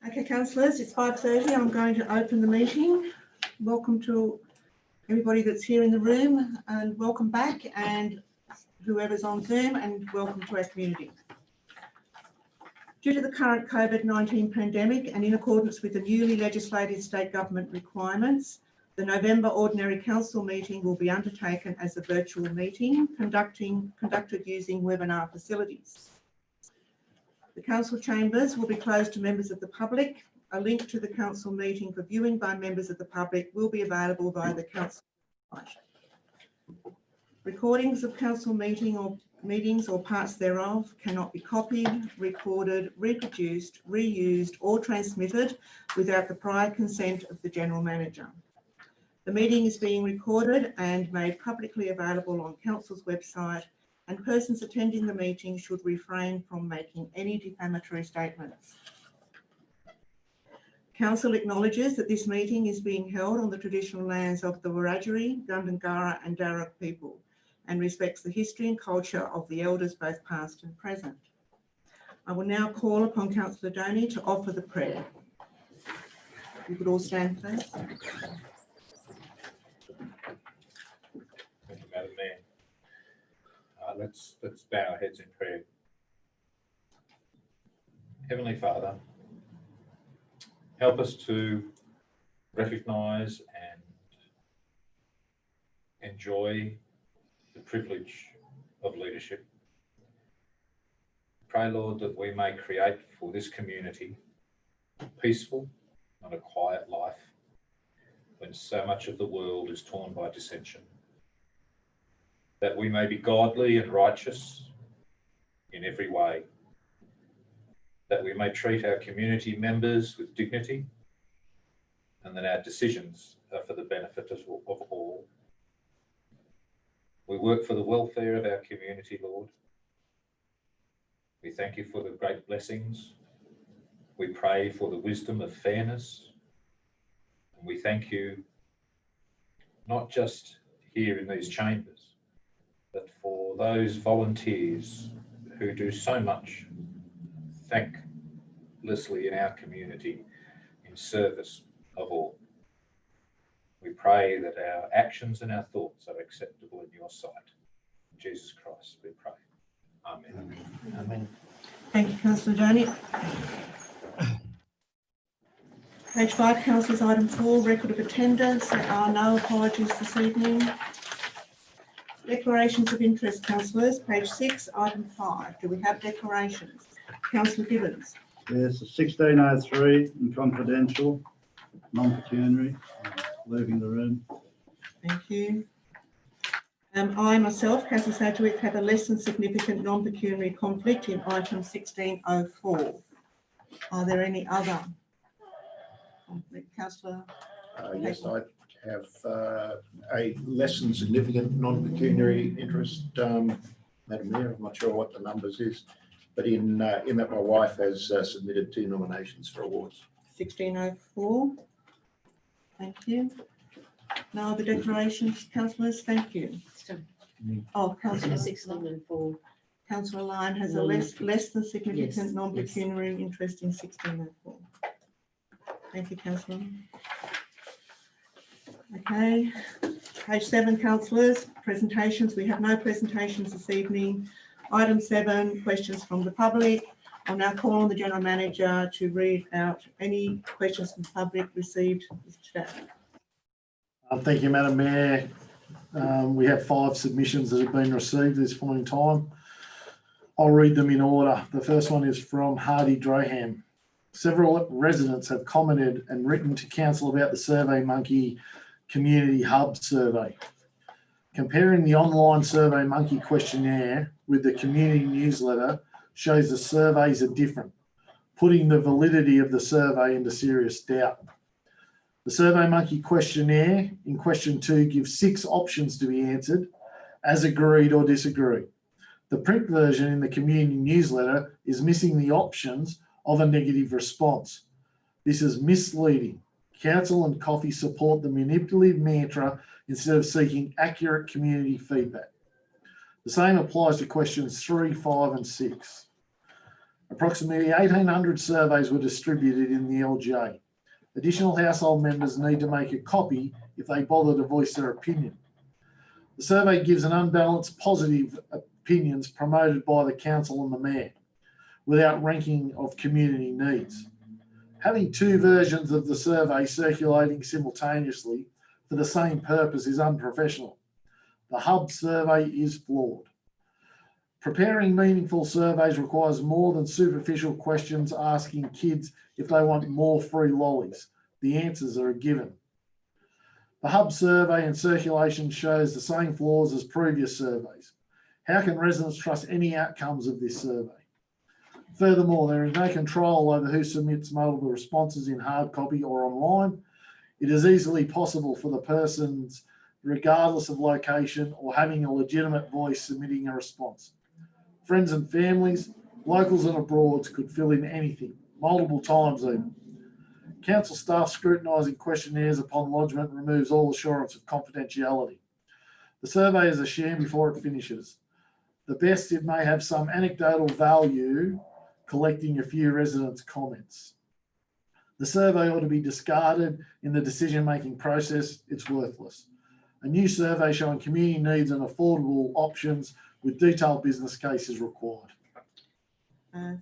Okay, councillors, it's 5:30. I'm going to open the meeting. Welcome to everybody that's here in the room, and welcome back, and whoever's on Zoom, and welcome to our community. Due to the current COVID-19 pandemic and in accordance with the newly legislated state government requirements, the November Ordinary Council meeting will be undertaken as a virtual meeting, conducted using webinar facilities. The council chambers will be closed to members of the public. A link to the council meeting for viewing by members of the public will be available via the council website. Recordings of council meetings or parts thereof cannot be copied, recorded, reproduced, reused or transmitted without the prior consent of the General Manager. The meeting is being recorded and made publicly available on council's website, and persons attending the meeting should refrain from making any defamatory statements. Council acknowledges that this meeting is being held on the traditional lands of the Wiradjuri, Gundungurra and Darug people, and respects the history and culture of the elders, both past and present. I will now call upon Councillor Doney to offer the prayer. If you could all stand, please. Thank you, Madam Mayor. Let's bow our heads in prayer. Heavenly Father, help us to recognise and enjoy the privilege of leadership. Pray, Lord, that we may create for this community a peaceful and a quiet life when so much of the world is torn by dissension. That we may be godly and righteous in every way. That we may treat our community members with dignity, and that our decisions are for the benefit of all. We work for the welfare of our community, Lord. We thank you for the great blessings. We pray for the wisdom of fairness. And we thank you not just here in these chambers, but for those volunteers who do so much thanklessly in our community in service of all. We pray that our actions and our thoughts are acceptable in your sight. In Jesus Christ, we pray. Amen. Amen. Thank you, Councillor Doney. Page 5, councillors, item 4, record of attendance. There are no apologies this evening. Declarations of interest, councillors. Page 6, item 5. Do we have declarations? Councillor Gibbons. Yes, 1603 and confidential, non-pecuniary. Leaving the room. Thank you. I myself, Councillor Sedgwick, have a less than significant non-pecuniary conflict in item 1604. Are there any other conflict, Councillor? Yes, I have a less than significant non-pecuniary interest, Madam Mayor. I'm not sure what the numbers is, but in that my wife has submitted 2 nominations for awards. 1604. Thank you. No other declarations, councillors? Thank you. Oh, Councillor 1604. Councillor Lyon has a less than significant Yes, non-pecuniary interest in 1604. Thank you, Councillor. Okay, page 7, councillors, presentations. We have no presentations this evening. Item 7, questions from the public. I'll now call on the General Manager to read out any questions from the public received today. Thank you, Madam Mayor. We have 5 submissions that have been received at this point in time. I'll read them in order. The first one is from Hardy Droham. Several residents have commented and written to council about the SurveyMonkey Community Hub survey. Comparing the online SurveyMonkey questionnaire with the community newsletter shows the surveys are different, putting the validity of the survey into serious doubt. The SurveyMonkey questionnaire in question 2 gives 6 options to be answered, as agreed or disagree. The print version in the community newsletter is missing the options of a negative response. This is misleading. Council and Coffee support the manipulative mantra instead of seeking accurate community feedback. The same applies to questions 3, 5 and 6. Approximately 1,800 surveys were distributed in the LGA. Additional household members need to make a copy if they bother to voice their opinion. The survey gives an unbalanced positive opinions promoted by the council and the mayor without ranking of community needs. Having two versions of the survey circulating simultaneously for the same purpose is unprofessional. The hub survey is flawed. Preparing meaningful surveys requires more than superficial questions asking kids if they want more free lollies. The answers are a given. The hub survey and circulation shows the same flaws as previous surveys. How can residents trust any outcomes of this survey? Furthermore, there is no control over who submits multiple responses in hard copy or online. It is easily possible for the persons, regardless of location or having a legitimate voice, submitting a response. Friends and families, locals and abroad could fill in anything, multiple times even. Council staff scrutinising questionnaires upon lodgement removes all assurance of confidentiality. The survey is a sham before it finishes. The best, it may have some anecdotal value, collecting a few residents' comments. The survey ought to be discarded in the decision-making process. It's worthless. A new survey showing community needs and affordable options with detailed business cases required.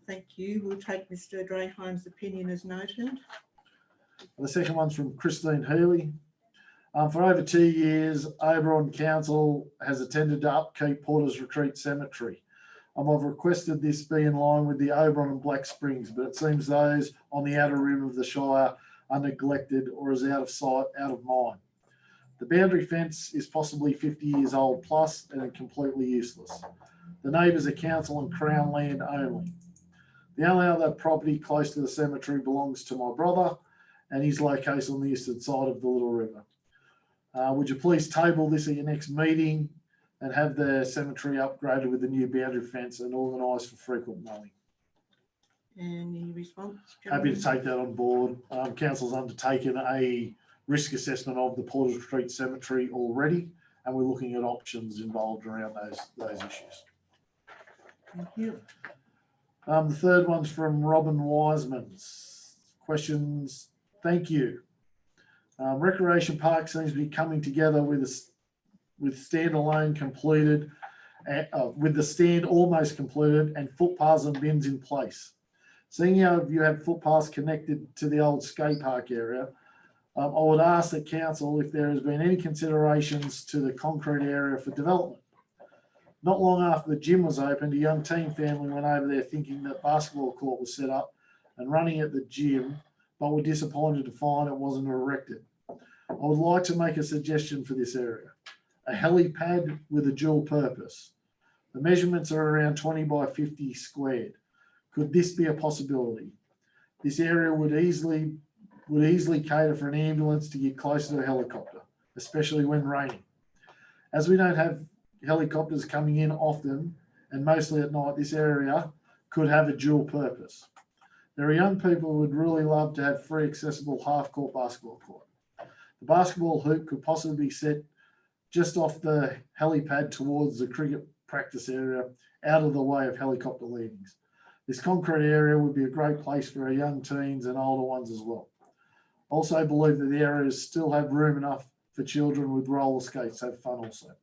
Thank you. We'll take Mr. Draheim's opinion as noted. The second one's from Christine Healy. For over 2 years, Oberon Council has attended to upkeep Porter's Retreat Cemetery. I've requested this be in line with the Oberon and Black Springs, but it seems those on the outer rim of the Shire are neglected or is out of sight, out of mind. The boundary fence is possibly 50 years old plus and completely useless. The neighbours are council and Crown land only. The only other property close to the cemetery belongs to my brother and is located on the eastern side of the Little River. Would you please table this at your next meeting and have the cemetery upgraded with the new boundary fence and organised for frequent mowing? Any response? Happy to take that on board. Council's undertaken a risk assessment of the Porter's Retreat Cemetery already, and we're looking at options involved around those issues. Thank you. The third one's from Robin Wiseman's questions. Thank you. Recreation Park seems to be coming together with standalone completed, with the stand almost completed and footpaths and bins in place. Seeing how you have footpaths connected to the old skate park area, I would ask the council if there has been any considerations to the concrete area for development. Not long after the gym was opened, a young teen family went over there thinking that basketball court was set up and running at the gym, but were disappointed to find it wasn't erected. I would like to make a suggestion for this area. A helipad with a dual purpose. The measurements are around 20 by 50 squared. Could this be a possibility? This area would easily cater for an ambulance to get closer to a helicopter, especially when raining. As we don't have helicopters coming in often and mostly at night, this area could have a dual purpose. There are young people who would really love to have free accessible half-court basketball court. The basketball hoop could possibly be set just off the helipad towards the cricket practice area, out of the way of helicopter landings. This concrete area would be a great place for our young teens and older ones as well. Also believe that the areas still have room enough for children with roller skates to have fun also.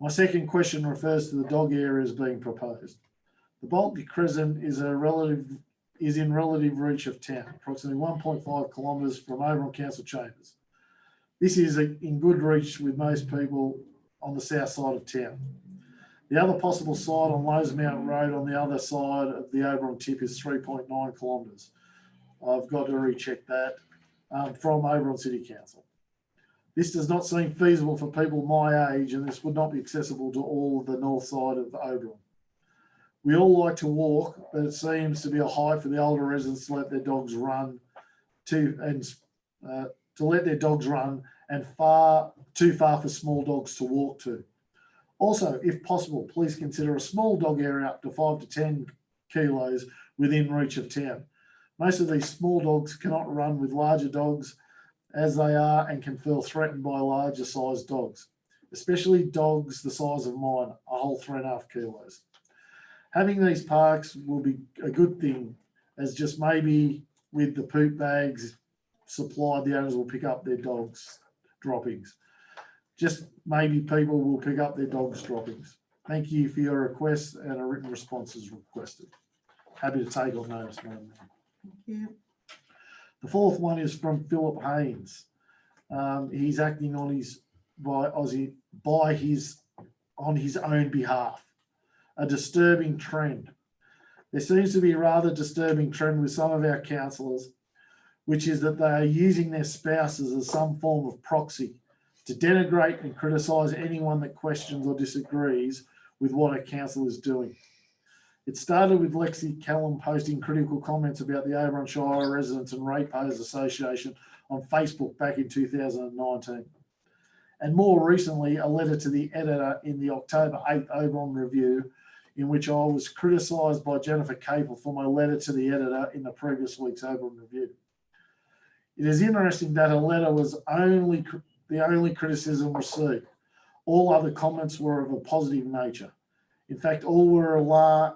My second question refers to the dog areas being proposed. The Baltic Crescent is in relative reach of town, approximately 1.5 kilometres from Oberon Council Chambers. This is in good reach with most people on the south side of town. The other possible site on Losemount Road on the other side of the Oberon tip is 3.9 kilometres. I've got to recheck that from Oberon City Council. This does not seem feasible for people my age, and this would not be accessible to all the north side of Oberon. We all like to walk, but it seems to be a height for the older residents to let their dogs run and too far for small dogs to walk to. Also, if possible, please consider a small dog area up to 5 to 10 kilos within reach of town. Most of these small dogs cannot run with larger dogs as they are and can feel threatened by larger sized dogs. especially dogs the size of mine, a whole 3.5 kilos. Having these parks will be a good thing, as just maybe with the poop bags supplied, the owners will pick up their dogs' droppings. Just maybe people will pick up their dogs' droppings. Thank you for your request, and a written response is requested. Happy to take on notice, Madam Mayor. Thank you. The fourth one is from Philip Haynes. He's acting on his own behalf. A disturbing trend. There seems to be a rather disturbing trend with some of our councillors, which is that they are using their spouses as some form of proxy to denigrate and criticise anyone that questions or disagrees with what a council is doing. It started with Lexi Callum posting critical comments about the Oberon Shire Residents and Ratepayers Association on Facebook back in 2019. And more recently, a letter to the editor in the October 8th Oberon Review, in which I was criticised by Jennifer Capel for my letter to the editor in the previous week's Oberon Review. It is interesting that a letter was the only criticism received. All other comments were of a positive nature. In fact, all were alarmed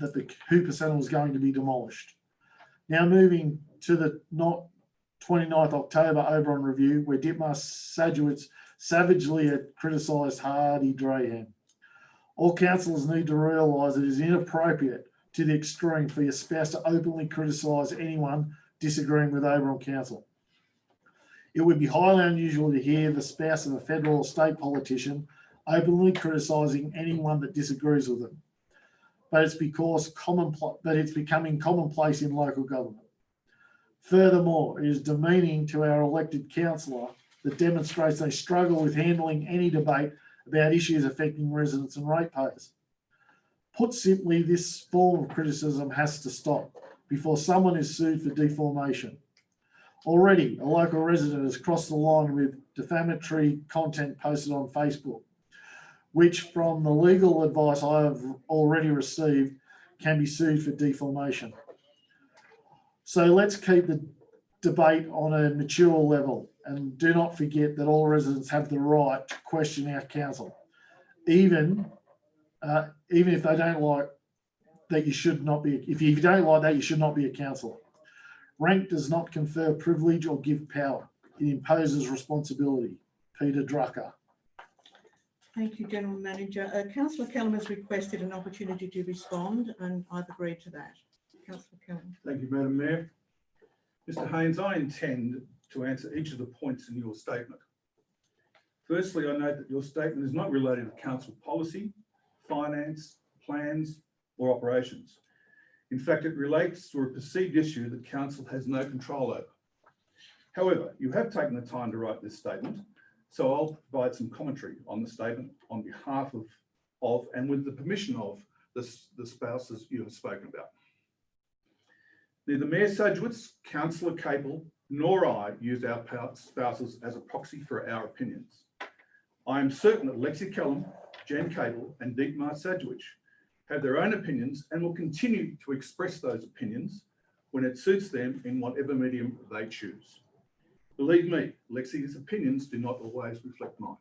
that the Hooper Centre was going to be demolished. Now moving to the 29th October Oberon Review, where Dietmar Sajewicz savagely had criticised Hardy Draham. All councillors need to realise it is inappropriate to the extreme for your spouse to openly criticise anyone disagreeing with Oberon Council. It would be highly unusual to hear the spouse of a federal or state politician openly criticising anyone that disagrees with them. But it's becoming commonplace in local government. Furthermore, it is demeaning to our elected councillor that demonstrates they struggle with handling any debate about issues affecting residents and ratepayers. Put simply, this form of criticism has to stop before someone is sued for defamation. Already, a local resident has crossed the line with defamatory content posted on Facebook, which, from the legal advice I have already received, can be sued for defamation. So let's keep the debate on a mature level, and do not forget that all residents have the right to question our council, even if they don't like that. You should not be. If you don't like that, you should not be a councillor. Rank does not confer privilege or give power. It imposes responsibility. Peter Drucker. Thank you, General Manager. Councillor Callum has requested an opportunity to respond, and I've agreed to that. Councillor Callum. Thank you, Madam Mayor. Mr. Haynes, I intend to answer each of the points in your statement. Firstly, I note that your statement is not related to council policy, finance, plans, or operations. In fact, it relates to a perceived issue that council has no control over. However, you have taken the time to write this statement, so I'll provide some commentary on the statement on behalf of and with the permission of the spouses you have spoken about. Neither Mayor Sajewicz, Councillor Capel, nor I used our spouses as a proxy for our opinions. I am certain that Lexi Callum, Jen Capel, and Dietmar Sajewicz have their own opinions and will continue to express those opinions when it suits them in whatever medium they choose. Believe me, Lexi's opinions do not always reflect mine.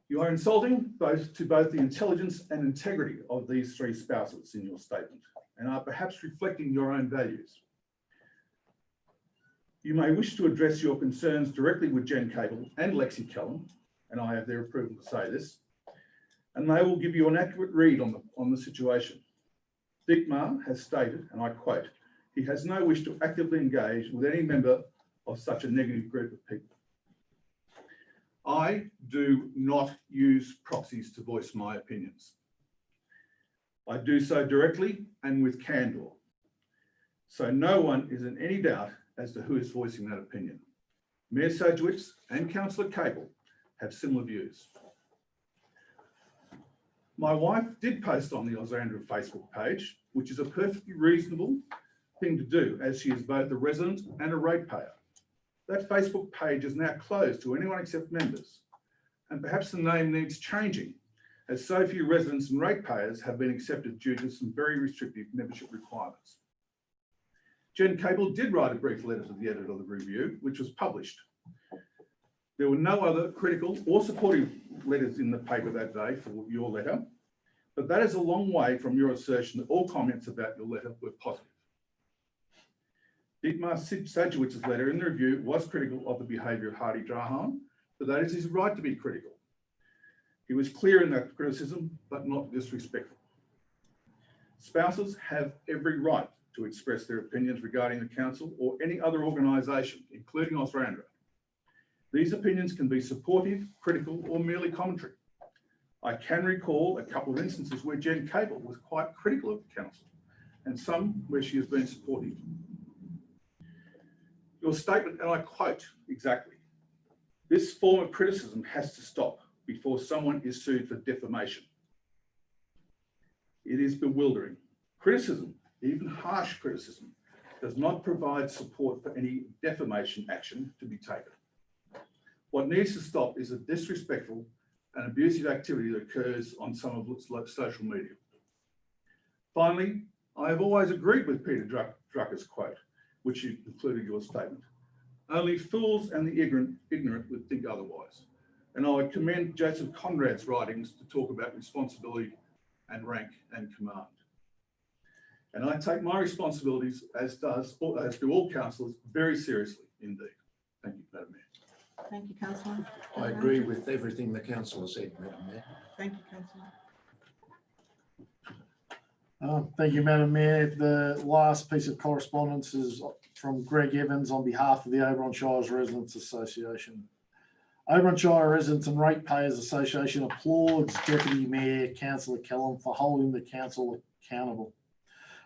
You are insulting to both the intelligence and integrity of these three spouses in your statement, and are perhaps reflecting your own values. You may wish to address your concerns directly with Jen Capel and Lexi Callum, and I have their approval to say this, and they will give you an accurate read on the situation. Dietmar has stated, and I quote, he has no wish to actively engage with any member of such a negative group of people. I do not use proxies to voice my opinions. I do so directly and with candour, so no one is in any doubt as to who is voicing that opinion. Mayor Sajewicz and Councillor Capel have similar views. My wife did post on the Osandra Facebook page, which is a perfectly reasonable thing to do, as she is both a resident and a ratepayer. That Facebook page is now closed to anyone except members, and perhaps the name needs changing, as so few residents and ratepayers have been accepted due to some very restrictive membership requirements. Jen Capel did write a brief letter to the editor of the review, which was published. There were no other critical or supportive letters in the paper that day for your letter, but that is a long way from your assertion that all comments about your letter were positive. Dietmar Sajowitz's letter in the review was critical of the behaviour of Hardy Drahan, but that is his right to be critical. He was clear in that criticism, but not disrespectful. Spouses have every right to express their opinions regarding the council or any other organisation, including Austrandra. These opinions can be supportive, critical, or merely commentary. I can recall a couple of instances where Jen Cable was quite critical of the council, and some where she has been supportive. Your statement, and I quote exactly, "This form of criticism has to stop before someone is sued for defamation." It is bewildering. Criticism, even harsh criticism, does not provide support for any defamation action to be taken. What needs to stop is a disrespectful and abusive activity that occurs on some of social media. Finally, I have always agreed with Peter Drucker's quote, which you included in your statement. Only fools and the ignorant would think otherwise. And I would commend Joseph Conrad's writings to talk about responsibility and rank and command. And I take my responsibilities, as do all councillors, very seriously indeed. Thank you, Madam Mayor. Thank you, Councillor. I agree with everything the councillor said, Madam Mayor. Thank you, Councillor. Thank you, Madam Mayor. The last piece of correspondence is from Greg Evans on behalf of the Oberon Shires Residents Association. Oberon Shire Residents and Ratepayers Association applauds Deputy Mayor Councillor Callum for holding the council accountable.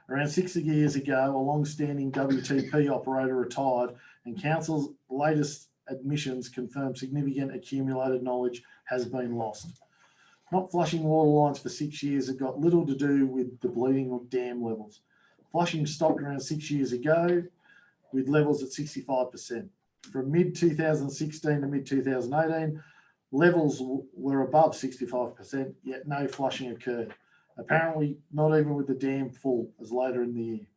Around 60 years ago, a long-standing WTP operator retired, and council's latest admissions confirm significant accumulated knowledge has been lost. Not flushing water lines for 6 years have got little to do with depleting of dam levels. Flushing stopped around 6 years ago with levels at 65%. From mid-2016 to mid-2018, levels were above 65%, yet no flushing occurred. Apparently not even with the dam full as later in the year.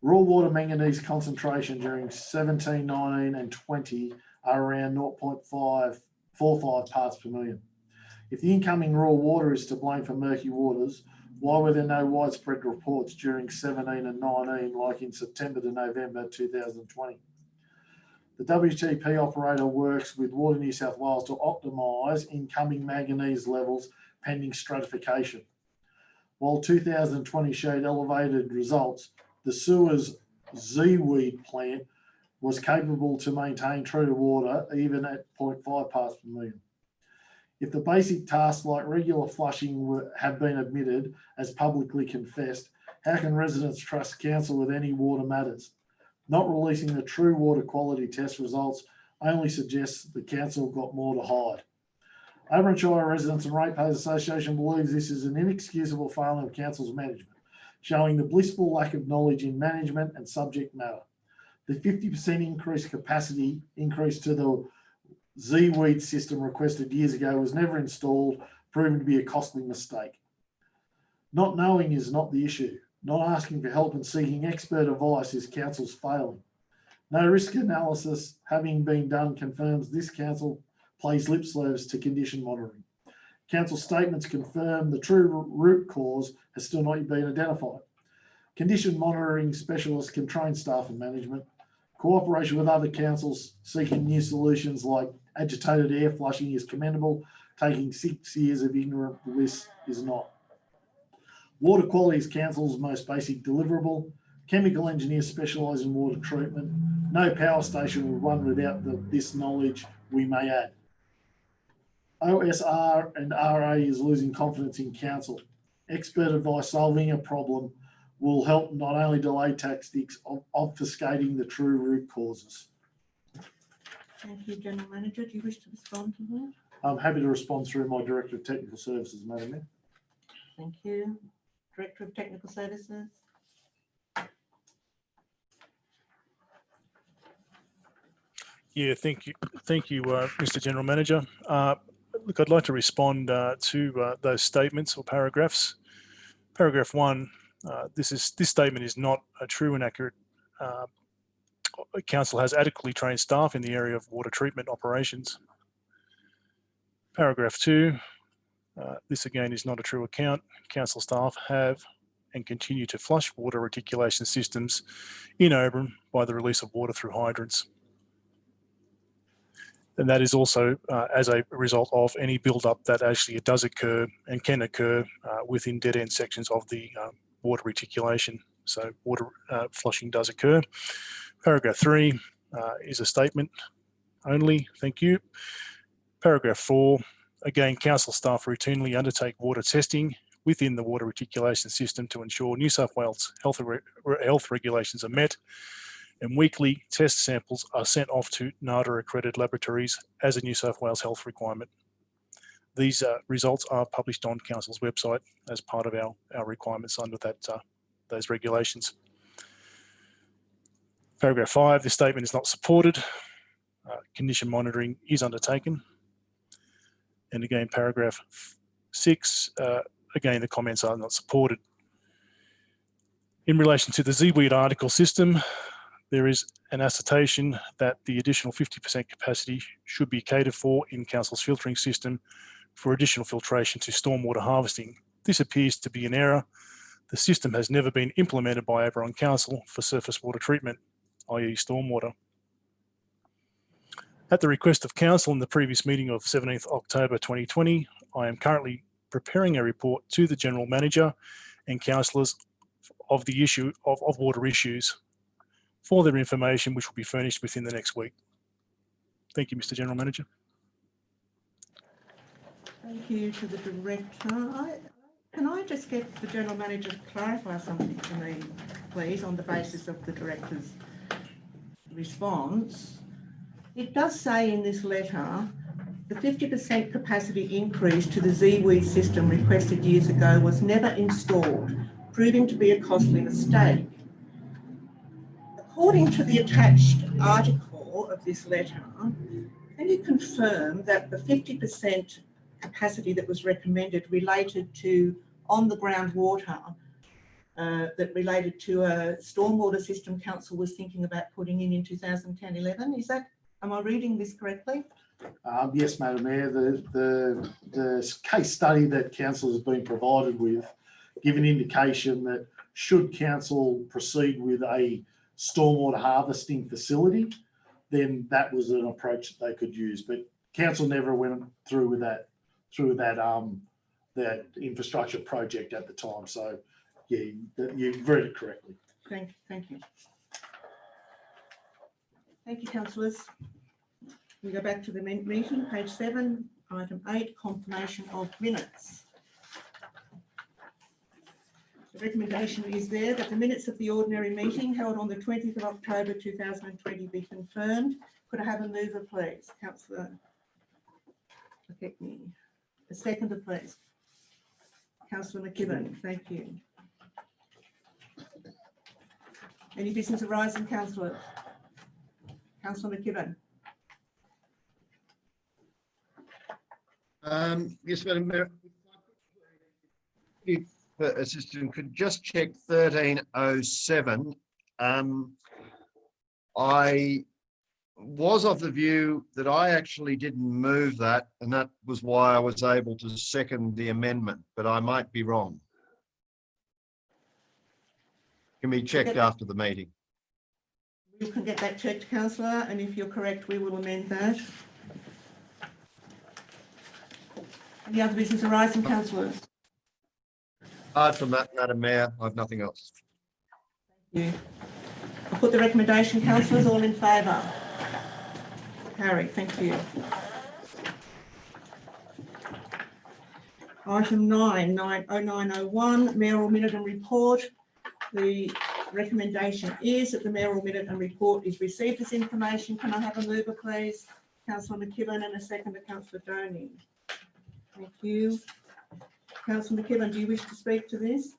Raw water manganese concentration during 17, 19 and 20 are around 0.545 parts per million. If the incoming raw water is to blame for murky waters, why were there no widespread reports during 17 and 19 like in September to November 2020? The WTP operator works with Water New South Wales to optimise incoming manganese levels pending stratification. While 2020 showed elevated results, the sewer's Z-weed plant was capable to maintain treated water even at 0.5 parts per million. If the basic tasks like regular flushing have been admitted as publicly confessed, how can residents trust council with any water matters? Not releasing the true water quality test results only suggests the council got more to hide. Oberon Shire Residents and Ratepayers Association believes this is an inexcusable failing of council's management, showing the blissful lack of knowledge in management and subject matter. The 50% increase to the Z-weed system requested years ago was never installed, proving to be a costly mistake. Not knowing is not the issue. Not asking for help and seeking expert advice is council's failing. No risk analysis having been done confirms this council plays lip service to condition monitoring. Council statements confirm the true root cause has still not been identified. Condition monitoring specialists can train staff and management. Cooperation with other councils seeking new solutions like agitated air flushing is commendable. Taking 6 years of ignorant bliss is not. Water quality is council's most basic deliverable. Chemical engineers specialise in water treatment. No power station will run without this knowledge, we may add. OSR and RA is losing confidence in council. Expert advice solving a problem will help not only delay tactics of obfuscating the true root causes. Thank you, General Manager. Do you wish to respond to that? I'm happy to respond through my Director of Technical Services, Madam Mayor. Thank you. Director of Technical Services. Yeah, thank you, Mr. General Manager. Look, I'd like to respond to those statements or paragraphs. Paragraph 1, this statement is not a true and accurate Council has adequately trained staff in the area of water treatment operations. Paragraph 2, this again is not a true account. Council staff have and continue to flush water reticulation systems in Oberon by the release of water through hydrants. And that is also as a result of any build-up that actually does occur and can occur within dead-end sections of the water reticulation. So water flushing does occur. Paragraph 3 is a statement only, thank you. Paragraph 4, again, council staff routinely undertake water testing within the water reticulation system to ensure New South Wales health regulations are met, and weekly test samples are sent off to NADA accredited laboratories as a New South Wales health requirement. These results are published on Council's website as part of our requirements under those regulations. Paragraph 5, this statement is not supported. Condition monitoring is undertaken. And again, paragraph 6, again, the comments are not supported. In relation to the ZWeed article system, there is an assertion that the additional 50% capacity should be catered for in Council's filtering system for additional filtration to stormwater harvesting. This appears to be an error. The system has never been implemented by Oberon Council for surface water treatment, i.e. stormwater. At the request of Council in the previous meeting of 17th October 2020, I am currently preparing a report to the General Manager and Councillors of the issue of water issues for their information, which will be furnished within the next week. Thank you, Mr. General Manager. Thank you to the Director. Can I just get the General Manager to clarify something to me, please, on the basis of the Director's response? It does say in this letter, the 50% capacity increase to the ZWeed system requested years ago was never installed, proving to be a costly mistake. According to the attached article of this letter, can you confirm that the 50% capacity that was recommended related to on-the-ground water, that related to a stormwater system Council was thinking about putting in 2010-11? Is that, am I reading this correctly? Yes, Madam Mayor, the case study that Council has been provided with give an indication that should Council proceed with a stormwater harvesting facility, then that was an approach that they could use. But Council never went through with that infrastructure project at the time. So yeah, you read it correctly. Thank you. Thank you, councillors. We go back to the meeting, page 7, item 8, confirmation of minutes. The recommendation is there that the minutes of the ordinary meeting held on the 20th of October 2020 be confirmed. Could I have a mover, please? Councillor McKechnie. A seconder, please. Councillor McKibben, thank you. Any business arising, councillors? Councillor McKibben. Yes, Madam Mayor. If the assistant could just check 1307. I was of the view that I actually didn't move that, and that was why I was able to second the amendment, but I might be wrong. Can be checked after the meeting. You can get that checked, councillor, and if you're correct, we will amend that. Any other business arising, councillors? Apart from that, Madam Mayor, I have nothing else. Thank you. I'll put the recommendation, councillors, all in favour? Carried, thank you. Item 90901, mayoral minute and report. The recommendation is that the mayoral minute and report is received as information. Can I have a mover, please? Councillor McKibben, and a seconder, Councillor Doney. Thank you. Councillor McKibben, do you wish to speak to this?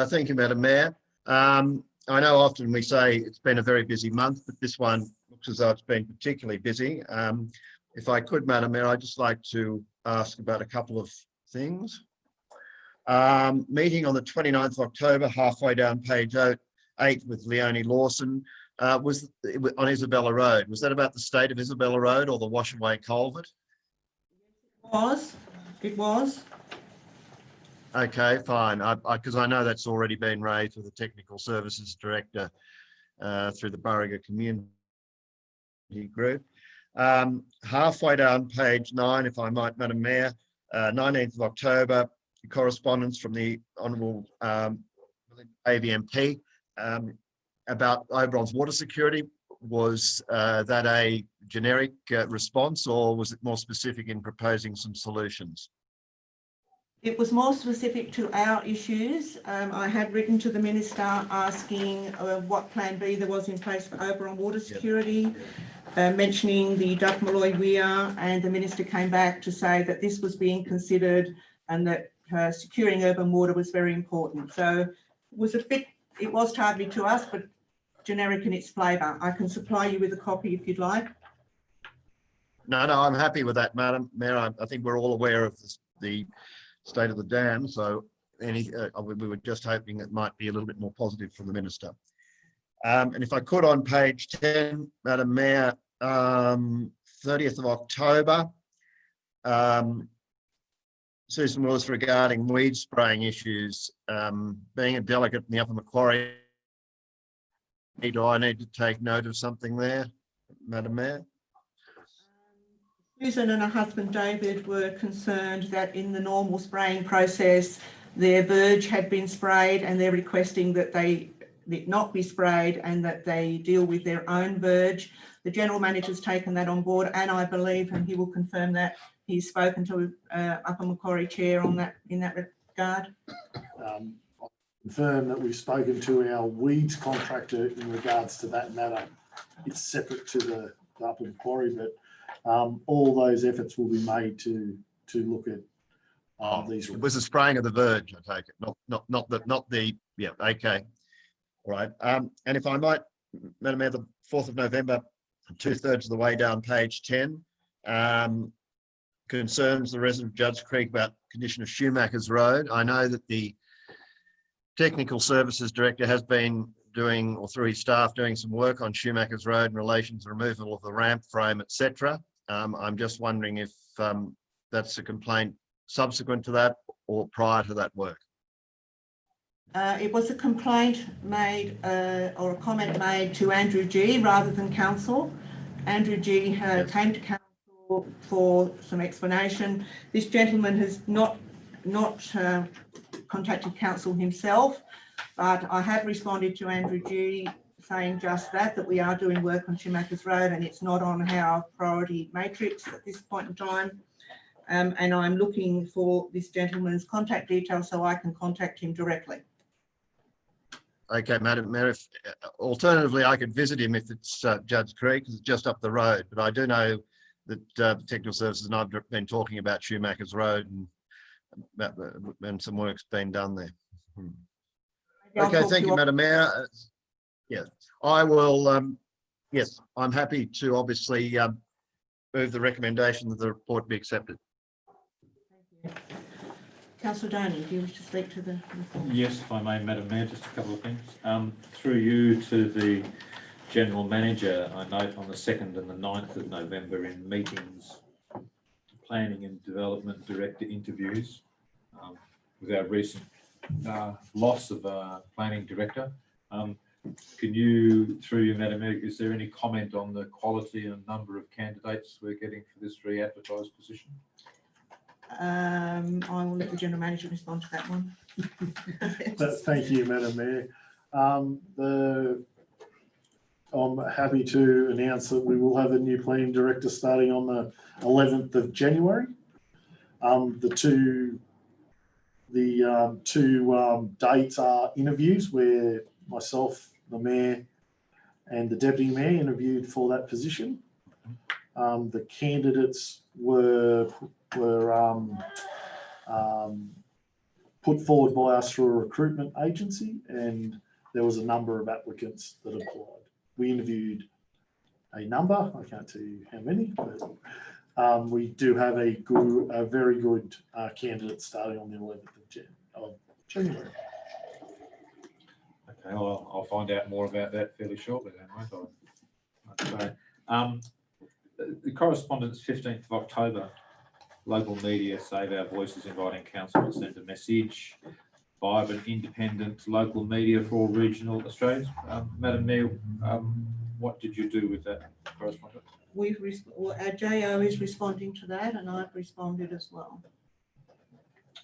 Thank you, Madam Mayor. I know often we say it's been a very busy month, but this one looks as though it's been particularly busy. If I could, Madam Mayor, I'd just like to ask about a couple of things. Meeting on the 29th of October, halfway down page 8 with Leonie Lawson, was on Isabella Road. Was that about the state of Isabella Road or the washaway culvert? It was. Okay, fine. Because I know that's already been raised with the Technical Services Director through the Burriga Community Group. Halfway down page 9, if I might, Madam Mayor, 19th of October, correspondence from the Honourable AVMP about Oberon's water security. Was that a generic response, or was it more specific in proposing some solutions? It was more specific to our issues. I had written to the Minister asking what plan B there was in place for Oberon water security, mentioning the Duff Malloy Weir, and the Minister came back to say that this was being considered and that securing urban water was very important. So it was targeted to us, but generic in its flavour. I can supply you with a copy if you'd like. No, I'm happy with that, Madam Mayor. I think we're all aware of the state of the dam, so we were just hoping it might be a little bit more positive from the Minister. And if I could, on page 10, Madam Mayor, 30th of October, Susan Willis regarding weed spraying issues, being a delegate in the Upper Macquarie, do I need to take note of something there, Madam Mayor? Susan and her husband David were concerned that in the normal spraying process, their verge had been sprayed, and they're requesting that it not be sprayed and that they deal with their own verge. The General Manager's taken that on board, and I believe, and he will confirm that, he's spoken to Upper Macquarie Chair on that in that regard. Confirm that we've spoken to our weeds contractor in regards to that matter. It's separate to the Upper Macquarie, but all those efforts will be made to look at these. It was the spraying of the verge, I take it, not the yeah, okay. All right. And if I might, Madam Mayor, the 4th of November, 2/3 of the way down page 10, concerns the resident of Judds Creek about condition of Schumacher's Road. I know that the Technical Services Director has been doing, or through his staff, doing some work on Schumacher's Road in relation to the removal of the ramp frame, etc. I'm just wondering if that's a complaint subsequent to that or prior to that work. It was a complaint made or a comment made to Andrew G rather than council. Andrew G came to council for some explanation. This gentleman has not contacted council himself, but I have responded to Andrew G saying just that we are doing work on Schumacher's Road and it's not on our priority matrix at this point in time. And I'm looking for this gentleman's contact details so I can contact him directly. Okay, Madam Mayor, if, alternatively, I could visit him if it's Judds Creek, because it's just up the road. But I do know that Technical Services and I've been talking about Schumacher's Road and some work's been done there. Okay, thank you, Madam Mayor. Yeah, I will, yes, I'm happy to obviously move the recommendation that the report be accepted. Thank you. Councillor Doney, do you wish to speak to the report? Yes, if I may, Madam Mayor, just a couple of things. Through you to the General Manager, I note on the 2nd and the 9th of November in meetings, Planning and Development Director interviews, with our recent loss of a Planning Director. Can you, through you, Madam Mayor, is there any comment on the quality and number of candidates we're getting for this re-advertised position? I will let the General Manager respond to that one. Thank you, Madam Mayor. I'm happy to announce that we will have a new planning director starting on the 11th of January. The two dates are interviews where myself, the Mayor and the Deputy Mayor interviewed for that position. The candidates were put forward by us through a recruitment agency, and there was a number of applicants that applied. We interviewed a number, I can't tell you how many, but we do have a very good candidate starting on the 11th of of January. Okay, I'll find out more about that fairly shortly then, won't I? Okay. The correspondence 15th of October, local media Save Our Voices inviting council to send a message. Vibrant, independent local media for all regional Australians. Madam Mayor, what did you do with that correspondence? Our JO is responding to that, and I've responded as well.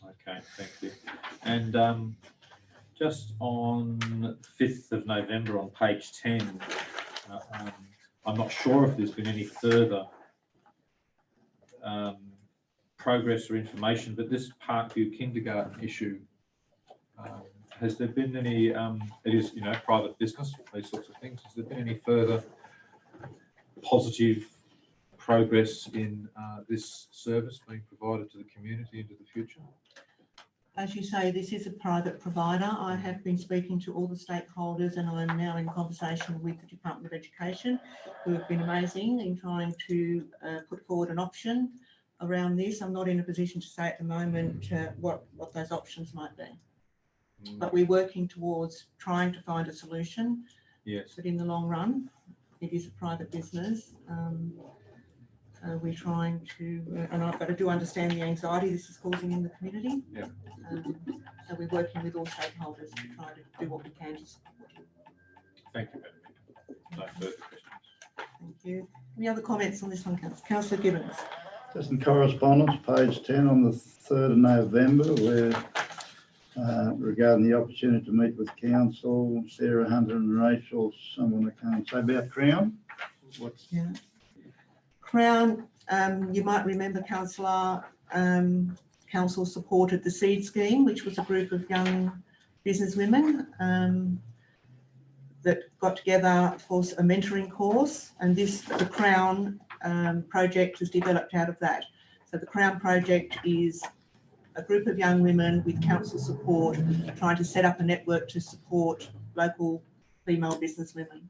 Okay, thank you. And just on 5th of November on page 10, I'm not sure if there's been any further progress or information, but this Parkview kindergarten issue, has there been any, it is, you know, private business, these sorts of things, has there been any further positive progress in this service being provided to the community into the future? As you say, this is a private provider. I have been speaking to all the stakeholders, and I'm now in conversation with the Department of Education, who have been amazing in trying to put forward an option around this. I'm not in a position to say at the moment what those options might be. But we're working towards trying to find a solution. Yes. But in the long run, it is a private business. We're trying to, and I do understand the anxiety this is causing in the community. Yeah. So we're working with all stakeholders to try to do what we can to support. Thank you, Madam Mayor. No further questions. Thank you. Any other comments on this one, Councillor Gibbons? Just in correspondence, page 10 on the 3rd of November, where regarding the opportunity to meet with council, Sarah Hunter and Rachel, someone I can't say about Crown. What's Crown, you might remember, Councillor, council supported the SEED scheme, which was a group of young businesswomen that got together for a mentoring course, and the Crown project was developed out of that. So the Crown project is a group of young women with council support trying to set up a network to support local female businesswomen.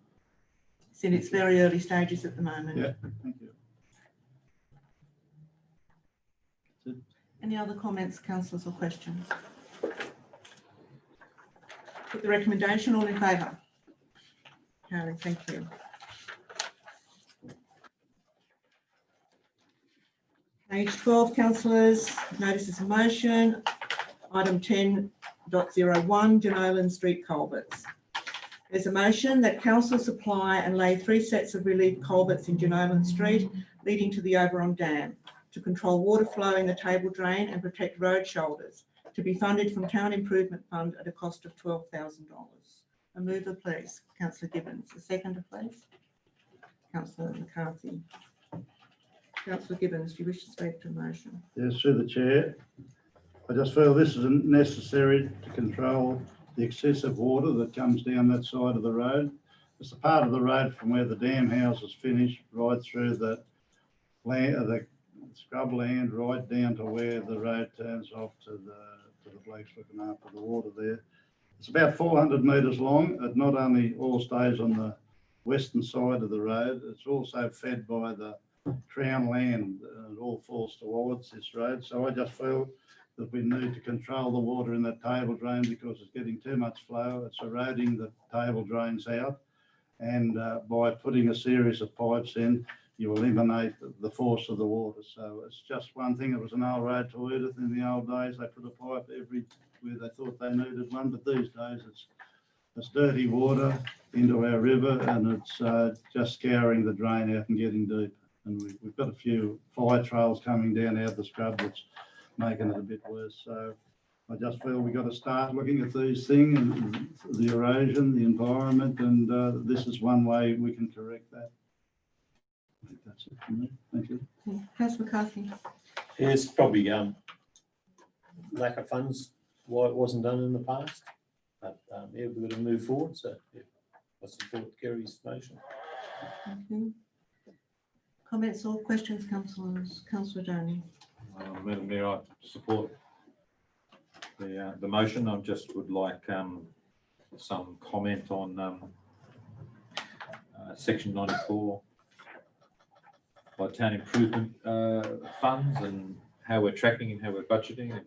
It's in its very early stages at the moment. Yeah, thank you. Any other comments, councillors, or questions? Put the recommendation, all in favour? Carried, thank you. Page 12, councillors, notices of motion, item 10.01, Jenolan Street culverts. There's a motion that council supply and lay 3 sets of relief culverts in Jenolan Street leading to the Oberon Dam to control water flow in the table drain and protect road shoulders, to be funded from Town Improvement Fund at a cost of $12,000. A mover, please. Councillor Gibbons. A seconder, please. Councillor McCarthy. Councillor Gibbons, do you wish to speak to the motion? Yes, through the chair. I just feel this is necessary to control the excessive water that comes down that side of the road. It's a part of the road from where the dam house is finished, right through the land, the scrub land, right down to where the road turns off to the blokes looking after the water there. It's about 400 metres long. It not only all stays on the western side of the road, it's also fed by the Crown land. It all falls towards this road. So I just feel that we need to control the water in that table drain because it's getting too much flow. It's eroding the table drains out. And by putting a series of pipes in, you eliminate the force of the water. So it's just one thing. It was an old road to Edith in the old days. They put a pipe where they thought they needed one, but these days it's dirty water into our river, and it's just scouring the drain out and getting deep. And we've got a few fire trails coming down out the scrub that's making it a bit worse. So I just feel we've got to start looking at these things, and the erosion, the environment, and this is one way we can correct that. I think that's it from me. Thank you. Councillor McCarthy. It's probably lack of funds, why it wasn't done in the past. But yeah, we've got to move forward. So yeah, I support Kerry's motion. Thank you. Comments or questions, councillors? Councillor Doney. Madam Mayor, I support the motion. I just would like some comment on section 94 by Town Improvement Funds and how we're tracking and how we're budgeting. And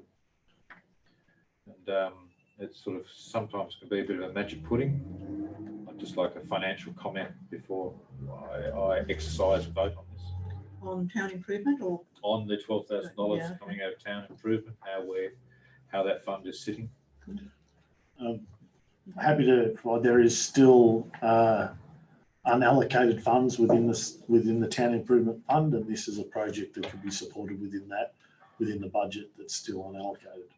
and it sort of sometimes can be a bit of a magic pudding. I'd just like a financial comment before I exercise a vote on this. On town improvement or? On the $12,000 Yeah, okay. coming out of town improvement, how that fund is sitting. Happy to provide. There is still unallocated funds within the town improvement fund, and this is a project that could be supported within the budget that's still unallocated.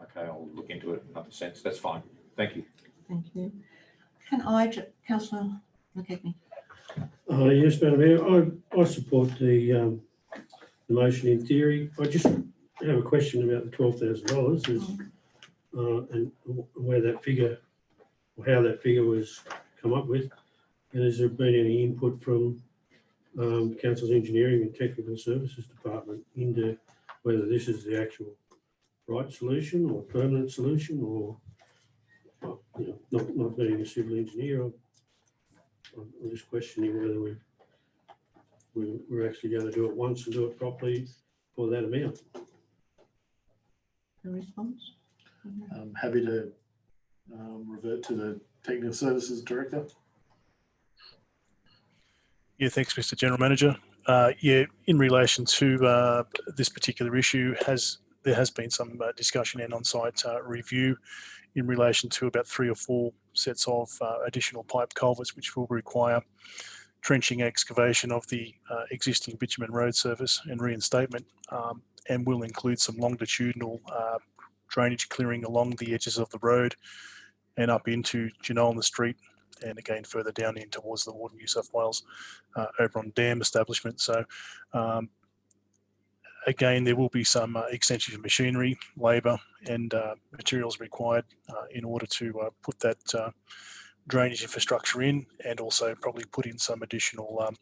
Okay, I'll look into it in another sense. That's fine. Thank you. Thank you. Councillor McKechnie? Yes, Madam Mayor, I support the motion in theory. I just have a question about the $12,000 and where that figure, or how that figure was come up with. And has there been any input from Council's Engineering and Technical Services Department into whether this is the actual right solution or permanent solution, or not being a civil engineer, I'm just questioning whether we're actually going to do it once and do it properly for that amount. A response? I'm happy to revert to the Technical Services Director. Yeah, thanks, Mr. General Manager. Yeah, in relation to this particular issue, there has been some discussion and on-site review in relation to about 3 or 4 sets of additional pipe culverts, which will require trenching excavation of the existing bitumen road surface and reinstatement, and will include some longitudinal drainage clearing along the edges of the road and up into Genolan Street, and again further down in towards the Water New South Wales Oberon Dam establishment. So again, there will be some extensive machinery, labour and materials required in order to put that drainage infrastructure in, and also probably put in some additional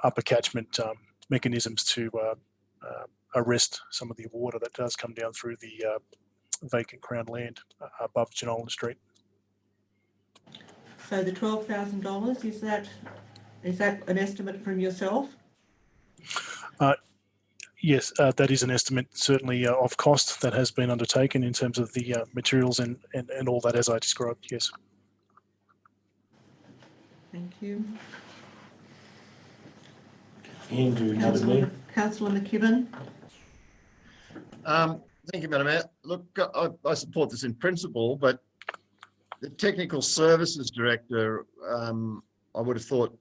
upper catchment mechanisms to arrest some of the water that does come down through the vacant Crown land above Genolan Street. So the $12,000, is that an estimate from yourself? Yes, that is an estimate, certainly of cost that has been undertaken in terms of the materials and all that as I described, yes. Thank you. Andrew, Madam Mayor. Councillor McKibben? Thank you, Madam Mayor. Look, I support this in principle, but the Technical Services Director, I would have thought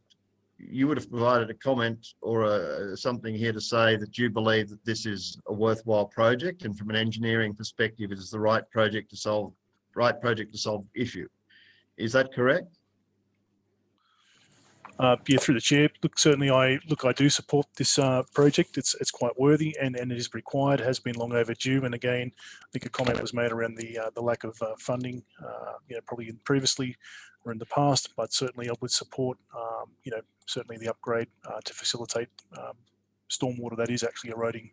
you would have provided a comment or something here to say that you believe that this is a worthwhile project, and from an engineering perspective, it is the right project to solve the issue. Is that correct? Yeah, through the chair. Look, certainly I do support this project. It's quite worthy, and it is required. Has been long overdue. And again, I think a comment was made around the lack of funding, probably previously or in the past. But certainly I would support, certainly the upgrade to facilitate stormwater that is actually eroding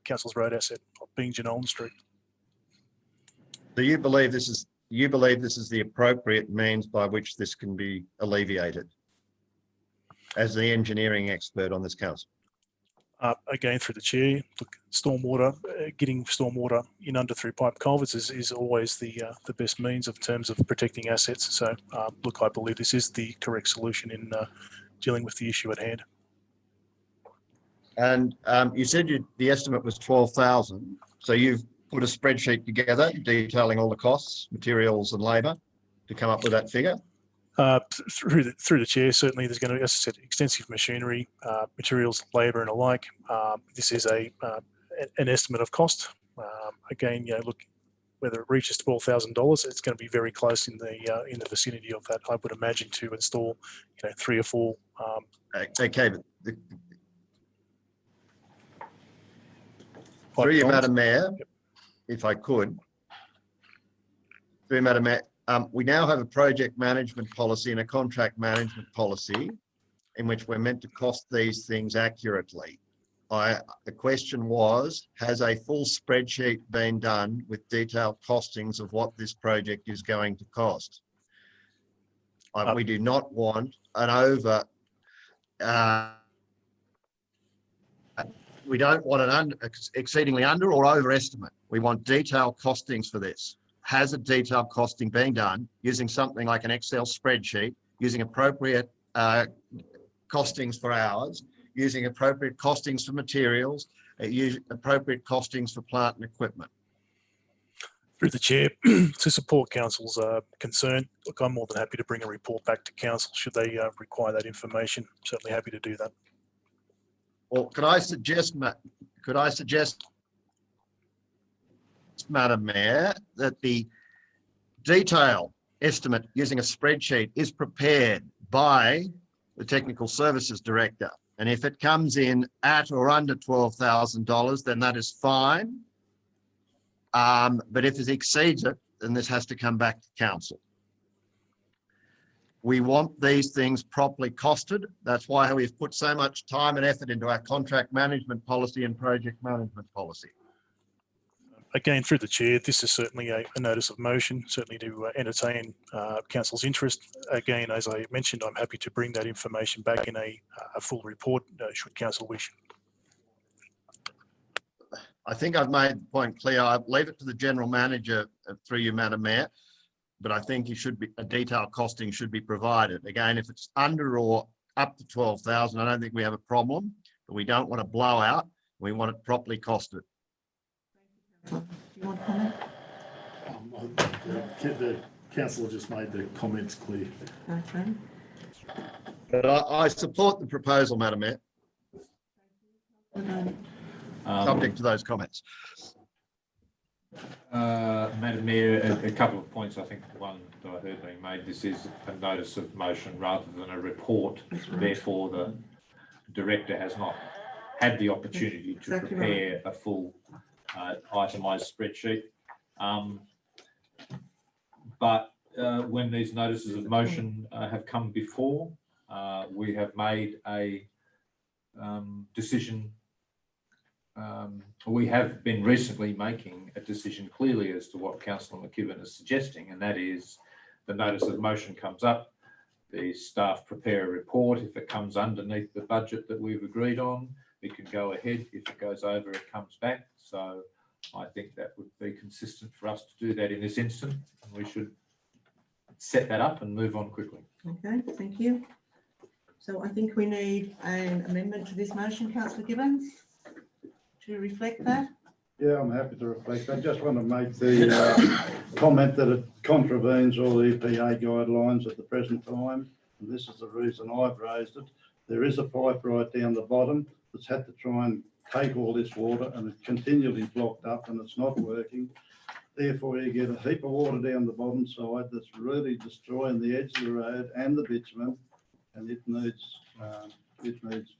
Council's road asset, being Genolan Street. So you believe this is the appropriate means by which this can be alleviated, as the engineering expert on this council? Again, through the chair, look, stormwater, getting stormwater in under through pipe culverts is always the best means of terms of protecting assets. So, look, I believe this is the correct solution in dealing with the issue at hand. And you said the estimate was 12,000. So you've put a spreadsheet together detailing all the costs, materials, and labour to come up with that figure? Through the chair, certainly there's going to be, as I said, extensive machinery, materials, labour, and alike. This is an estimate of cost. Again, look, whether it reaches $12,000, it's going to be very close in the vicinity of that, I would imagine, to install 3 or 4. Okay, but through you, Madam Mayor, if I could, through Madam Mayor, we now have a project management policy and a contract management policy in which we're meant to cost these things accurately. The question was, has a full spreadsheet been done with detailed costings of what this project is going to cost? We do not want an we don't want an exceedingly under or overestimate. We want detailed costings for this. Has a detailed costing been done using something like an Excel spreadsheet, using appropriate costings for hours, using appropriate costings for materials, using appropriate costings for plant and equipment? Through the chair, to support council's concern, look, I'm more than happy to bring a report back to council should they require that information. Certainly happy to do that. Or could I suggest, Madam Mayor, that the detail estimate using a spreadsheet is prepared by the Technical Services Director. And if it comes in at or under $12,000, then that is fine. But if it exceeds it, then this has to come back to council. We want these things properly costed. That's why we've put so much time and effort into our contract management policy and project management policy. Again, through the chair, this is certainly a notice of motion, certainly to entertain council's interest. Again, as I mentioned, I'm happy to bring that information back in a full report should council wish. I think I've made the point clear. I leave it to the general manager through you, Madam Mayor, but I think a detailed costing should be provided. Again, if it's under or up to 12,000, I don't think we have a problem, but we don't want a blowout. We want it properly costed. Do you want to comment? The councillor just made the comments clear. Okay. But I support the proposal, Madam Mayor, subject to those comments. Madam Mayor, a couple of points. I think one that I heard being made, this is a notice of motion rather than a report. Therefore, the director has not had the opportunity to prepare a full itemised spreadsheet. But when these notices of motion have come before, we have made a decision. We have been recently making a decision clearly as to what Councillor McKibben is suggesting, and that is the notice of motion comes up, the staff prepare a report. If it comes underneath the budget that we've agreed on, it can go ahead. If it goes over, it comes back. So I think that would be consistent for us to do that in this instance. We should set that up and move on quickly. Okay, thank you. So I think we need an amendment to this motion, Councillor Gibbons, to reflect that. Yeah, I'm happy to reflect. I just want to make the comment that it contravenes all the EPA guidelines at the present time. And this is the reason I've raised it. There is a pipe right down the bottom that's had to try and take all this water, and it's continually blocked up and it's not working. Therefore, you get a heap of water down the bottom side that's really destroying the edge of the road and the bitumen, and it needs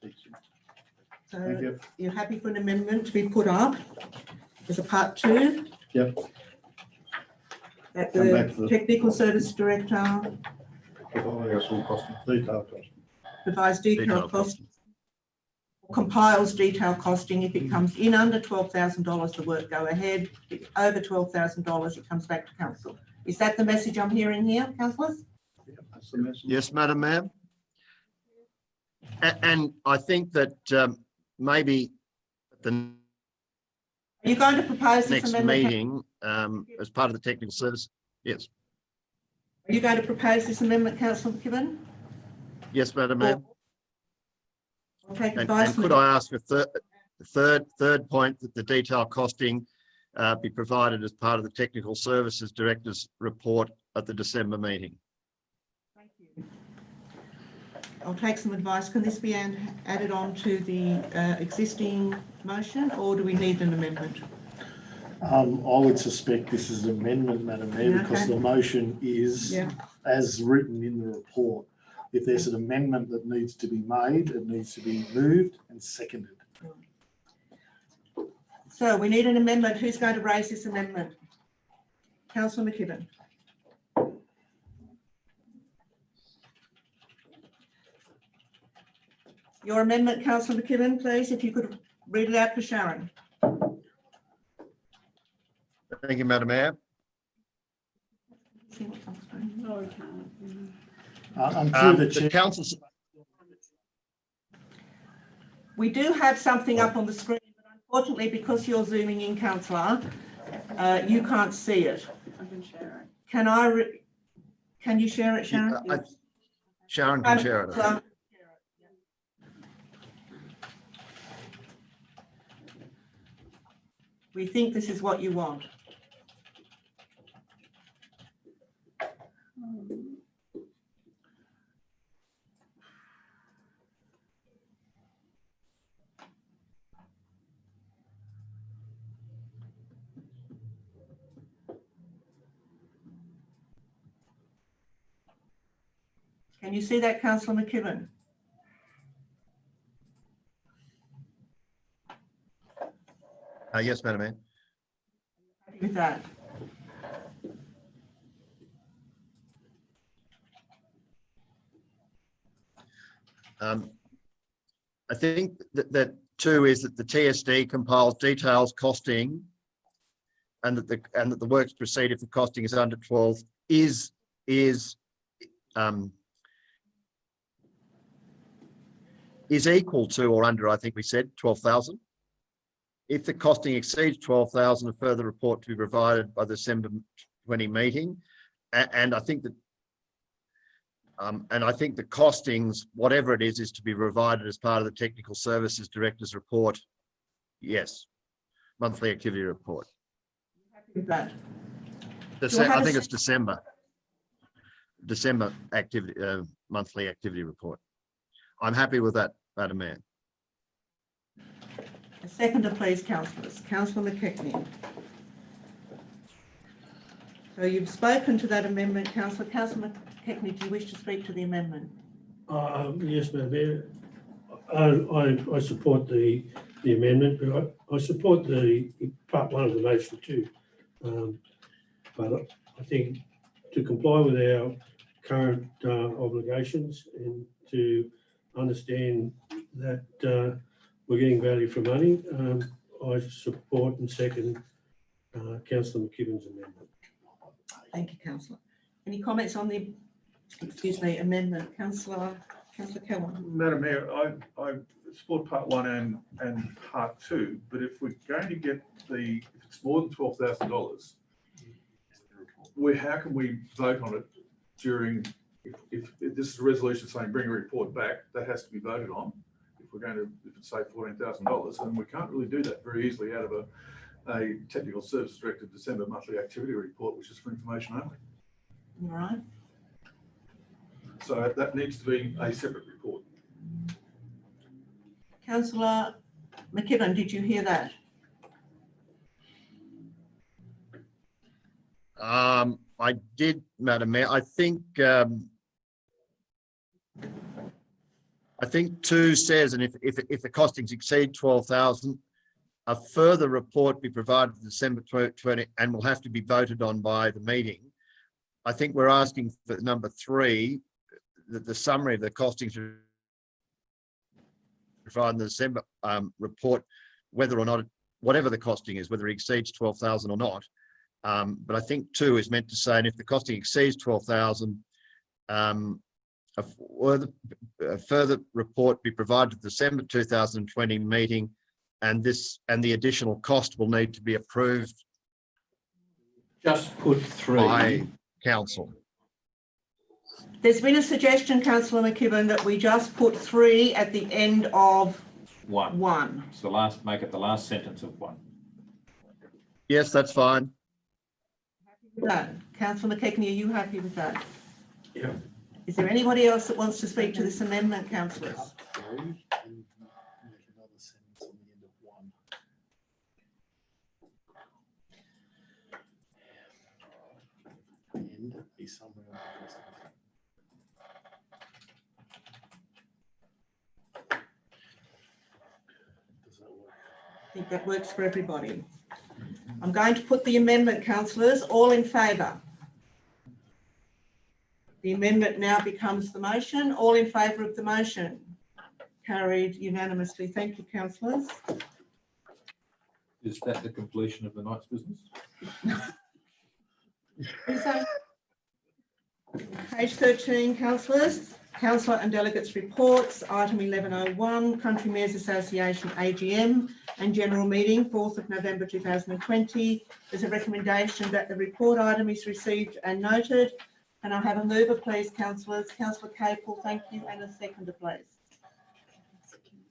fixing. So you're happy for an amendment to be put up as a part 2? Yep. That the Technical Service Director provides detailed costing, compiles detailed costing. If it comes in under $12,000, the work go ahead. If it's over $12,000, it comes back to council. Is that the message I'm hearing here, councillors? Yeah, that's the message. Yes, Madam Mayor. And I think that maybe the Are you going to propose this next amendment? meeting, as part of the technical service, yes. Are you going to propose this amendment, Councillor McKibben? Yes, Madam Mayor. I'll take And advice. could I ask a third point that the detailed costing be provided as part of the Technical Services Director's report at the December meeting? Thank you. I'll take some advice. Can this be added on to the existing motion, or do we need an amendment? I would suspect this is an amendment, Madam Mayor, Yeah, because okay. the motion is Yeah. as written in the report. If there's an amendment that needs to be made, it needs to be moved and seconded. So we need an amendment. Who's going to raise this amendment? Councillor McKibben. Your amendment, Councillor McKibben, please, if you could read it out for Sharon. Thank you, Madam Mayor. See what's on screen. I'm through the The chair. council, We do have something up on the screen Unfortunately, because you're zooming in, councillor, you can't see it. I can share it. Can you share it, Sharon? Sharon can share it. So- We think this is what you want. Can you see that, councillor McKibben? Yes, Madam Mayor. Happy with that? I think that too is that the TSD compiles details costing, and that the works proceed if the costing is under 12 is equal to or under, I think we said 12,000. If the costing exceeds 12,000, a further report to be provided by the December 20 meeting, and I think that. And I think the costings, whatever it is to be provided as part of the Technical Services Director's report. Yes, monthly activity report. With that? I think it's December activity, monthly activity report. I'm happy with that, Madam Mayor. A seconder, please, councillors. Councillor McKechnie. So you've spoken to that amendment, councillor. Councillor McKechnie, do you wish to speak to the amendment? Yes, Madam Mayor. I support the amendment, but I support the part one of the motion too. But I think to comply with our current obligations and to understand that we're getting value for money, I support and second Councillor McKibben's amendment. Thank you, councillor. Any comments on the, amendment? Councillor Keller. Madam Mayor, I support part one and part two, but if we're going to get if it's more than $12,000, how can we vote on it during, if this is a resolution saying bring a report back, that has to be voted on. If we're going to, if it's say $14,000, then we can't really do that very easily out of a Technical Services Director December monthly activity report, which is for information only. All right. So that needs to be a separate report. Councillor McKibben, did you hear that? I did, Madam Mayor. I think 2 says, and if the costings exceed 12,000, a further report be provided December 20 and will have to be voted on by the meeting. I think we're asking for number 3, that the summary of the costings provided in the December report, whether or not, whatever the costing is, whether it exceeds 12,000 or not. But I think 2 is meant to say, and if the costing exceeds 12,000, a further report be provided at the December 2020 meeting, and the additional cost will need to be approved Just put 3. by council. There's been a suggestion, councillor McKibben, that we just put 3 at the end of 1. It's make it the last sentence of 1. Yes, that's fine. That. Councillor McKechnie, are you happy with that? Yeah. Is there anybody else that wants to speak to this amendment, councillors? I think that works for everybody. I'm going to put the amendment, councillors. All in favour? The amendment now becomes the motion. All in favour of the motion? Carried unanimously. Thank you, councillors. Is that the completion of the night's business? Page 13, councillors. Councillor and Delegates reports, item 1101, Country Mayors Association AGM and General Meeting, 4th of November 2020. There's a recommendation that the report item is received and noted. Can I have a mover, please, councillors? Councillor Capel, thank you, and a seconder, please.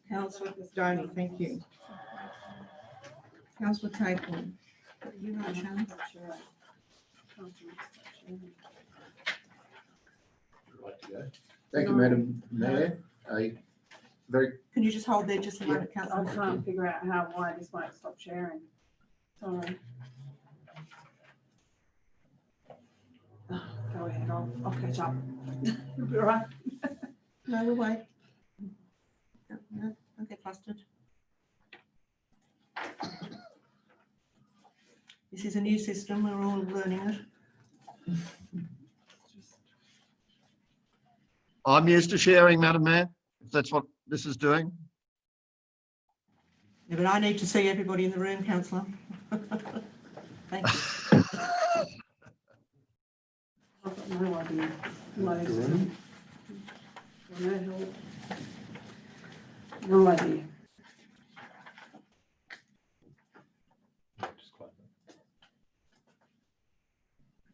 Councillor Stoney, thank you. Councillor Capel. You right, Sharon? Right to go. Thank you, Madam Mayor. A very, Can you just hold there just a moment, I councillor? can't figure out why this won't stop sharing. Sorry. Oh, go ahead, I'll catch up. You'll be all right. No, we'll wait. No, don't get flustered. This is a new system, we're all learning it. I'm used to sharing, Madam Mayor, if that's what this is doing. Yeah, but I need to see everybody in the room, councillor. Thank you. I've got no idea. No idea.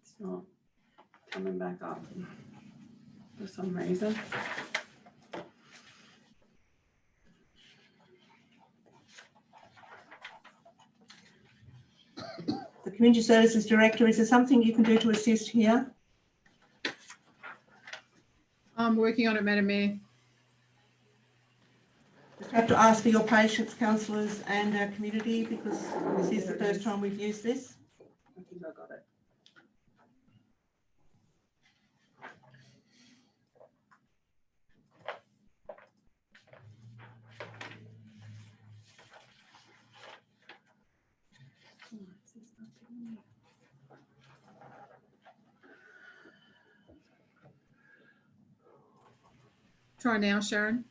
It's not coming back up for some reason. The Community Services Director, is there something you can do to assist here? I'm working on it, Madam Mayor. Just have to ask for your patience, councillors and our community, because this is the first time we've used this. I think I got it. Try now, Sharon.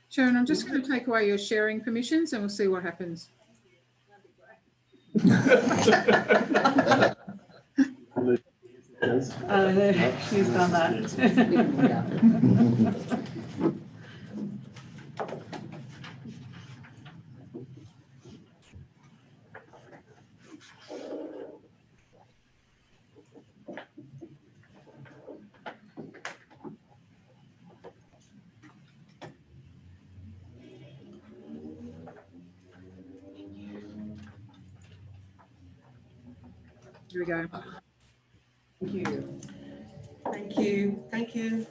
Sharon, I'm just going to take away your sharing permissions and we'll see what happens. She's done that. Here we go. Thank you. Thank you, thank you.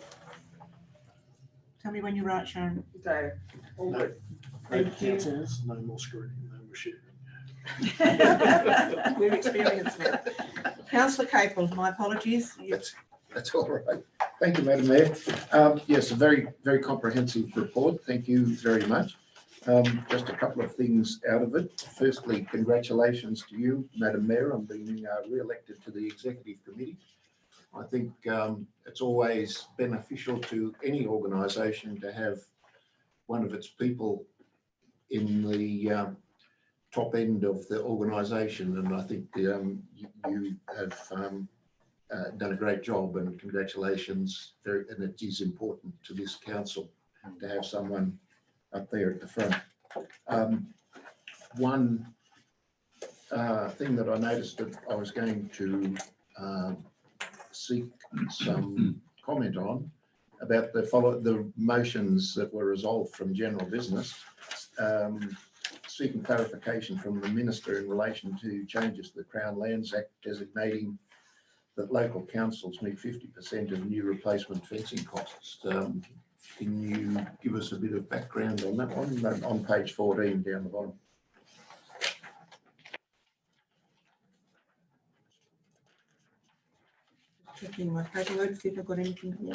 Tell me when you're right, Sharon. So, all good. Thank you. No more scrutiny, no more sharing. We're experienced now. Councillor Capel, my apologies. that's all right. Thank you, Madam Mayor. Yes, a very, very comprehensive report. Thank you very much. Just a couple of things out of it. Firstly, congratulations to you, Madam Mayor, on being re-elected to the Executive Committee. I think it's always beneficial to any organisation to have one of its people in the top end of the organisation, and I think you have done a great job, and congratulations. And it is important to this council to have someone up there at the front. One thing that I noticed that I was going to seek some comment on about the motions that were resolved from general business, seeking clarification from the Minister in relation to changes to the Crown Lands Act designating that local councils meet 50% of new replacement fencing costs. Can you give us a bit of background on that one, on page 14 down the bottom? Checking my paperwork, see if I've got anything here.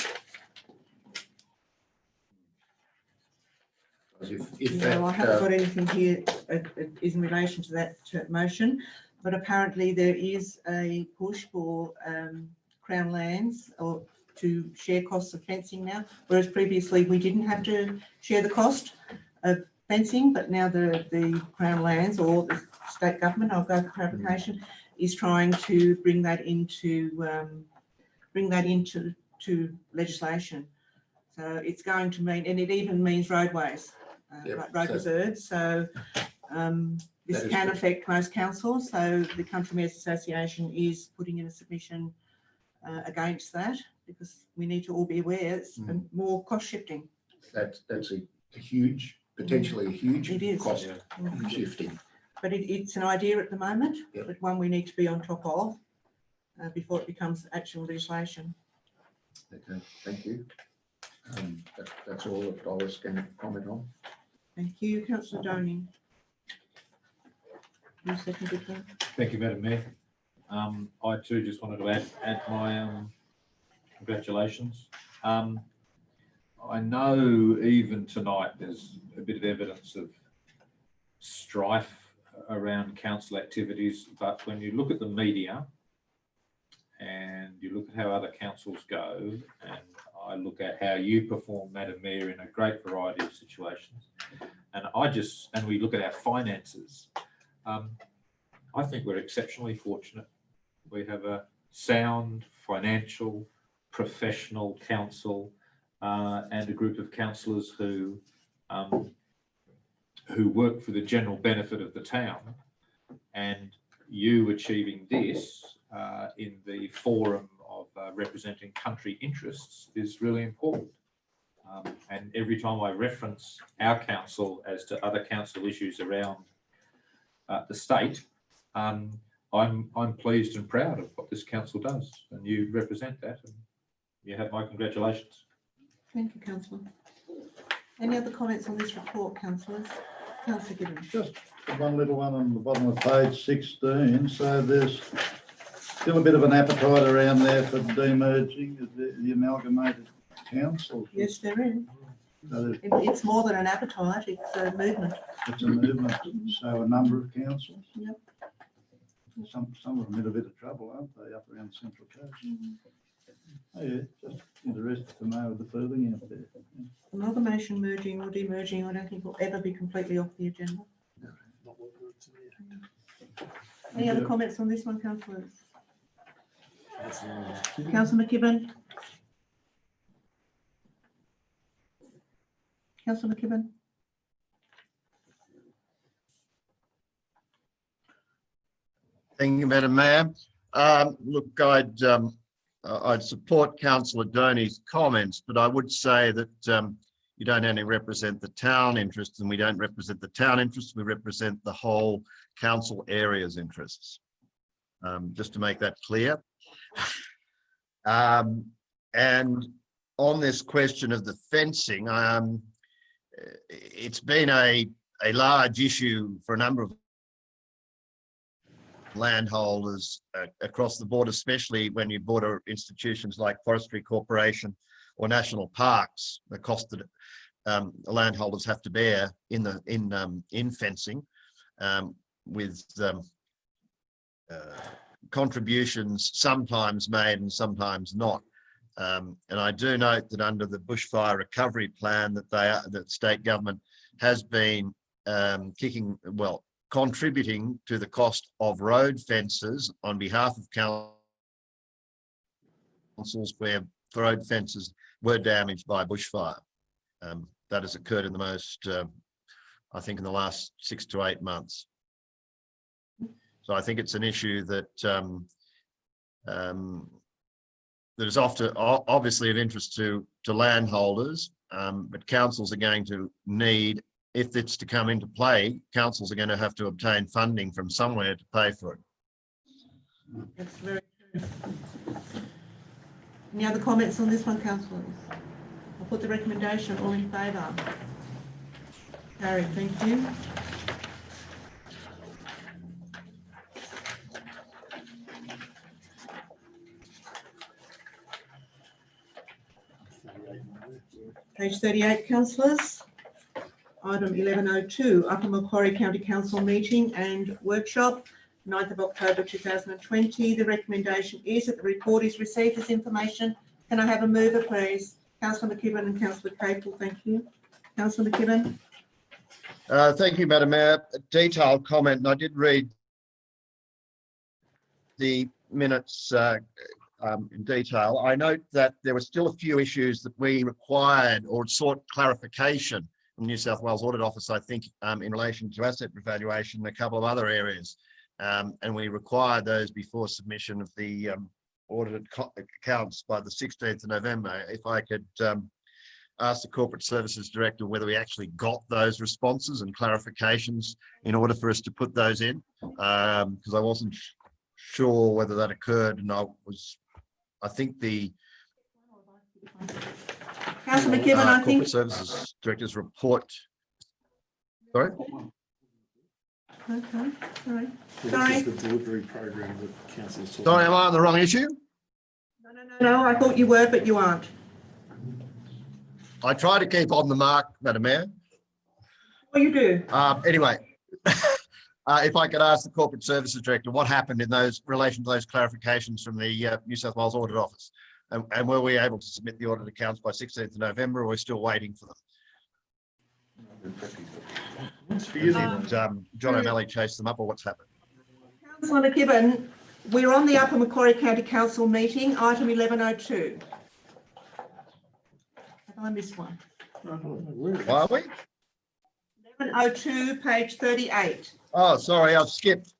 If No, I haven't that, got anything here in relation to that motion. but apparently there is a push for Crown lands or to share costs of fencing now, whereas previously we didn't have to share the cost of fencing, but now the Crown lands or the state government, I'll go for clarification, is trying to bring that into legislation. So it's going to mean, and it even means roadways, Yep, road so- reserves. So this That is can good. affect most councils. So the Country Mayors Association is putting in a submission against that, because we need to all be aware it's more cost shifting. That's a huge, potentially a huge It is. cost Mm. shifting. But it's an idea at the moment, Yep. but one we need to be on top of before it becomes actual legislation. Okay, thank you. That's all that I was going to comment on. Thank you, Councillor Donning. You seconded that? Thank you, Madam Mayor. I too just wanted to add my congratulations. I know even tonight there's a bit of evidence of strife around council activities, but when you look at the media and you look at how other councils go, and I look at how you perform, Madam Mayor, in a great variety of situations, and we look at our finances, I think we're exceptionally fortunate. We have a sound, financial, professional council and a group of councillors who work for the general benefit of the town. And you achieving this in the forum of representing country interests is really important. And every time I reference our council as to other council issues around the state, I'm pleased and proud of what this council does, and you represent that, and you have my congratulations. Thank you, Councillor. Any other comments on this report, councillors? Councillor Gibbons. Just one little one on the bottom of page 16. So there's still a bit of an appetite around there for demerging the amalgamated councils. Yes, there is. So It's more than an appetite, it's a movement. it's a movement. So a number of councils. Yep. Some of them in a bit of trouble, aren't they, up around Central Coast? Oh, yeah, just interested to know the feeling out there. Amalgamation, merging or demerging, I don't think will ever be completely off the agenda. Any other comments on this one, councillors? Councillor McKibben? Councillor McKibben? Thank you, Madam Mayor. Look, I'd support Councillor Doney's comments, but I would say that you don't only represent the town interests, and we don't represent the town interests, we represent the whole council area's interests. Just to make that clear. And on this question of the fencing, it's been a large issue for a number of landholders across the board, especially when you border institutions like Forestry Corporation or national parks, the cost that the landholders have to bear in fencing, with contributions sometimes made and sometimes not. And I do note that under the bushfire recovery plan that state government has been contributing to the cost of road fences on behalf of councils where road fences were damaged by bushfire. That has occurred in the most, I think, in the last 6 to 8 months. So I think it's an issue that that is often obviously of interest to landholders, but councils are going to need, if it's to come into play, councils are going to have to obtain funding from somewhere to pay for it. That's very true. Any other comments on this one, councillors? I'll put the recommendation. All in favour? Carried, thank you. Page 38, councillors. Item 1102, Upper Macquarie County Council meeting and workshop. 9th of October 2020. The recommendation is that the report is received as information. Can I have a mover, please? Councillor McKibben and Councillor Capel, thank you. Councillor McKibben. Thank you, Madam Mayor. A detailed comment, and I did read the minutes in detail. I note that there were still a few issues that we required or sought clarification from the New South Wales Audit Office, I think, in relation to asset revaluation and a couple of other areas. And we required those before submission of the audited accounts by the 16th of November. If I could ask the Corporate Services Director whether we actually got those responses and clarifications in order for us to put those in, because I wasn't sure whether that occurred, and I think the Councillor McKibben, I think. Corporate Services Director's report. Sorry? Okay, sorry. This Sorry. is the delivery program that council's talking Sorry, am about. I on the wrong issue? No, I thought you were, but you aren't. I try to keep on the mark, Madam Mayor. Well, you do. Anyway, if I could ask the Corporate Services Director what happened in relation to those clarifications from the New South Wales Audit Office, and were we able to submit the audit accounts by 16th of November, or are we still waiting for them? Did John O'Malley chase them up, or what's happened? Councillor McKibben, we're on the Upper Macquarie County Council meeting, item 1102. Have I missed one? Why are we? 1102, page 38. Oh, sorry, I've skipped.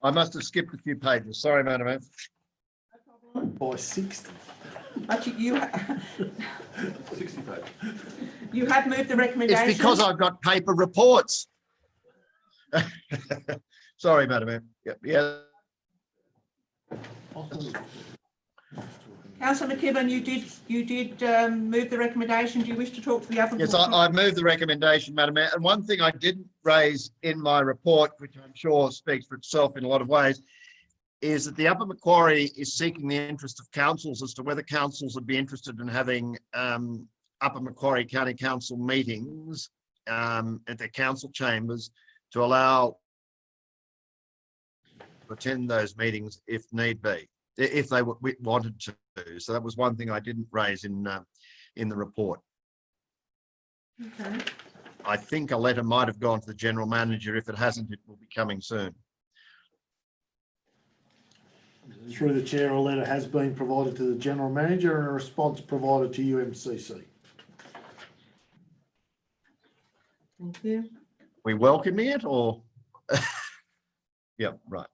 I must have skipped a few pages. Sorry, Madam Mayor. By 60. But you 60 pages. you have moved the recommendation. It's because I've got paper reports. Sorry, Madam Mayor. Yeah. Councillor McKibben, you did move the recommendation. Do you wish to talk to the Upper Yes, Macquarie? I've moved the recommendation, Madam Mayor. And one thing I didn't raise in my report, which I'm sure speaks for itself in a lot of ways, is that the Upper Macquarie is seeking the interest of councils as to whether councils would be interested in having Upper Macquarie County Council meetings at their council chambers to allow to attend those meetings if need be, if they wanted to. So that was one thing I didn't raise in the report. Okay. I think a letter might have gone to the General Manager. If it hasn't, it will be coming soon. Through the chair, a letter has been provided to the General Manager and a response provided to UMCC. Thank you. We welcoming it, or? Yeah, right.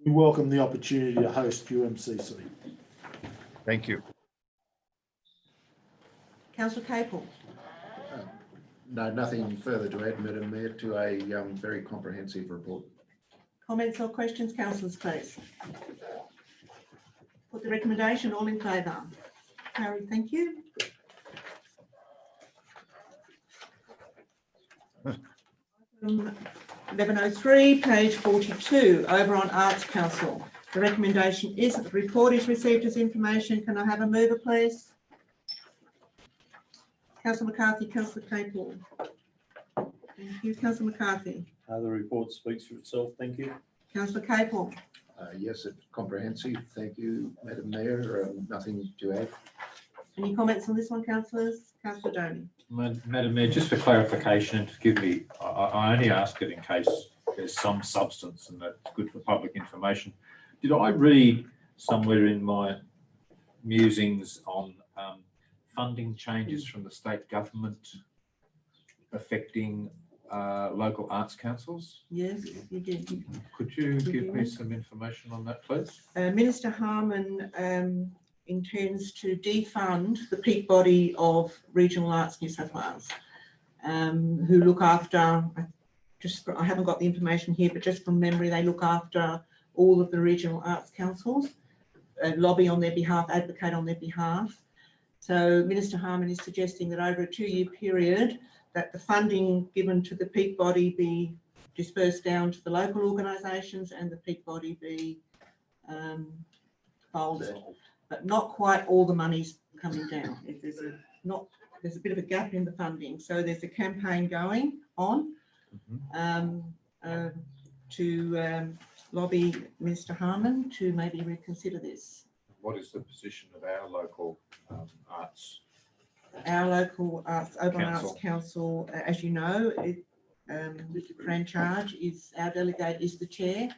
We welcome the opportunity to host UMCC. Thank you. Councillor Capel. No, nothing further to add, Madam Mayor, to a very comprehensive report. Comments or questions, councillors, please? Put the recommendation, all in favour. Carried, thank you. Item 1103, page 42, Oberon Arts Council. The recommendation is that the report is received as information. Can I have a mover, please? Councillor McCarthy, Councillor Capel. Thank you. Councillor McCarthy. The report speaks for itself. Thank you. Councillor Capel. Yes, it's comprehensive. Thank you, Madam Mayor. Nothing to add. Any comments on this one, councillors? Councillor Doney. Madam Mayor, just for clarification, and forgive me, I only ask it in case there's some substance and that's good for public information. Did I read somewhere in my musings on funding changes from the state government affecting local arts councils? Yes, you did. Could you give me some information on that, please? Minister Harman intends to defund the peak body of Regional Arts New South Wales, who look after, I haven't got the information here, but just from memory, they look after all of the regional arts councils, lobby on their behalf, advocate on their behalf. So Minister Harman is suggesting that over a 2-year period, that the funding given to the peak body be dispersed down to the local organisations and the peak body be folded. But not quite all the money's coming down. There's a bit of a gap in the funding. So there's a campaign going on to lobby Mr. Harmon to maybe reconsider this. What is the position of our local arts? Our local Oberon Arts Council. Council, as you know, Fran Charge is our delegate, is the chair,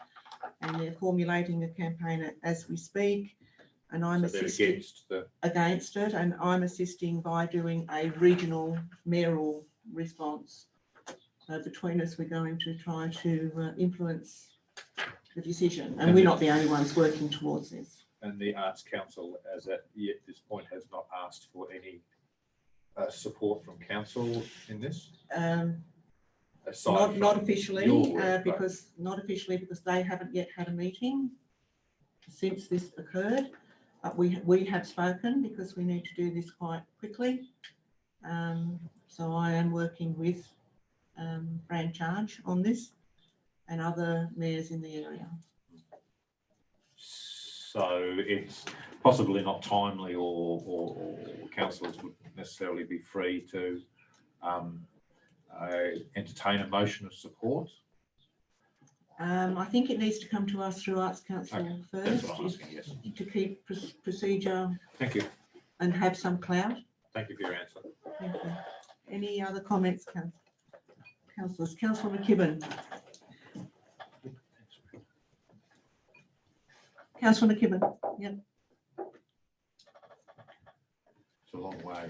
and they're formulating a campaign as we speak. And I'm So they're assisting against it, and I'm assisting by doing a regional mayoral response. So between us, we're going to try to influence the decision, and we're not the only ones working towards this. And the Arts Council, as at this point, has not asked for any support from council in this? Not officially, work, because they haven't yet had a meeting since this occurred. We have spoken because we need to do this quite quickly. So I am working with Fran Charge on this and other mayors in the area. So it's possibly not timely, or councillors would necessarily be free to entertain a motion of support. I think it needs to come to us through Arts Council first. That's what I'm asking, yes. To keep procedure Thank you. and have some clout. Thank you for your answer. Thank you. Any other comments, councillors? Councillor McKibben. Councillor McKibben. Yep. It's a long way.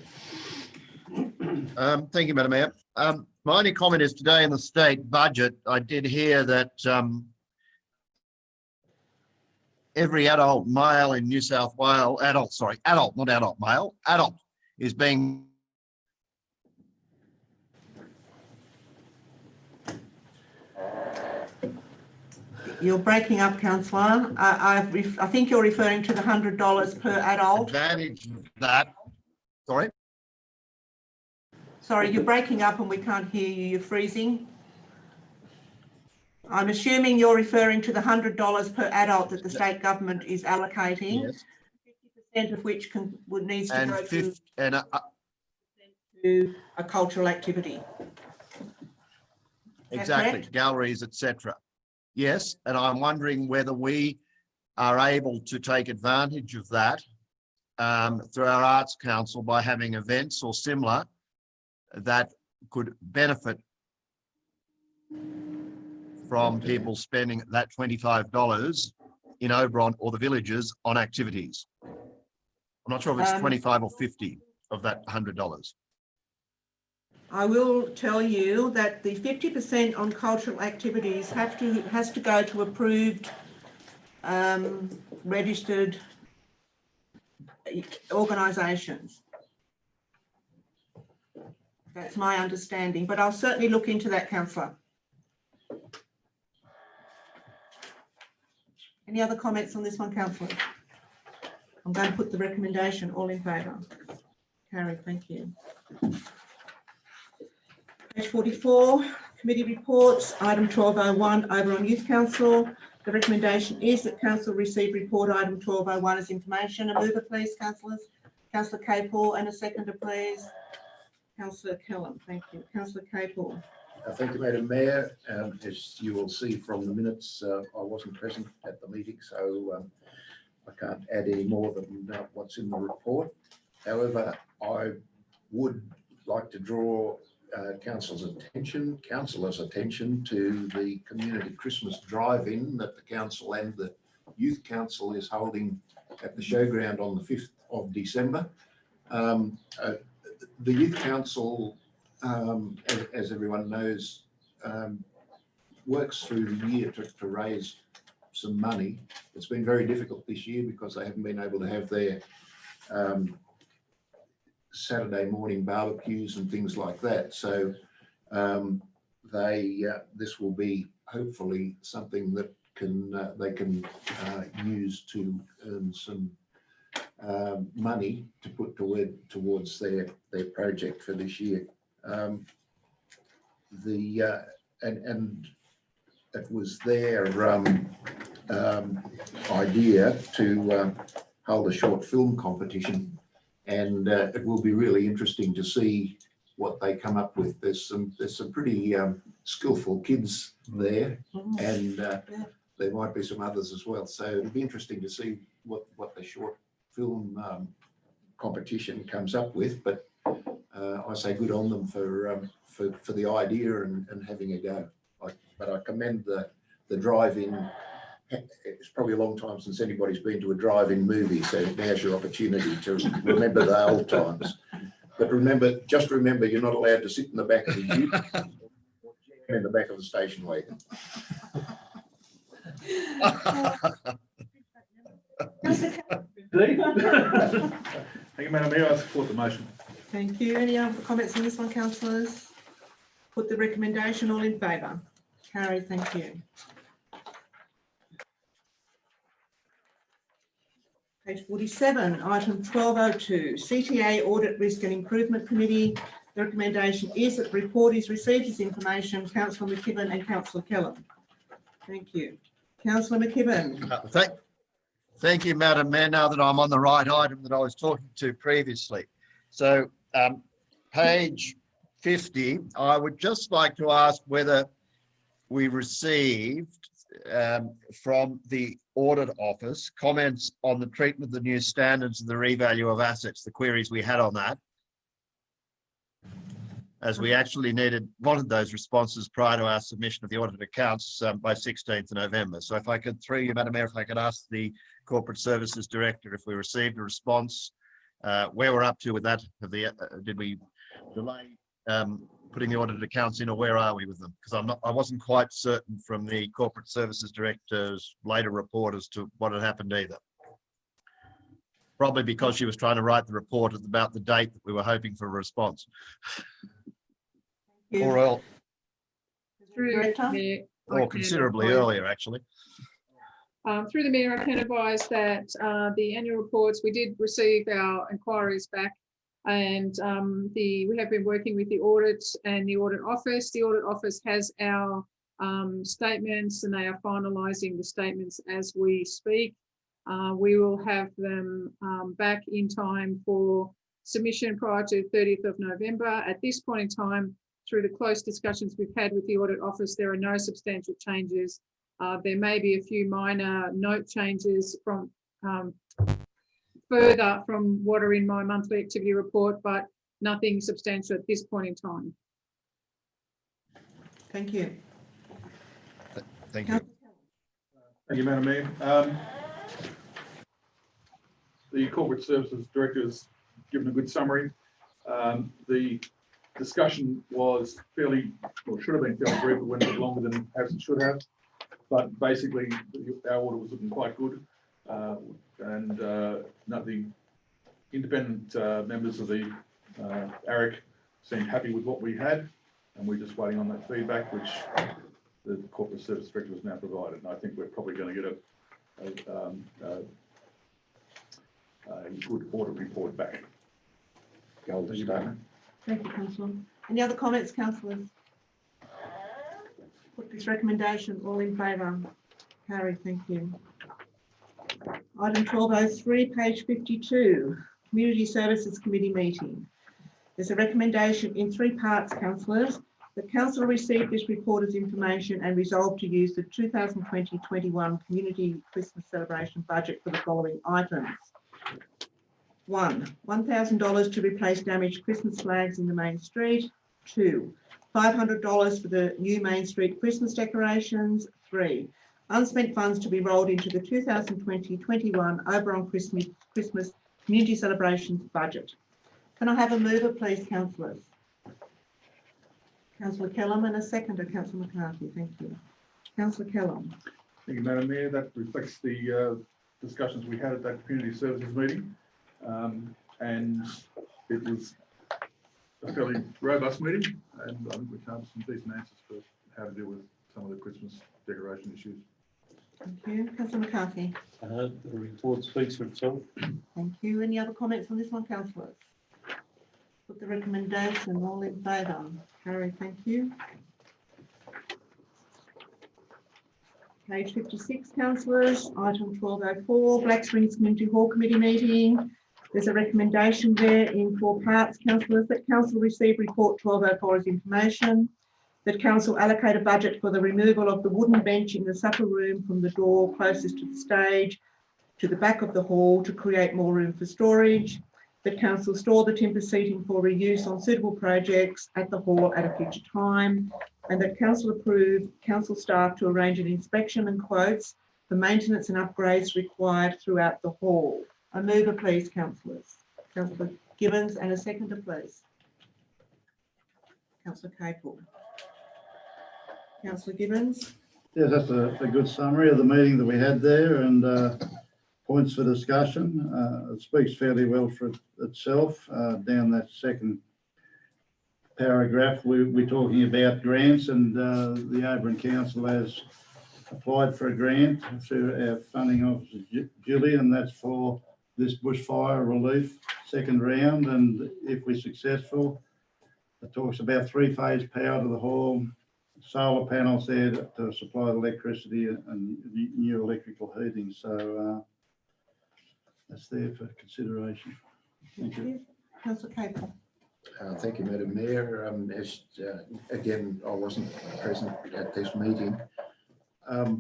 Thank you, Madam Mayor. My only comment is today in the state budget, I did hear that every adult male in New South Wales, adult, not adult male, adult is being You're breaking up, councillor. I think you're referring to the $100 per adult. advantage of that. Sorry? Sorry, you're breaking up and we can't hear you. You're freezing. I'm assuming you're referring to the $100 per adult that the state government is allocating, Yes. 50% of which needs to And go to a cultural activity. exactly, correct? galleries, etc. Yes, and I'm wondering whether we are able to take advantage of that through our Arts Council by having events or similar that could benefit from people spending that $25 in Oberon or the villages on activities. I'm not sure if it's 25 or 50 of that $100. I will tell you that the 50% on cultural activities has to go to approved, registered organisations. That's my understanding, but I'll certainly look into that, councillor. Any other comments on this one, councillor? I'm going to put the recommendation, all in favour. Carried, thank you. Page 44, committee reports, item 1201, Oberon Youth Council. The recommendation is that council receive report item 1201 as information. A mover, please, councillors. Councillor Capel, and a seconder, please. Councillor Kellam, thank you. Councillor Capel. Thank you, Madam Mayor. As you will see from the minutes, I wasn't present at the meeting, so I can't add any more than what's in the report. However, I would like to draw councillors' attention to the community Christmas drive-in that the council and the youth council is holding at the showground on the 5th of December. The youth council, as everyone knows, works through the year to raise some money. It's been very difficult this year because they haven't been able to have their Saturday morning barbecues and things like that. So this will be hopefully something that they can use to earn some money to put towards their project for this year. And it was their idea to hold a short film competition, and it will be really interesting to see what they come up with. There's some pretty skillful kids there, and there might be some others as well. So it'll be interesting to see what the short film competition comes up with. But I say good on them for the idea and having a go. But I commend the drive-in. It's probably a long time since anybody's been to a drive-in movie, so now's your opportunity to remember the old times. But just remember, you're not allowed to sit in the back of the jeep or in the back of the station wagon. Thank you, Madam Mayor. I support the motion. Thank you. Any other comments on this one, councillors? Put the recommendation, all in favour? Carried, thank you. Page 47, item 1202, CTA Audit Risk and Improvement Committee. The recommendation is that the report is received as information. Councillor McKibben and Councillor Kellam. Thank you. Councillor McKibben. Thank you, Madam Mayor, now that I'm on the right item that I was talking to previously. So page 50, I would just like to ask whether we received from the Audit Office comments on the treatment of the new standards of the revalue of assets, the queries we had on that, as we actually wanted those responses prior to our submission of the audited accounts by 16th of November. So if I could, through you, Madam Mayor, if I could ask the Corporate Services Director if we received a response, where we're up to with that. Did we delay putting the audited accounts in, or where are we with them? Because I wasn't quite certain from the Corporate Services Director's later report as to what had happened either. Probably because she was trying to write the report at about the date that we were hoping for a response. Or else, or considerably earlier, actually. Through the Mayor, I can advise that the annual reports, we did receive our inquiries back, and we have been working with the audit and the Audit Office. The Audit Office has our statements, and they are finalising the statements as we speak. We will have them back in time for submission prior to 30th of November. At this point in time, through the close discussions we've had with the Audit Office, there are no substantial changes. There may be a few minor note changes from further from what are in my monthly activity report, but nothing substantial at this point in time. Thank you. Thank you. Thank you, Madam Mayor. The Corporate Services Director has given a good summary. The discussion was fairly, or should have been fairly brief, but went a bit longer than perhaps it should have. But basically, our order was looking quite good. And the independent members of the ARIC seemed happy with what we had. And we're just waiting on that feedback, which the Corporate Service Director has now provided. And I think we're probably going to get a good audit report back. Thank you, Madam. Thank you, Councillor. Any other comments, councillors? Put this recommendation, all in favour? Carried, thank you. Item 1203, page 52, Community Services Committee meeting. There's a recommendation in three parts, councillors. The council received this report as information and resolved to use the 2020-21 Community Christmas Celebration budget for the following items. 1, $1,000 to replace damaged Christmas flags in the main street. 2, $500 for the new Main Street Christmas decorations. 3, unspent funds to be rolled into the 2020-21 Oberon Christmas Community Celebrations budget. Can I have a mover, please, councillors? Councillor Kellam and a seconder, Councillor McCarthy. Thank you. Councillor Kellam. Thank you, Madam Mayor. That reflects the discussions we had at that community services meeting. And it was a fairly robust meeting, and I think we came up with some decent answers for how to deal with some of the Christmas decoration issues. Thank you. Councillor McCarthy. The report speaks for itself. Thank you. Any other comments on this one, councillors? Put the recommendation, all in favour. Carried, thank you. Page 56, councillors, item 1204, Black Springs Community Hall Committee meeting. There's a recommendation there in 4 parts, councillors, that council receive report 1204 as information. that council allocate a budget for the removal of the wooden bench in the supper room from the door closest to the stage to the back of the hall to create more room for storage, that council store the timber seating for reuse on suitable projects at the hall at a future time, and that council approve council staff to arrange an inspection and quotes for maintenance and upgrades required throughout the hall. A mover, please, councillors. Councillor Gibbons, and a seconder, please. Councillor Capel. Councillor Gibbons. Yeah, that's a good summary of the meeting that we had there, and points for discussion. It speaks fairly well for itself. Down that second paragraph, we're talking about grants, and the Oberon Council has applied for a grant through our funding officer, Julie, and that's for this bushfire relief second round. And if we're successful, it talks about three-phase power to the hall, solar panels there to supply electricity and new electrical heating. So that's there for consideration. Thank you. Councillor Capel. Thank you, Madam Mayor. Again, I wasn't present at this meeting. I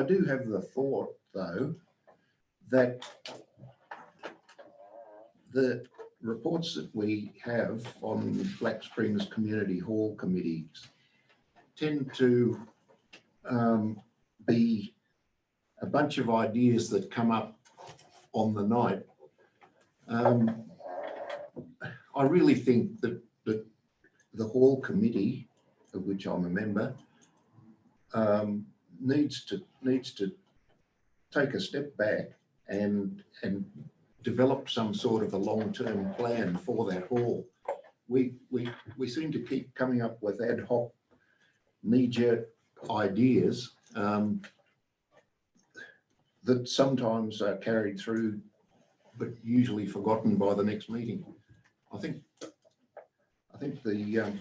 do have the thought, though, that the reports that we have on Black Springs Community Hall committees tend to be a bunch of ideas that come up on the night. I really think that the Hall Committee, of which I'm a member, needs to take a step back and develop some sort of a long-term plan for that hall. We seem to keep coming up with ad hoc, knee-jerk ideas that sometimes are carried through, but usually forgotten by the next meeting. I think the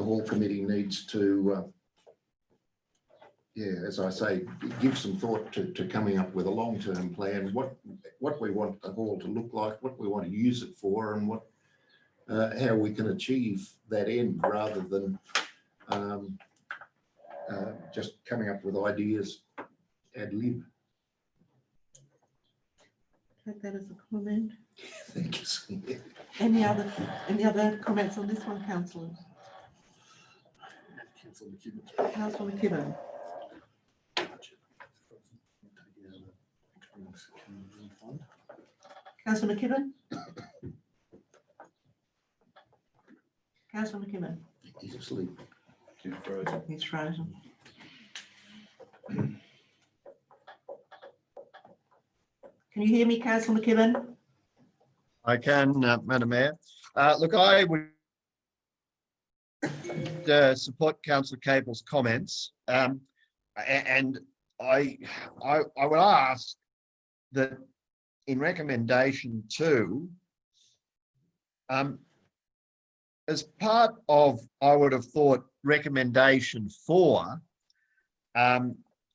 Hall Committee needs to, as I say, give some thought to coming up with a long-term plan, what we want the hall to look like, what we want to use it for, and what how we can achieve that end, rather than just coming up with ideas ad lib. Take that as a comment. Thank you. Any other comments on this one, councillors? Councillor McKibben. Councillor McKibben. Councillor McKibben. He's asleep. He's frozen. Can you hear me, Councillor McKibben? I can, Madam Mayor. Look, I would support Councillor Capel's comments, and I would ask that in recommendation 2, as part of, I would have thought, recommendation 4,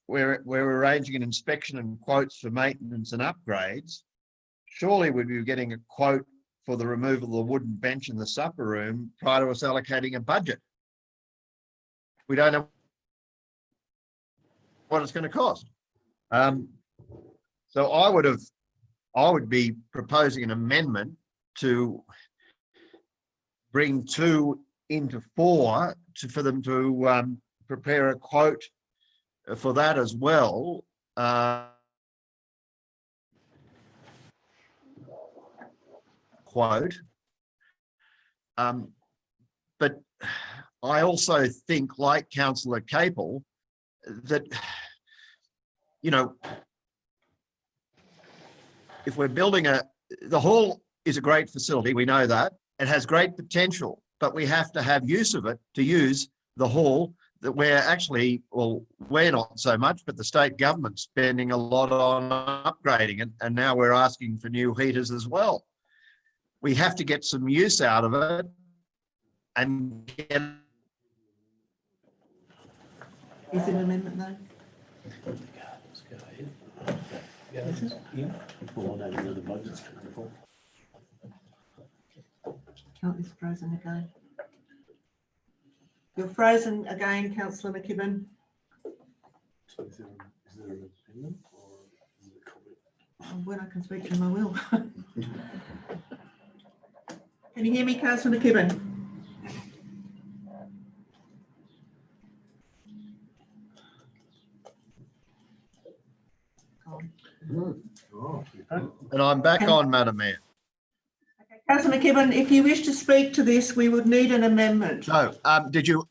we're arranging an inspection and quotes for maintenance and upgrades. Surely we'd be getting a quote for the removal of the wooden bench in the supper room prior to us allocating a budget. We don't know what it's going to cost. So I would be proposing an amendment to bring 2 into 4 for them to prepare a quote for that as well. Quote. But I also think, like Councillor Capel, that, you know, if we're building the hall is a great facility, we know that. It has great potential, but we have to have use of it to use the hall that we're actually, well, we're not so much, but the state government's spending a lot on upgrading it, and now we're asking for new heaters as well. We have to get some use out of it and get... Is it an amendment though? Let's go ahead. Yeah. Well, I don't know the budget's coming for. Oh, it's frozen again. You're frozen again, councillor McKibben. So is there an opinion or is it a comment? When I can speak to him, I will. Can you hear me, councillor McKibben? Oh, And I'm back on, Madam Mayor. Councillor McKibben, if you wish to speak to this, we would need an amendment. No, did you?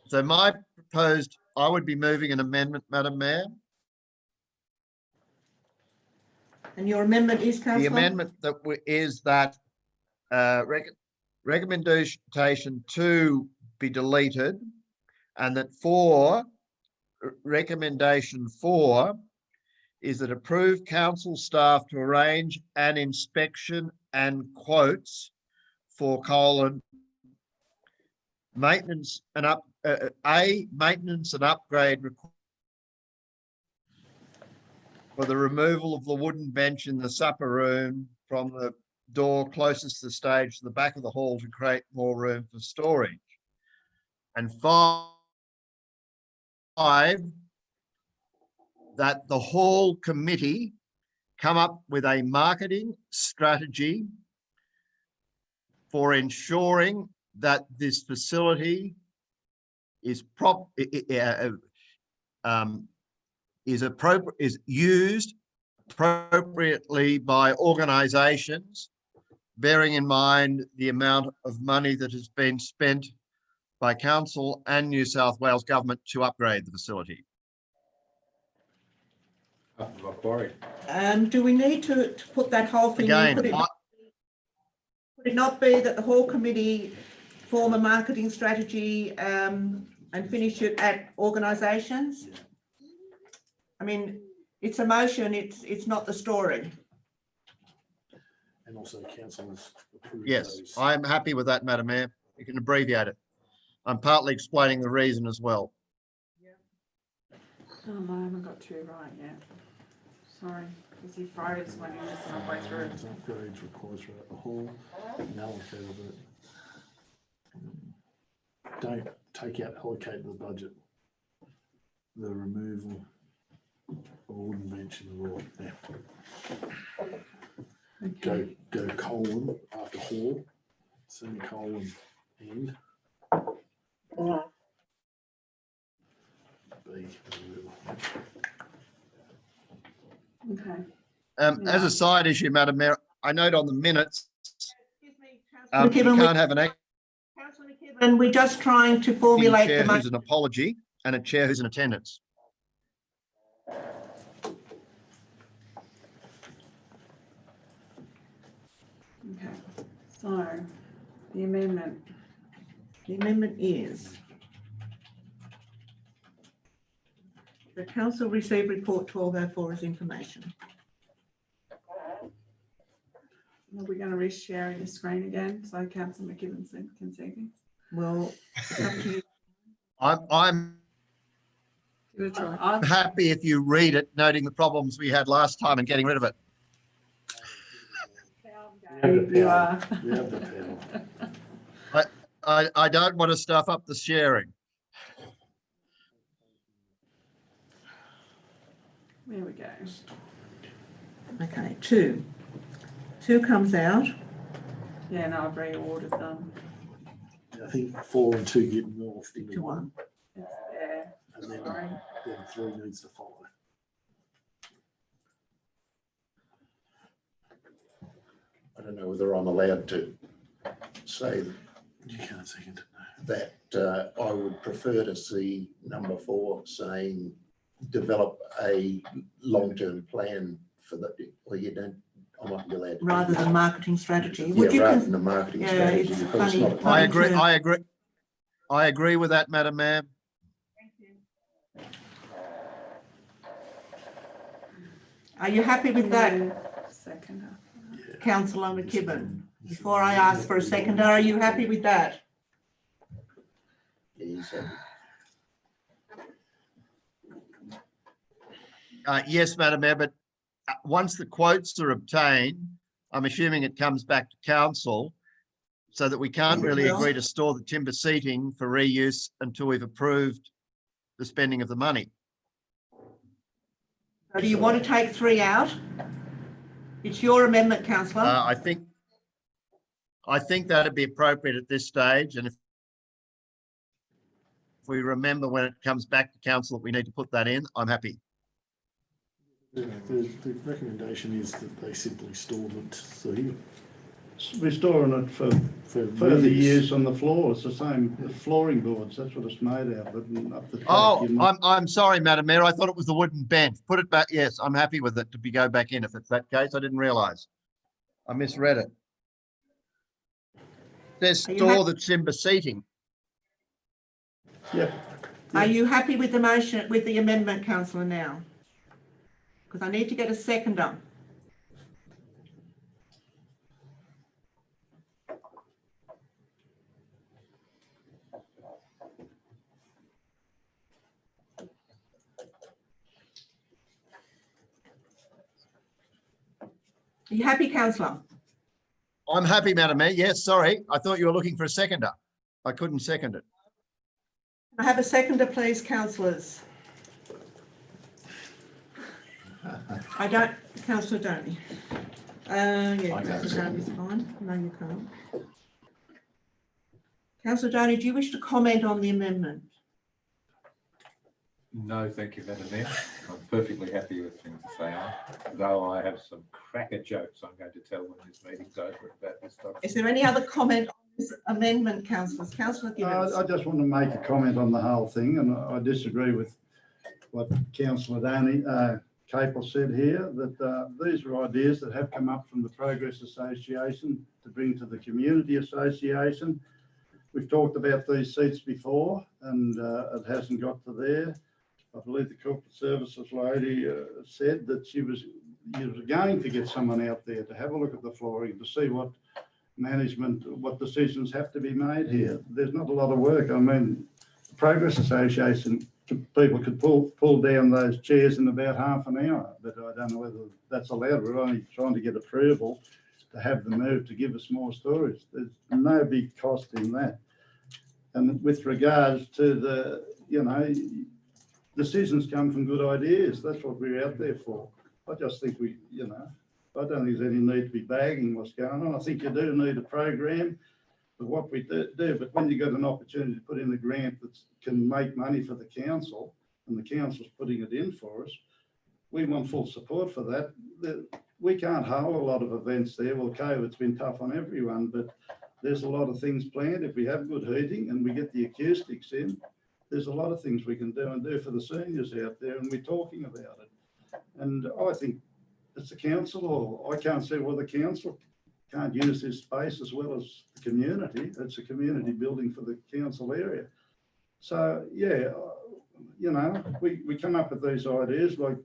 So my proposed, I would be moving an amendment, Madam Mayor. And your amendment is, councillor? The amendment that is that recommendation 2 be deleted, and that recommendation 4 is that approve council staff to arrange an inspection and quotes for maintenance and maintenance and upgrade for the removal of the wooden bench in the supper room from the door closest to the stage to the back of the hall to create more room for storage. And 5, that the hall committee come up with a marketing strategy for ensuring that this facility is used appropriately by organisations, bearing in mind the amount of money that has been spent by council and New South Wales government to upgrade the facility. Macquarie. Do we need to put that whole thing in? Again, Could it not be that the hall committee form a marketing strategy and finish it at organisations? I mean, it's a motion, it's not the story. And also councillors approve yes, those. I'm happy with that, Madam Mayor. You can abbreviate it. I'm partly explaining the reason as well. Oh, no, I haven't got 2 right yet. Sorry, because he froze when he was halfway through. Upgrades requires throughout the hall, allocated it. Don't take out allocate the budget. The removal of a wooden bench in the room. Yeah. Okay. Go colon after hall, semicolon end. B. Okay. As a side issue, Madam Mayor, I note on the minutes, Excuse me, you can't have an Councillor McKibben, we're just trying to acting formulate chair the who's motion. an apology and a chair who's in attendance. Okay. So the amendment. The amendment is the council received report 1204 as information. Are we going to risk sharing the screen again so Councillor McKibben can see things? Well, it's up to you. I'm Give it a try. happy if you read it, noting the problems we had last time and getting rid of it. You are. We have the power. I don't want to stuff up the sharing. There we go. Okay, 2. 2 comes out. Yeah, no, I've reordered them. I think 4 and 2 get morphed To into 1. It's there. and then, Sorry. then 3 needs to follow. I don't know whether I'm allowed to say You can't second it. that I would prefer to see number 4 saying develop a long-term plan for the, well, you don't, I might be allowed to. Rather than marketing strategy. Yeah, Would you rather than a marketing yeah, strategy. it's because funny. not a- I agree. Sure. I agree with that, Madam Mayor. Are you happy with that, Second. Councillor McKibben? Before I ask for a seconder, are you happy with that? He's, Yes, Madam Mayor, but once the quotes are obtained, I'm assuming it comes back to council, so that we can't really agree to store the timber seating for reuse until we've approved the spending of the money. So do you want to take 3 out? It's your amendment, councillor. I think that'd be appropriate at this stage, and if we remember when it comes back to council that we need to put that in, I'm happy. The recommendation is that they simply store it. So We're storing it for further use on the floor. It's the same, the flooring boards, that's what it's made out of. And up the track, Oh, you might- I'm sorry, Madam Mayor. I thought it was the wooden bench. Put it back. Yes, I'm happy with it to go back in. If it's that case, I didn't realise. I misread it. There's Are you store the timber seating. Yep. Are you happy with the motion, with the amendment, councillor, now? Because I need to get a seconder. Are you happy, councillor? I'm happy, Madam Mayor. Yes, sorry. I thought you were looking for a seconder. I couldn't second it. I have a seconder, please, councillors. I don't, councillor Donny. Yeah, councillor Donny's fine. No, you can't. Councillor Donny, do you wish to comment on the amendment? No, thank you, Madam Mayor. I'm perfectly happy with things as they are, though I have some cracker jokes I'm going to tell when this meeting's over about this topic. Is there any other comment on this amendment, councillors? Councillor Gibbons. I just want to make a comment on the whole thing, and I disagree with what Councillor Donny, Capel said here, that these are ideas that have come up from the Progress Association to bring to the Community Association. We've talked about these seats before, and it hasn't got to there. I believe the corporate services lady said that she was going to get someone out there to have a look at the flooring, to see what management, what decisions have to be made here. There's not a lot of work. I mean, the Progress Association, people could pull down those chairs in about half an hour, but I don't know whether that's allowed. We're only trying to get approval to have them moved to give us more storage. There's no big cost in that. And with regards to the, decisions come from good ideas. That's what we're out there for. I just think I don't think there's any need to be bagging what's going on. I think you do need a program of what we do, but when you got an opportunity to put in a grant that can make money for the council, and the council's putting it in for us, we want full support for that. We can't hold a lot of events there. Well, COVID's been tough on everyone, but there's a lot of things planned. If we have good heating and we get the acoustics in, there's a lot of things we can do for the seniors out there, and we're talking about it. And I think it's the council, or I can't see why the council can't use this space as well as the community. It's a community building for the council area. So, yeah, we come up with these ideas like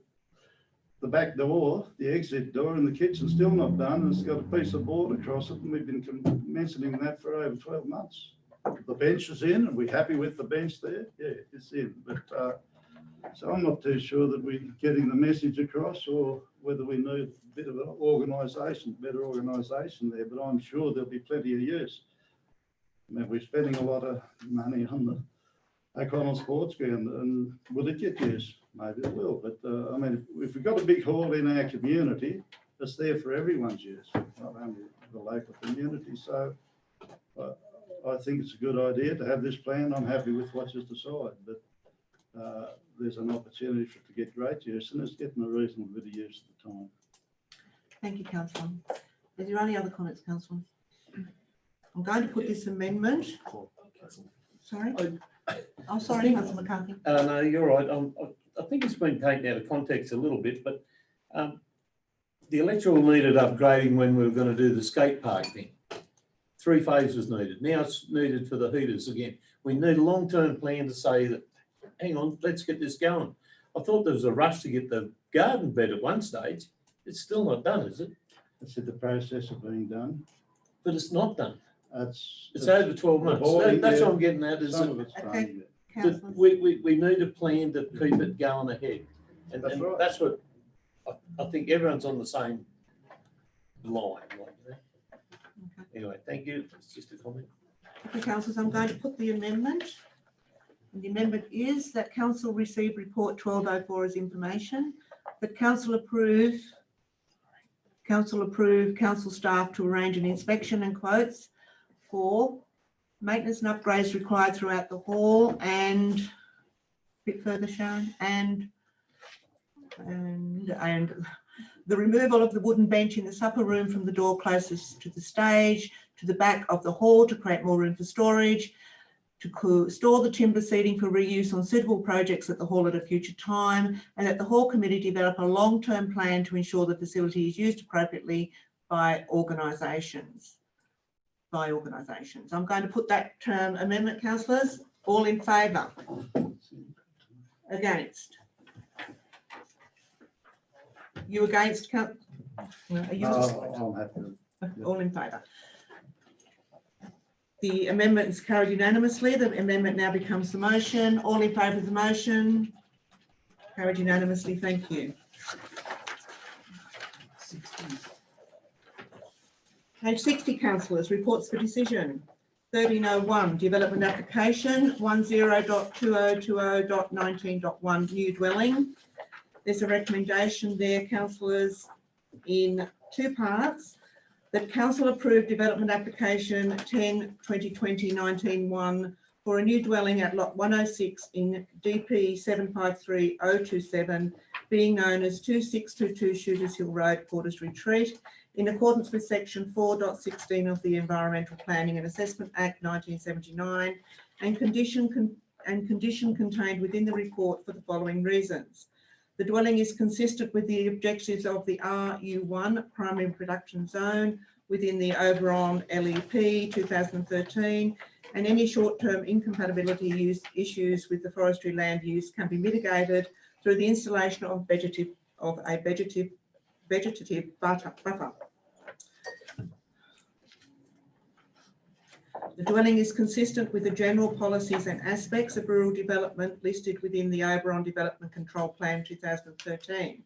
the back door, the exit door in the kitchen still not done. It's got a piece of board across it, and we've been mentioning that for over 12 months. The bench is in, and we're happy with the bench there. Yeah, it's in. But so I'm not too sure that we're getting the message across, or whether we need a bit of an better organisation there. But I'm sure there'll be plenty of use. I mean, we're spending a lot of money on the O'Connell Sports Ground, and will it get used? Maybe it will. But I mean, if we've got a big hall in our community, it's there for everyone's use, not only the local community. So I think it's a good idea to have this plan. I'm happy with what you decide, but there's an opportunity for it to get great use, and it's getting a reasonable bit of use at the time. Thank you, councillor. Is there any other comments, councillor? I'm going to put this amendment. Sorry? Oh, sorry, councillor McCarthy. No, you're right. I think it's been taken out of context a little bit, but the electrical needed upgrading when we were going to do the skate park thing. 3 phases needed. Now it's needed for the heaters again. We need a long-term plan to say that, hang on, let's get this going. I thought there was a rush to get the garden bed at one stage. It's still not done, is it? It's in the process of being done. But it's not done. It's over 12 months. That's what I'm getting at. Is some of it's Okay. done. that we need a plan to keep it going ahead. And That's and right. that's what I think everyone's on the same line. Like that. Anyway, thank you. It's just a comment. Okay, councillors, I'm going to put the amendment. And the amendment is that council receive report 1204 as information, that council approve council staff to arrange an inspection and quotes for maintenance and upgrades required throughout the hall and a bit further, Sharon, and the removal of the wooden bench in the supper room from the door closest to the stage to the back of the hall to create more room for storage, to store the timber seating for reuse on suitable projects at the hall at a future time, and that the hall committee develop a long-term plan to ensure the facility is used appropriately by organisations. I'm going to put that amendment, councillors. All in favour? Against? You against? Are you? I'm happy. All in favour? The amendment is carried unanimously. The amendment now becomes the motion. All in favour of the motion? Carried unanimously. Thank you. Page 60, councillors, reports for decision. 1301, development application, 10.2020.19.1, new dwelling. There's a recommendation there, councillors, in two parts. That council approved development application 10/2020/19/1 for a new dwelling at lot 106 in DP 753027, being known as 2622 Shooters Hill Road, Porters Retreat, in accordance with section 4.16 of the Environmental Planning and Assessment Act 1979, and condition contained within the report for the following reasons. The dwelling is consistent with the objectives of the RU1 primary production zone within the Oberon LEP 2013, and any short-term incompatibility issues with the forestry land use can be mitigated through the installation of a vegetative buffer. The dwelling is consistent with the general policies and aspects of rural development listed within the Oberon Development Control Plan 2013.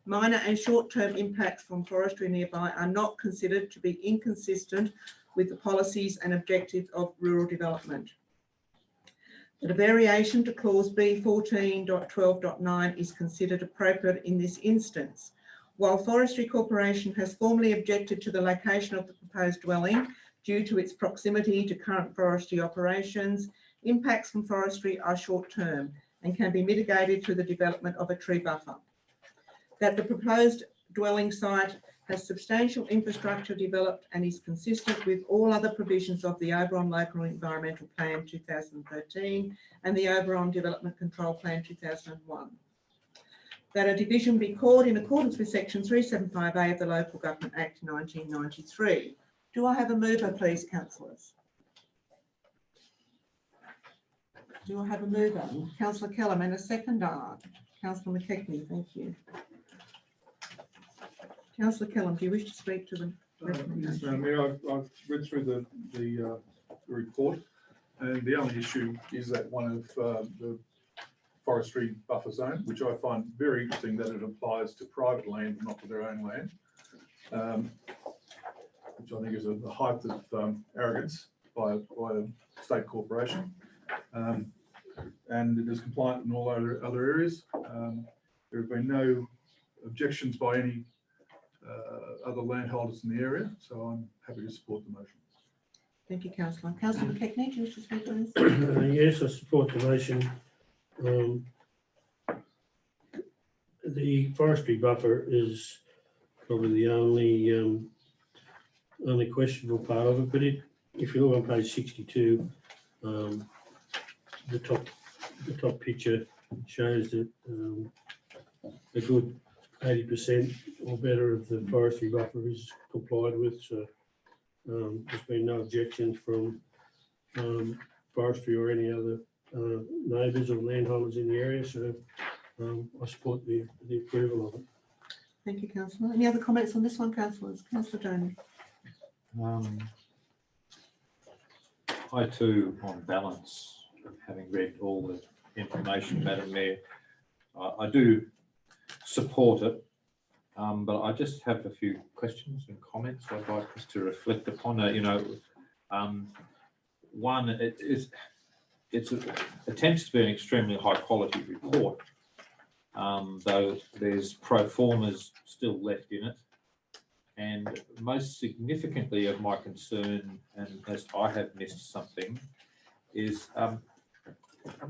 Minor and short-term impacts from forestry nearby are not considered to be inconsistent with the policies and objectives of rural development. That a variation to clause B 14.12.9 is considered appropriate in this instance. While Forestry Corporation has formally objected to the location of the proposed dwelling due to its proximity to current forestry operations, impacts from forestry are short-term and can be mitigated through the development of a tree buffer. That the proposed dwelling site has substantial infrastructure developed and is consistent with all other provisions of the Oberon Local Environmental Plan 2013 and the Oberon Development Control Plan 2001. That a division be called in accordance with section 375A of the Local Government Act 1993. Do I have a mover, please, councillors? Do I have a mover? Councillor Kellam, and a seconder. Councillor McKechnie, thank you. Councillor Kellam, do you wish to speak to the recommendation? Yes, Madam Mayor, I've read through the report, and the only issue is that one of the forestry buffer zone, which I find very interesting that it applies to private land, not to their own land, which I think is a height of arrogance by a state corporation. And it is compliant in all other areas. There have been no objections by any other landholders in the area, so I'm happy to support the motion. Thank you, councillor. Councillor McKechnie, do you wish to speak on this? Yes, I support the motion. The forestry buffer is probably the only questionable part of it, but if you look on page 62, the top picture shows that a good 80% or better of the forestry buffer is complied with. So there's been no objections from forestry or any other neighbours or landholders in the area. So I support the approval of it. Thank you, councillor. Any other comments on this one, councillors? Councillor Doney. I too, on balance, having read all the information, Madam Mayor, I do support it, but I just have a few questions and comments I'd like us to reflect upon. One, it attempts to be an extremely high quality report, though there's pro formas still left in it. And most significantly of my concern, and as I have missed something, is am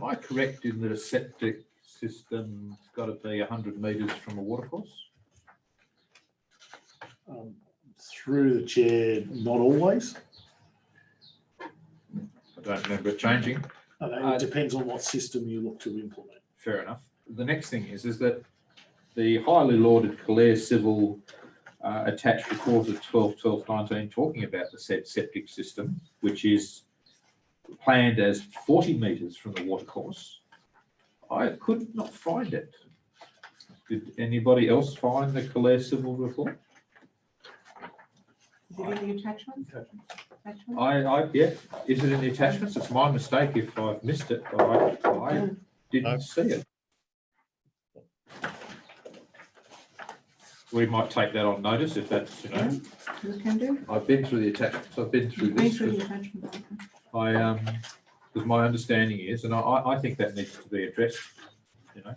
I correct in that a septic system's got to be 100 metres from a watercourse? Through the chair, not always. I don't remember it changing. It depends on what system you look to implement. Fair enough. The next thing is that the highly lauded Calais Civil attached report of 12/12/19 talking about the said septic system, which is planned as 40 metres from the watercourse. I could not find it. Did anybody else find the Calais Civil report? Is it in the attachments? Yeah, is it in the attachments? It's my mistake if I've missed it, but I didn't see it. We might take that on notice if that's, You can do. I've been through the attachments. I've been through You've been this. through the attachments. Because my understanding is, and I think that needs to be addressed.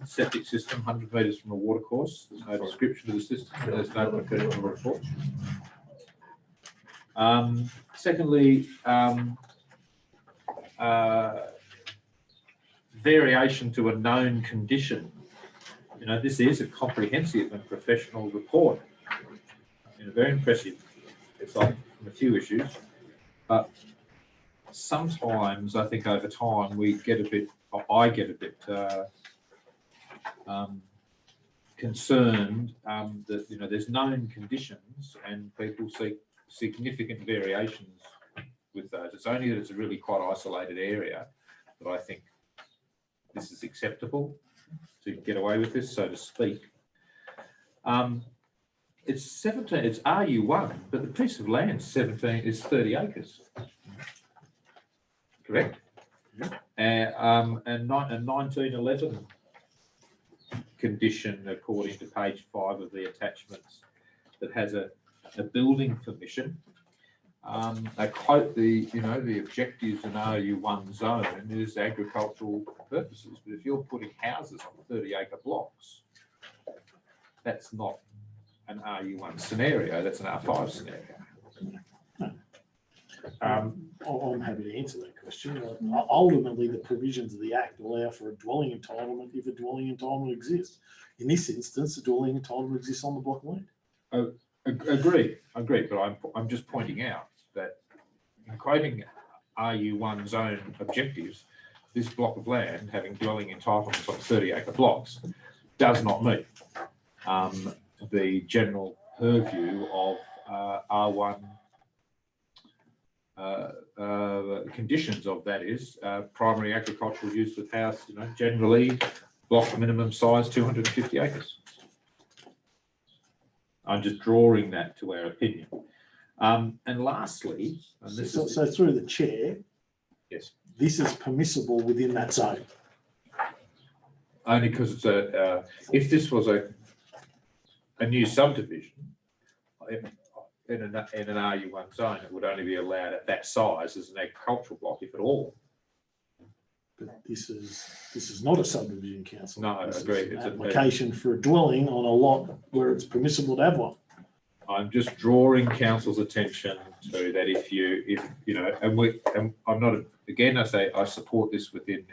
Septic system, 100 metres from a watercourse. There's no description of the system. There's no professional report. Secondly, variation to a known condition. This is a comprehensive and professional report. Very impressive. It's like from a few issues, but sometimes I think over time we get a bit, or I get a bit concerned that there's known conditions and people seek significant variations with those. It's only that it's a really quite isolated area that I think this is acceptable to get away with this, so to speak. It's 17, it's RU1, but the piece of land is 30 acres. Correct? And 1911 condition, according to page 5 of the attachments, that has a building permission. They quote the objectives in RU1 zone is agricultural purposes, but if you're putting houses on 30-acre blocks, that's not an RU1 scenario, that's an R5 scenario. I'm happy to answer that question. Ultimately, the provisions of the Act allow for a dwelling entitlement if a dwelling entitlement exists. In this instance, a dwelling entitlement exists on the block of land. Agreed, but I'm just pointing out that in quoting RU1 zone objectives, this block of land having dwelling entitlements on 30-acre blocks does not meet the general purview of R1 conditions of that is primary agricultural use with house, generally block minimum size 250 acres. I'm just drawing that to our opinion. And lastly, and this is so through the chair, yes, this is permissible within that zone. Only because it's if this was a new subdivision in an RU1 zone, it would only be allowed at that size as an agricultural block, if at all. But this is not a subdivision, council. No, I agree. It's an application for a dwelling on a lot where it's permissible to have one. I'm just drawing council's attention to that. And I'm not, again, I say I support this within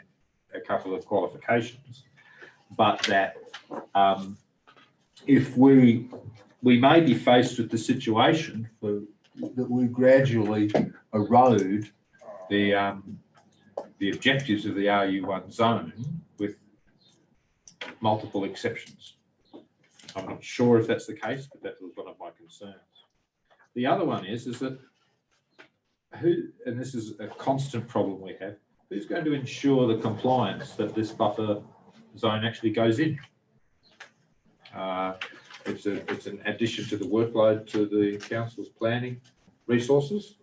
a couple of qualifications, but that if we may be faced with the situation that we gradually erode the objectives of the RU1 zone with multiple exceptions. I'm not sure if that's the case, but that was one of my concerns. The other one is that and this is a constant problem we have, who's going to ensure the compliance that this buffer zone actually goes in? It's an addition to the workload to the council's planning resources.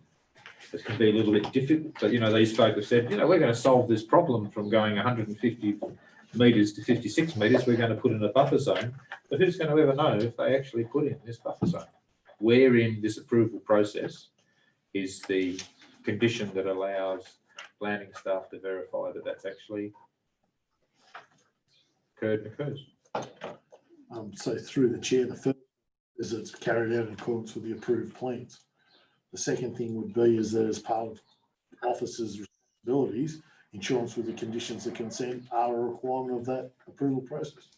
It can be a little bit difficult, but these folk have said, we're going to solve this problem from going 150 metres to 56 metres, we're going to put in a buffer zone. But who's going to ever know if they actually put in this buffer zone? Where in this approval process is the condition that allows planning staff to verify that that's actually occurred and occurs? So through the chair, the first is it's carried out in accordance with the approved plans. The second thing would be is that as part of officers' responsibilities, insurance with the conditions of consent are a requirement of that approval process.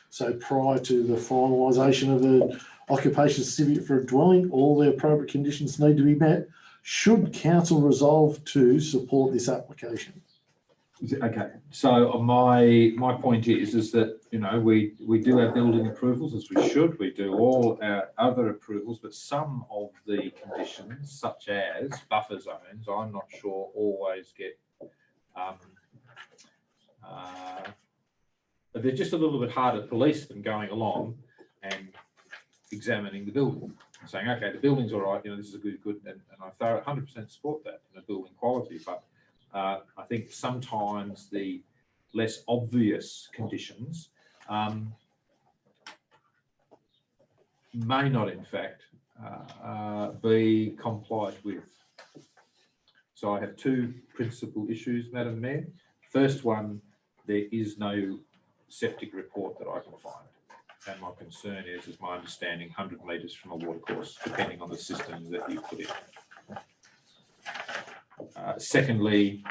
So prior to the finalisation of the occupation certificate for a dwelling, all the appropriate conditions need to be met. Should council resolve to support this application? Okay, so my point is that, you know, we do our building approvals as we should. We do all our other approvals, but some of the conditions, such as buffer zones, I'm not sure always get. They're just a little bit harder to police than going along and examining the building, and saying, okay, the building's all right. You know, this is a good, and I 100% support that in the building quality, but. I think sometimes the less obvious conditions may not, in fact, be complied with. So I have two principal issues, Madam Mayor. First one, there is no septic report that I can find. And my concern is my understanding, 100 metres from a watercourse, depending on the system that you put in. Secondly,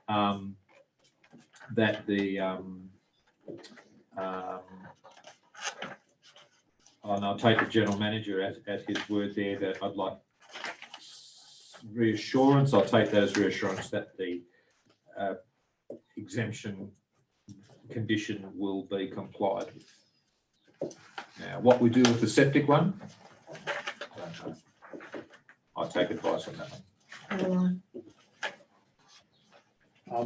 that the and I'll take the general manager at his word there that I'd like reassurance. I'll take that as reassurance that the exemption condition will be complied with. Now, what we do with the septic one, I don't know. I'll take advice on that one. I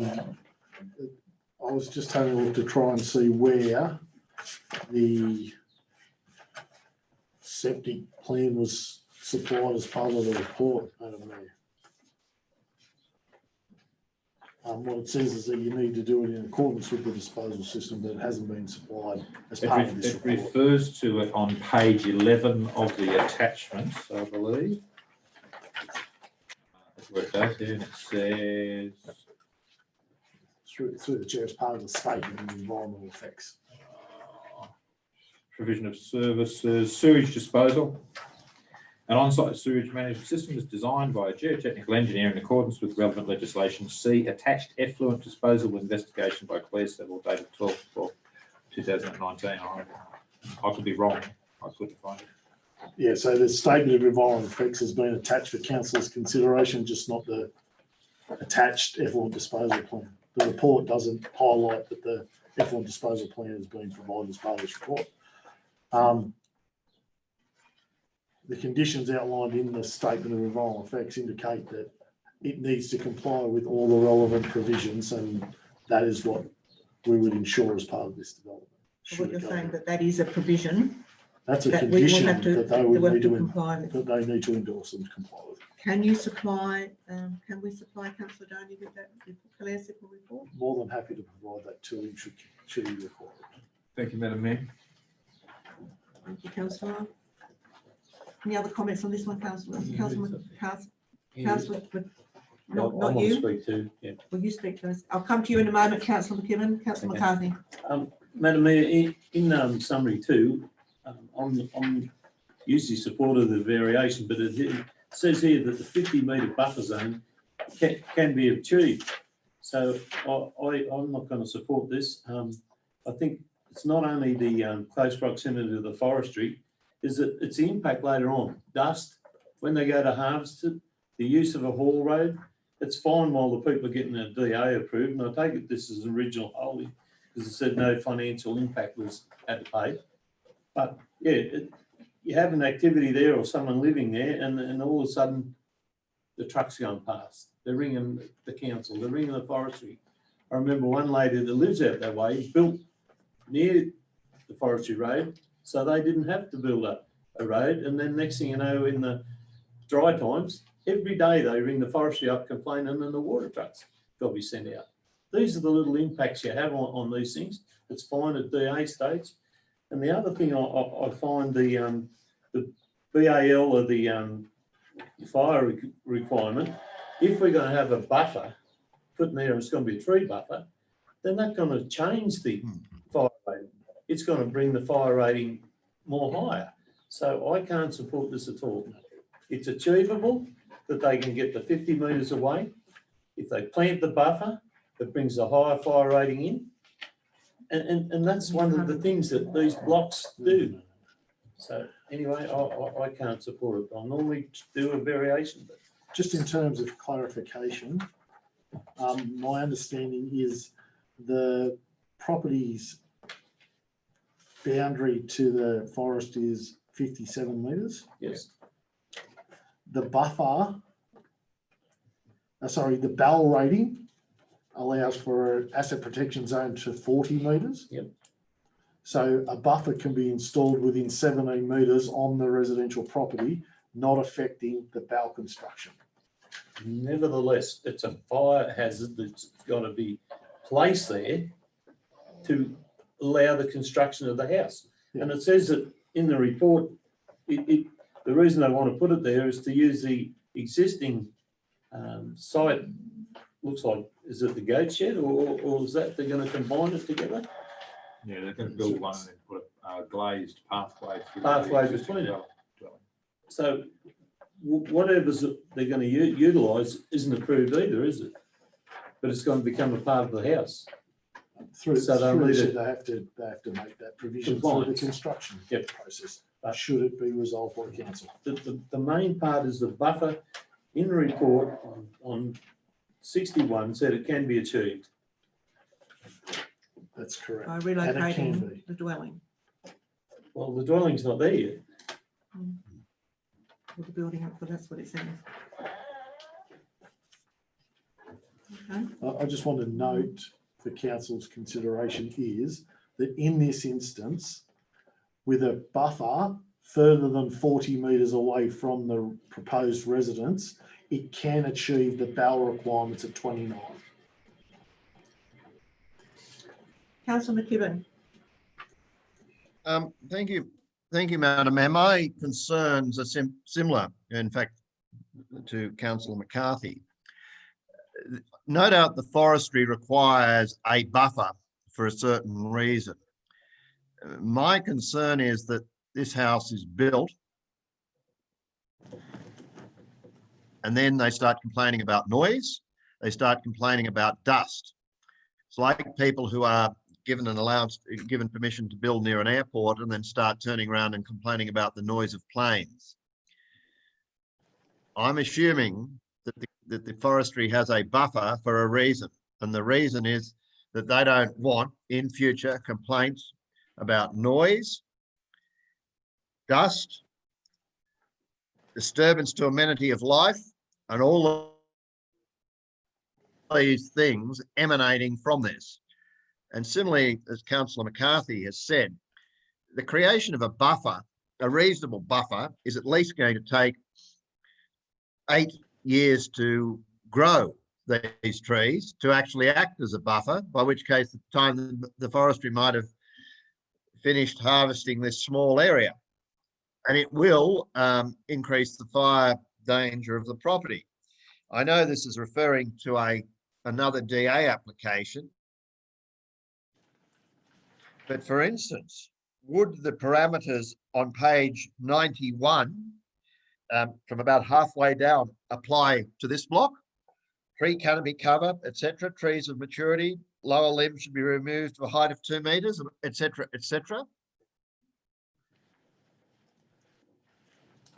was just having a look to try and see where the septic plan was supplied as part of the report, Madam Mayor. What it says is that you need to do it in accordance with the disposal system, but it hasn't been supplied as part of this report. It refers to it on page 11 of the attachments, I believe. That's where it does here, and it says... Through the chair as part of the statement of environmental effects. Provision of services, sewage disposal. An on-site sewage management system is designed by a geotechnical engineer in accordance with relevant legislation. See attached effluent disposal investigation by Claire Seville dated 12/12/2019. I could be wrong. I couldn't find it. Yeah, so the statement of environmental effects has been attached for council's consideration, just not the attached effluent disposal plan. The report doesn't highlight that the effluent disposal plan has been provided as part of this report. The conditions outlined in the statement of environmental effects indicate that it needs to comply with all the relevant provisions, and that is what we would ensure as part of this development. So what you're saying that is a provision. That's a condition that they would need to comply with. That they need to endorse and comply with. Can you supply? Can we supply Councillor Doney with that Claire Sippel report? More than happy to provide that to him should he require it. Thank you, Madam Mayor. Thank you, Councillor. Any other comments on this one, Councillor? Councillor, not you. Speak to, yeah. Will you speak to us? I'll come to you in a moment, Councillor McKibben. Councillor McCarthy. Madam Mayor, in summary too, I'm usually supportive of the variation, but it says here that the 50-metre buffer zone can be achieved. So I'm not going to support this. I think it's not only the close proximity to the forestry, is that it's the impact later on. Dust, when they go to harvest it, the use of a haul road, it's fine while the people are getting a DA approved. And I take it this is original holding because it said no financial impact was had to pay. But yeah, you have an activity there or someone living there and all of a sudden the truck's going past. They're ringing the council, they're ringing the forestry. I remember one lady that lives out that way built near the forestry road, so they didn't have to build up a road. And then next thing you know, in the dry times, every day they ring the forestry up complaining and the water trucks got to be sent out. these are the little impacts you have on these things. It's fine at DA stage. And the other thing I find the BAL or the fire requirement, if we're going to have a buffer put in there, it's going to be a tree buffer, then that's going to change the fire rating. It's going to bring the fire rating more higher. So I can't support this at all. It's achievable that they can get the 50 metres away. If they plant the buffer, it brings a higher fire rating in. And that's one of the things that these blocks do. So anyway, I can't support it. I'll normally do a variation, but Just in terms of clarification, my understanding is the property's boundary to the forest is 57 metres. yes, The buffer, the BAL rating allows for an asset protection zone to 40 metres. Yep. So a buffer can be installed within 17 metres on the residential property, not affecting the BAL construction. nevertheless, it's a fire hazard that's got to be placed there to allow the construction of the house. And it says that in the report, the reason they want to put it there is to use the existing site. Looks like, is it the goat shed or is that they're going to combine it together? Yeah, they're going to build one and then put a glazed pathway. Between it. So whatever they're going to utilise isn't approved either, is it? But it's going to become a part of the house. Through So they'll they need have to make that provision through the Compliance. construction Yep. process. Should it be resolved by council? The main part is the buffer in the report on 61 said it can be achieved. That's correct. By And it can relocating be. the dwelling Well, the dwelling's not there yet. or the building, but that's what it says. Okay. I just want to note for council's consideration is that in this instance, with a buffer further than 40 metres away from the proposed residence, it can achieve the BAL requirements at 29. Councillor McKibben. Thank you, Madam Mayor. My concerns are similar, in fact, to Councillor McCarthy. No doubt the forestry requires a buffer for a certain reason. My concern is that this house is built and then they start complaining about noise. They start complaining about dust. It's like people who are given an allowance, given permission to build near an airport and then start turning around and complaining about the noise of planes. I'm assuming that the forestry has a buffer for a reason. And the reason is that they don't want in future complaints about noise, dust, disturbance to amenity of life, and all of these things emanating from this. And similarly, as Councillor McCarthy has said, the creation of a buffer, a reasonable buffer, is at least going to take 8 years to grow these trees to actually act as a buffer, by which case the time the forestry might have finished harvesting this small area. And it will increase the fire danger of the property. I know this is referring to another DA application, but for instance, would the parameters on page 91 from about halfway down apply to this block? Tree canopy cover, etc. Trees of maturity, lower limbs should be removed to a height of 2 metres, etc., etc.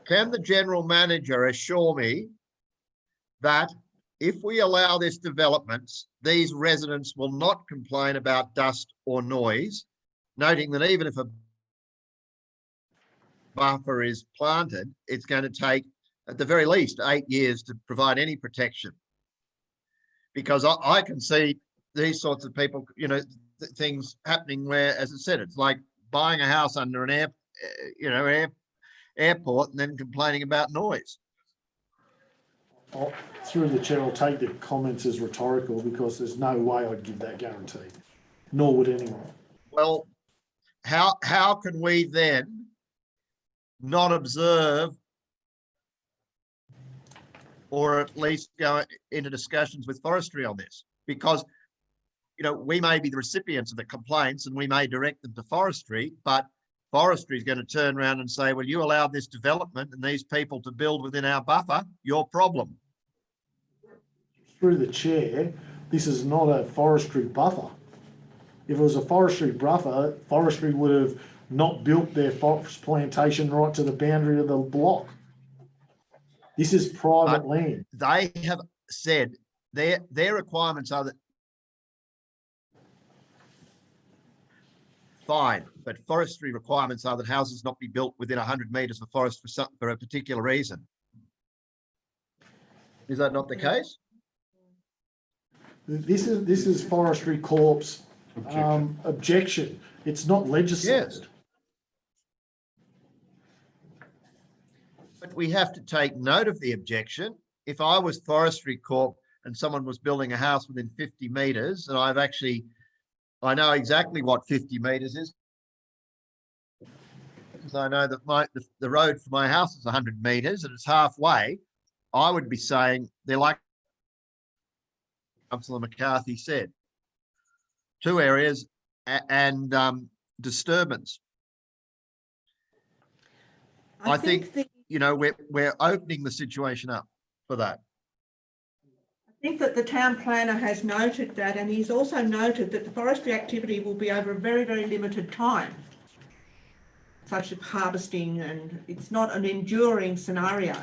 Can the general manager assure me that if we allow this development, these residents will not complain about dust or noise, noting that even if a buffer is planted, it's going to take at the very least 8 years to provide any protection? Because I can see these sorts of people, you know, things happening where, as I said, it's like buying a house under an airport and then complaining about noise. Through the chair, I'll take the comments as rhetorical because there's no way I'd give that guarantee, nor would anyone. Well, how can we then not observe or at least go into discussions with forestry on this? Because, you know, we may be the recipients of the complaints and we may direct them to forestry, but forestry is going to turn around and say, well, you allowed this development and these people to build within our buffer, your problem. Through the chair, this is not a forestry buffer. If it was a forestry buffer, forestry would have not built their forest plantation right to the boundary of the block. This is private land. They have said their requirements are that fine, but forestry requirements are that houses not be built within 100 metres of forest for a particular reason. Is that not the case? This is Forestry Corp's objection. It's not legislated. Yes. But we have to take note of the objection. If I was Forestry Corp and someone was building a house within 50 metres, and I know exactly what 50 metres is, because I know that the road for my house is 100 metres and it's halfway, I would be saying they're like Councillor McCarthy said, 2 areas and disturbance. I think you know, we're opening the situation up for that. I think that the town planner has noted that, and he's also noted that the forestry activity will be over a very, very limited time, such as harvesting, and it's not an enduring scenario.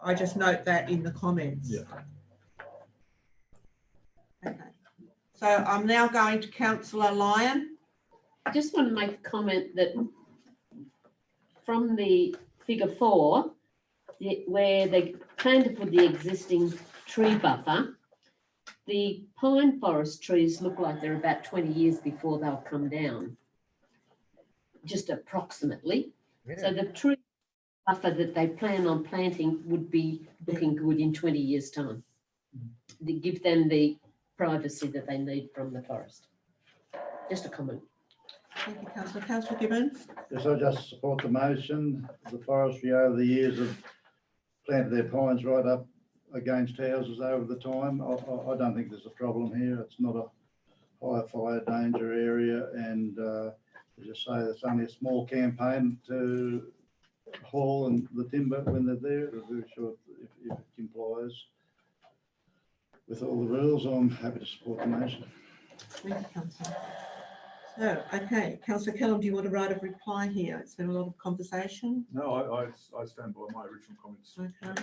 I just note that in the comments. Yeah. Okay. So I'm now going to Councillor Lyon. I just want to make a comment that from the figure 4, where they plan to put the existing tree buffer, the pine forest trees look like they're about 20 years before they'll come down, just approximately. Yeah. So the tree buffer that they plan on planting would be looking good in 20 years' time. They give them the privacy that they need from the forest. Just a comment. Thank you, Councillor. Councillor Gibbons. Yes, I just support the motion. The forestry over the years have planted their pines right up against houses over the time. I don't think there's a problem here. It's not a high fire danger area, and as you say, it's only a small campaign to haul and the timber when they're there. We're very sure if it complies with all the rules, I'm happy to support the motion. Thank you, Councillor. So, okay, Councillor Kellam, do you want to write a reply here? It's been a lot of conversation. No, I stand by my original comments. Okay.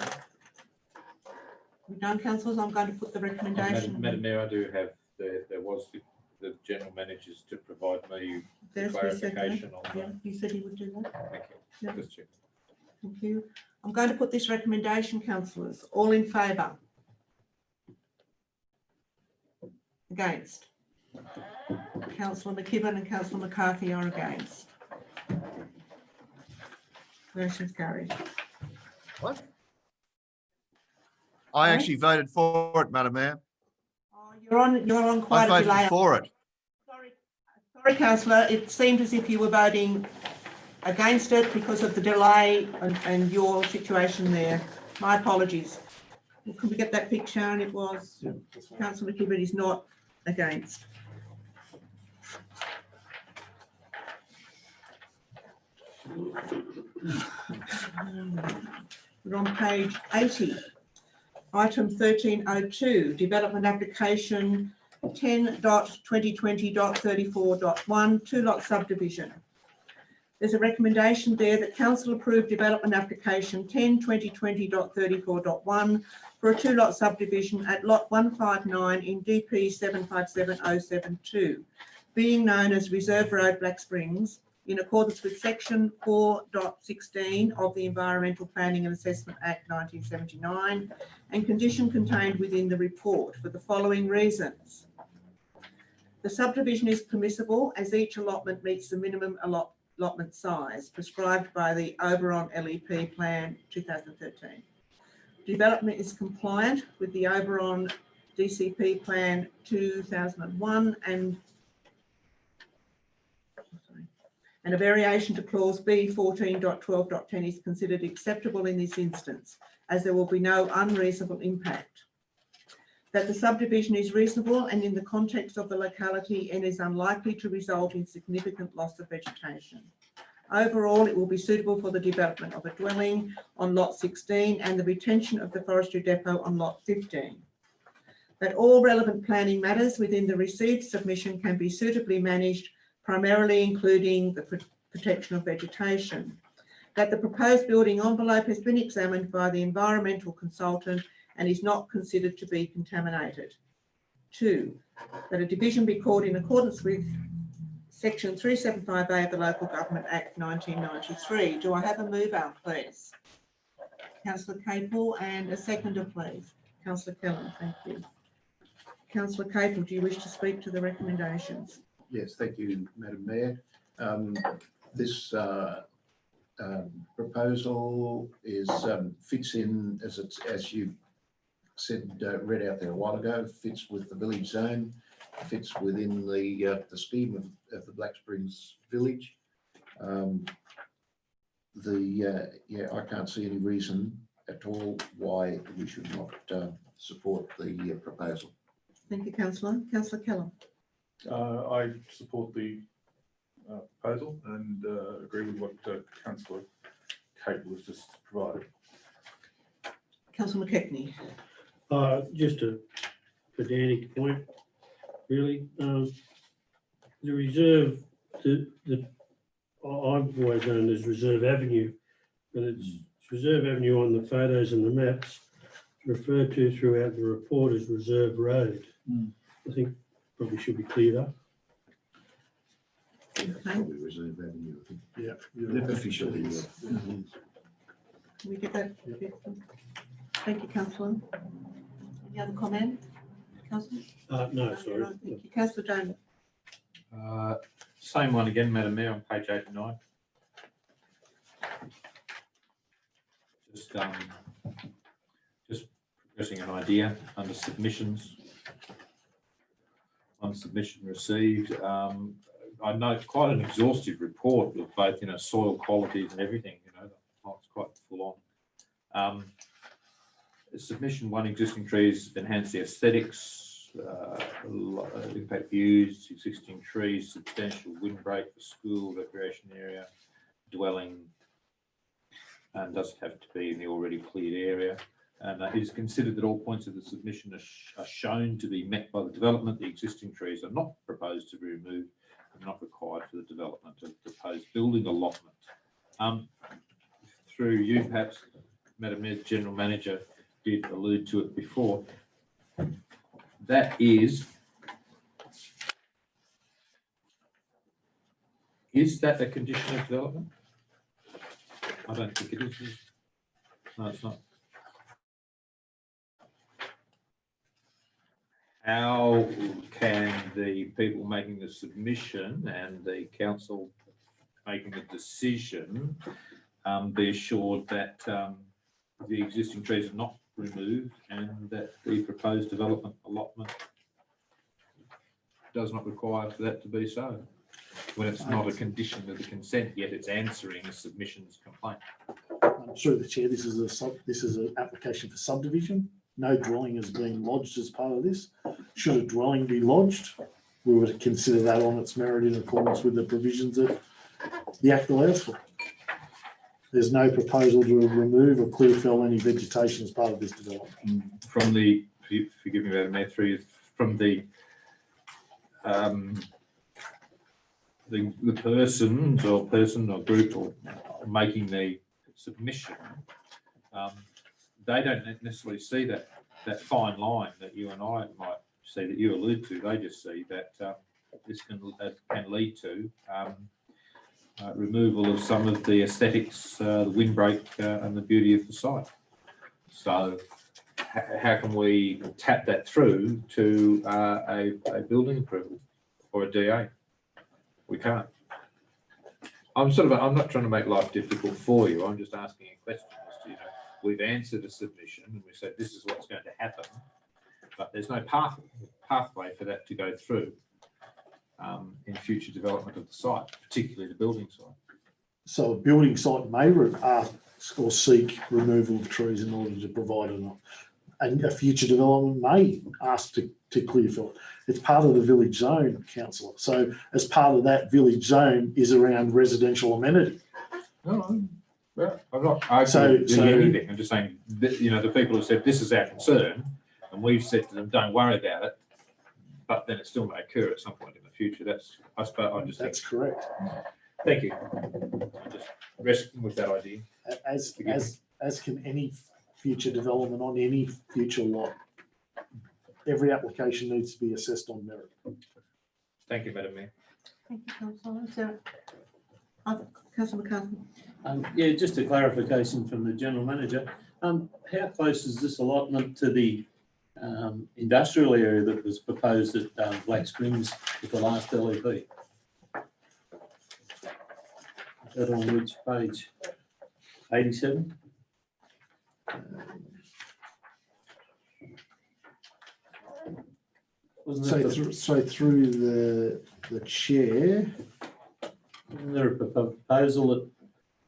We're done, councillors. I'm going to put the recommendation. Madam Mayor, I do have, there was the general managers to provide me There's clarification on Yeah, that. you said he would do that. Thank you. Yeah. Just check. Thank you. I'm going to put this recommendation, councillors. All in favour? Against? Councillor McKibben and Councillor McCarthy are against. Motion's carried. What? I actually voted for it, Madam Mayor. Oh, you're on I quite a voted delay. for it. Sorry, councillor. It seemed as if you were voting against it because of the delay and your situation there. My apologies. Could we get that picture? And it was Councillor McKibben is not against. We're on page 80. Item 1302, development application 10.2020.34.1, 2-lot subdivision. There's a recommendation there that council approve development application 10.2020.34.1 for a 2-lot subdivision at lot 159 in DP 757072, being known as Reserve Road, Black Springs, in accordance with section 4.16 of the Environmental Planning and Assessment Act 1979 and condition contained within the report for the following reasons. The subdivision is permissible as each allotment meets the minimum allotment size prescribed by the Oberon LEP Plan 2013. development is compliant with the Oberon DCP Plan 2001 and a variation to clause B 14.12.10 is considered acceptable in this instance, as there will be no unreasonable impact. That the subdivision is reasonable and in the context of the locality and is unlikely to result in significant loss of vegetation. Overall, it will be suitable for the development of a dwelling on lot 16 and the retention of the forestry depot on lot 15. That all relevant planning matters within the received submission can be suitably managed, primarily including the protection of vegetation. That the proposed building envelope has been examined by the environmental consultant and is not considered to be contaminated. 2, that a division be called in accordance with Section 375A of the Local Government Act 1993. Do I have a mover, please? Councillor Capel, and a seconder, please. Councillor Kellam, thank you. Councillor Capel, do you wish to speak to the recommendations? Yes, thank you, Madam Mayor. This proposal is fits in, as you said, read out there a while ago, fits with the village zone, fits within the scheme of the Black Springs village. Yeah, I can't see any reason at all why we should not support the proposal. Thank you, Councillor. Councillor Kellam. I support the proposal and agree with what Councillor Capel has just provided. Councillor McKechnie. Just a pedantic point, really. The reserve, I've always known as Reserve Avenue, but it's Reserve Avenue on the photos and the maps, referred to throughout the report as Reserve Road. I think probably should be cleared up. Yeah, probably Reserve Avenue, I think. Yeah. Officially, yeah. Can we get that? Thank you, Councillor. Any other comment? Councillor? No, sorry. Thank you. Councillor Jones. Same one again, Madam Mayor, on page 89. Just progressing an idea under submissions. One submission received. I know quite an exhaustive report with both, soil qualities and everything. It's quite full on. Submission 1: existing trees enhance the aesthetics, impact views, existing trees, substantial windbreak for school, recreation area, dwelling, and doesn't have to be in the already cleared area. And it is considered that all points of the submission are shown to be met by the development. The existing trees are not proposed to be removed and not required for the development of the proposed building allotment. Through you, perhaps, Madam Mayor, the General Manager did allude to it before. That is that a condition of development? I don't think it is. No, it's not. How can the people making the submission and the council making the decision be assured that the existing trees are not removed and that the proposed development allotment does not require for that to be so, when it's not a condition of the consent, yet it's answering a submission's complaint? Through the chair, this is an application for subdivision. No dwelling has been lodged as part of this. Should a dwelling be lodged, we would consider that on its merit in accordance with the provisions that the Act allows for. There's no proposal to remove or clear fell any vegetation as part of this development. From the, forgive me, Madam Mayor, from the person or group or making the submission, they don't necessarily see that fine line that you and I might see, that you allude to. They just see that this can lead to removal of some of the aesthetics, the windbreak and the beauty of the site. So how can we tap that through to a building approval or a DA? We can't. I'm not trying to make life difficult for you. I'm just asking a question as to, we've answered a submission and we said this is what's going to happen, but there's no pathway for that to go through in future development of the site, particularly the building site. So a building site may ask or seek removal of trees in order to provide and a future development may ask to clear fill. It's part of the village zone, councillor. So as part of that village zone is around residential amenity. No, well, I'm not arguing anything. I'm just saying that, you know, the people who said this is our concern, and we've said to them, don't worry about it, but then it still may occur at some point in the future. That's, I suppose, I just That's think. correct. Thank you. I'm just resting with that idea. As can any future development on any future lot. Every application needs to be assessed on merit. Thank you, Madam Mayor. Thank you, councillor. Is there Councillor McCarthy? Yeah, just a clarification from the general manager. How close is this allotment to the industrial area that was proposed at Black Springs with the last LEP? Is that on which page? 87? So through the chair. Wasn't there a proposal at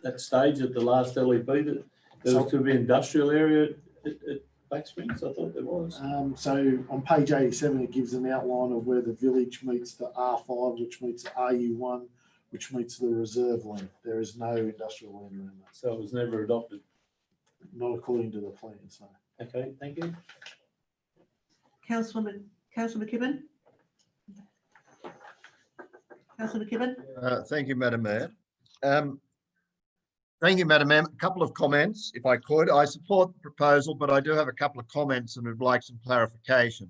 that stage at the last LEP that there was to be industrial area at Black Springs? I thought there was. So on page 87, it gives an outline of where the village meets the R5, which meets the RU1, which meets the reserve land. There is no industrial land around that. So it was never adopted. Not according to the plan, so. Okay, thank you. Councillor McKibben? Councillor McKibben? Thank you, Madam Mayor. Thank you, Madam Mayor. A couple of comments, if I could. I support the proposal, but I do have a couple of comments and would like some clarification.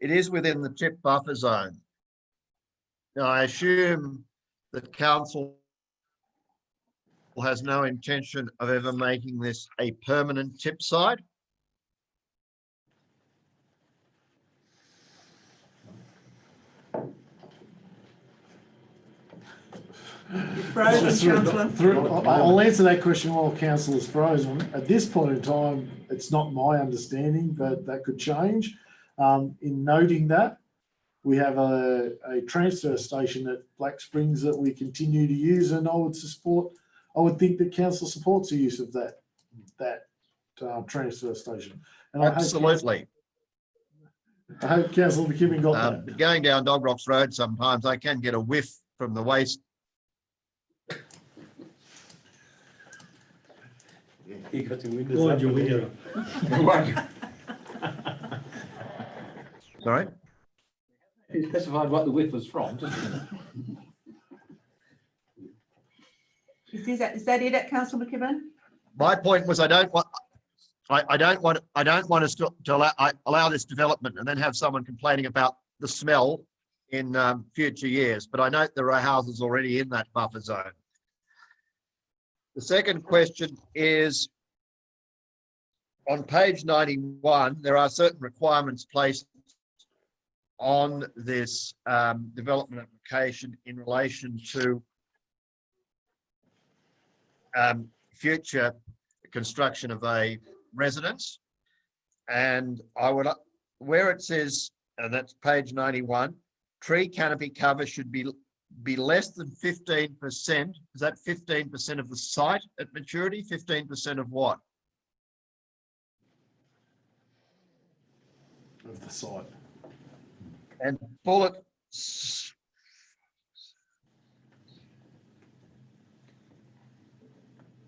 It is within the tip buffer zone. Now, I assume that council has no intention of ever making this a permanent tip site. Frozen, councillor. I'll answer that question while council is frozen. At this point in time, it's not my understanding, but that could change. In noting that, we have a transfer station at Black Springs that we continue to use, and I would think that council supports the use of that transfer station. And Absolutely. I hope Councillor McKibben got that. Going down Dog Rocks Road, sometimes I can get a whiff from the waste. You got your windows Mind up. your window. Sorry? You specified what the whiff was from, just a minute. Is that it, Councillor McKibben? My point was I don't want us to allow this development and then have someone complaining about the smell in future years. But I note there are houses already in that buffer zone. The second question is, on page 91, there are certain requirements placed on this development application in relation to future construction of a residence. And I would, where it says, and that's page 91, tree canopy cover should be less than 15%. Is that 15% of the site at maturity? 15% of what? Of the site. And bullet.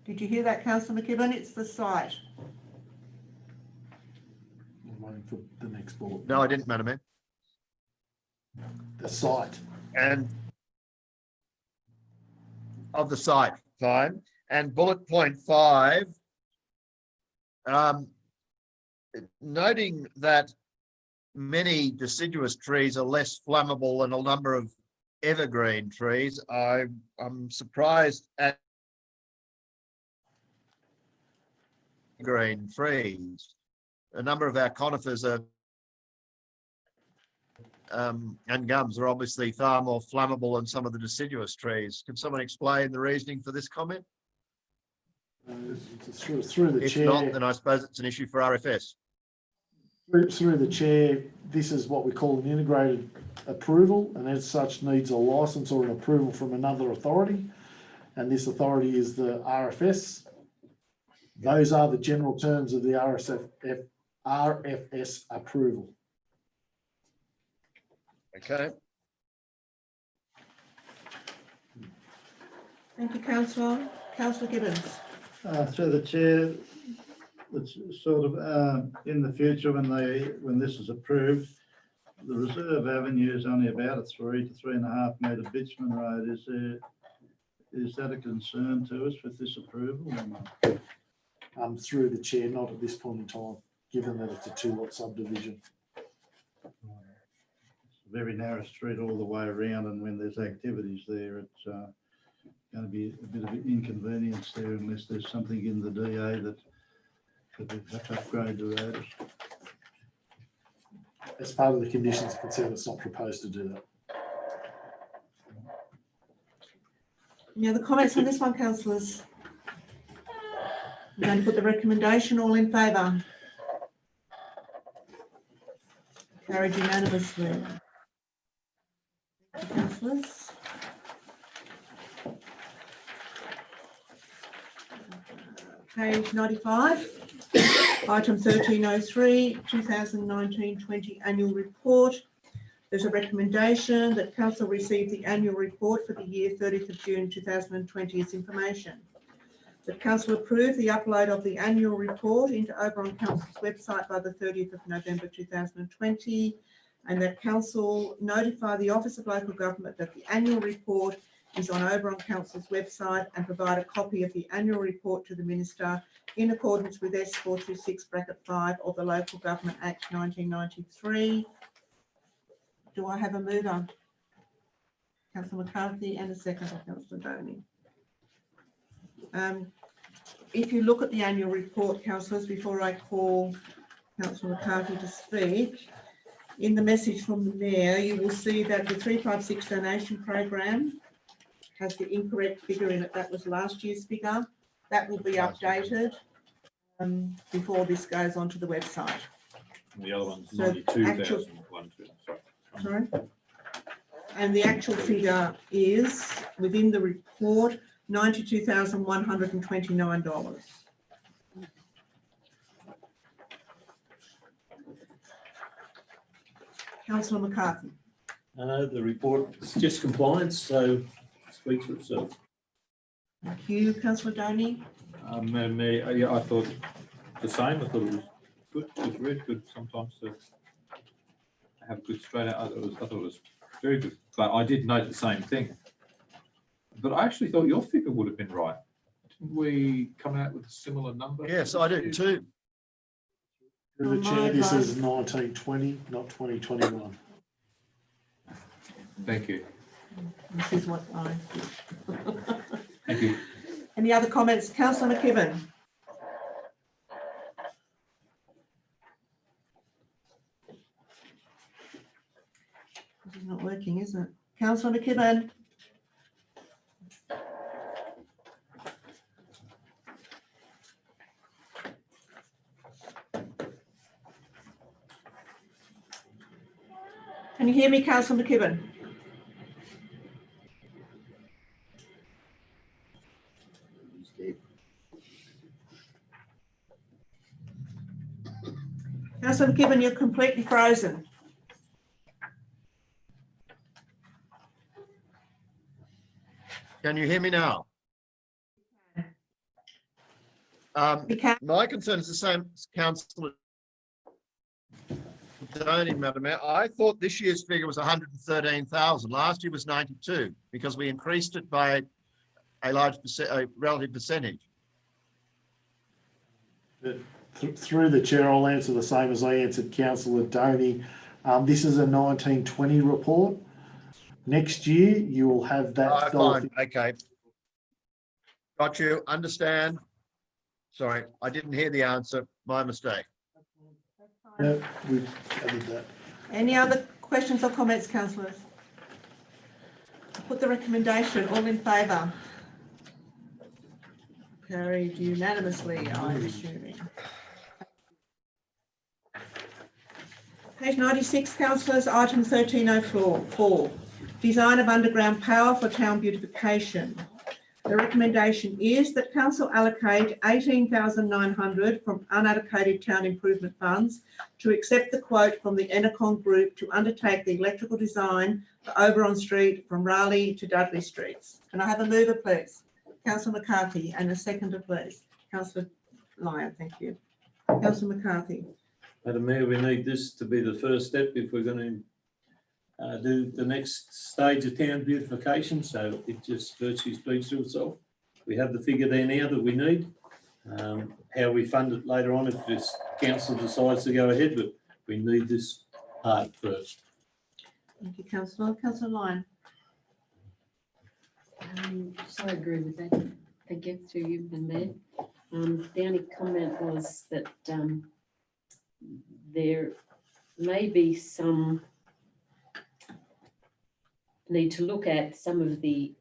Did you hear that, Councillor McKibben? It's the site. I'm waiting for the next bullet. No, I didn't, Madam Mayor. The site. And of the site, fine. And bullet point 5, noting that many deciduous trees are less flammable than a number of evergreen trees, I'm surprised at green trees. A number of our conifers are and gums are obviously far more flammable than some of the deciduous trees. Can someone explain the reasoning for this comment? Through the If chair. not, then I suppose it's an issue for RFS. Through the chair, this is what we call an integrated approval, and as such needs a license or an approval from another authority. And this authority is the RFS. Those are the general terms of the RFS approval. Okay. Thank you, councillor. Councillor Gibbons. Through the chair, it's sort of in the future when this is approved, the reserve avenue is only about a 3 to 3.5 metre bitumen road. Is that a concern to us with this approval or not? Through the chair, not at this point in time, given that it's a 2-lot subdivision. It's a very narrow street all the way around, and when there's activities there, it's going to be a bit of an inconvenience there unless there's something in the DA that we have to upgrade the road. As part of the conditions of consent, it's not proposed to do that. Any other comments on this one, councillors? I'm going to put the recommendation. All in favour? Carried unanimously. Thank you, councillors. Page 95, item 1303, 2019-20 annual report. There's a recommendation that council receive the annual report for the year 30th of June 2020 as information. That council approve the upload of the annual report into Oberon Council's website by the 30th of November 2020, and that council notify the Office of Local Government that the annual report is on Oberon Council's website and provide a copy of the annual report to the Minister in accordance with S426(5) of the Local Government Act 1993. Do I have a mover? Councillor McCarthy, and a seconder, Councillor Doney. If you look at the annual report, councillors, before I call Councillor McCarthy to speak, in the message from the Mayor, you will see that the 356 donation program has the incorrect figure in it. That was last year's figure. That will be updated before this goes onto the website. And the other one's So 92,001. Sorry. And the actual figure is within the report, $92,129. Councillor McCarthy. The report is just compliance, so speaks for itself. Thank you, Councillor Doney. Yeah, I thought the same. I thought it was good. It was really good sometimes to have good straight out. I thought it was very good. But I did note the same thing. But I actually thought your figure would have been right. Didn't we come out with a similar number? Yes, I do too. Through the chair, this is 1920, not 2021. Thank you. This is what I. Thank you. Any other comments? Councillor McKibben. This is not working, is it? Councillor McKibben. Can you hear me, Councillor McKibben? Councillor McKibben, you're completely frozen. Can you hear me now? My concern is the same as Councillor Doney, Madam Mayor. I thought this year's figure was 113,000. Last year was 92 because we increased it by a large relative percentage. Through the chair, I'll answer the same as I answered Councillor Doney. This is a 1920 report. Next year, you will have that. Fine. Okay. Got you. Understand. Sorry, I didn't hear the answer. My mistake. No, we've added that. Any other questions or comments, councillors? Put the recommendation. All in favour? Carried unanimously, I'm assuming. Page 96, councillors, item 1304, design of underground power for town beautification. The recommendation is that council allocate 18,900 from unallocated town improvement funds to accept the quote from the Enercon Group to undertake the electrical design for Oberon Street from Raleigh to Dudley Streets. Can I have a mover, please? Councillor McCarthy, and a seconder, please. Councillor Lyon, thank you. Councillor McCarthy. Madam Mayor, we need this to be the first step if we're going to do the next stage of town beautification, so it just virtually speaks to itself. We have the figure there now that we need. How we fund it later on if this council decides to go ahead, but we need this part first. Thank you, councillor. Councillor Lyon. So I agree with that. Thank you to you and Mayor. The only comment was that there may be some need to look at some of the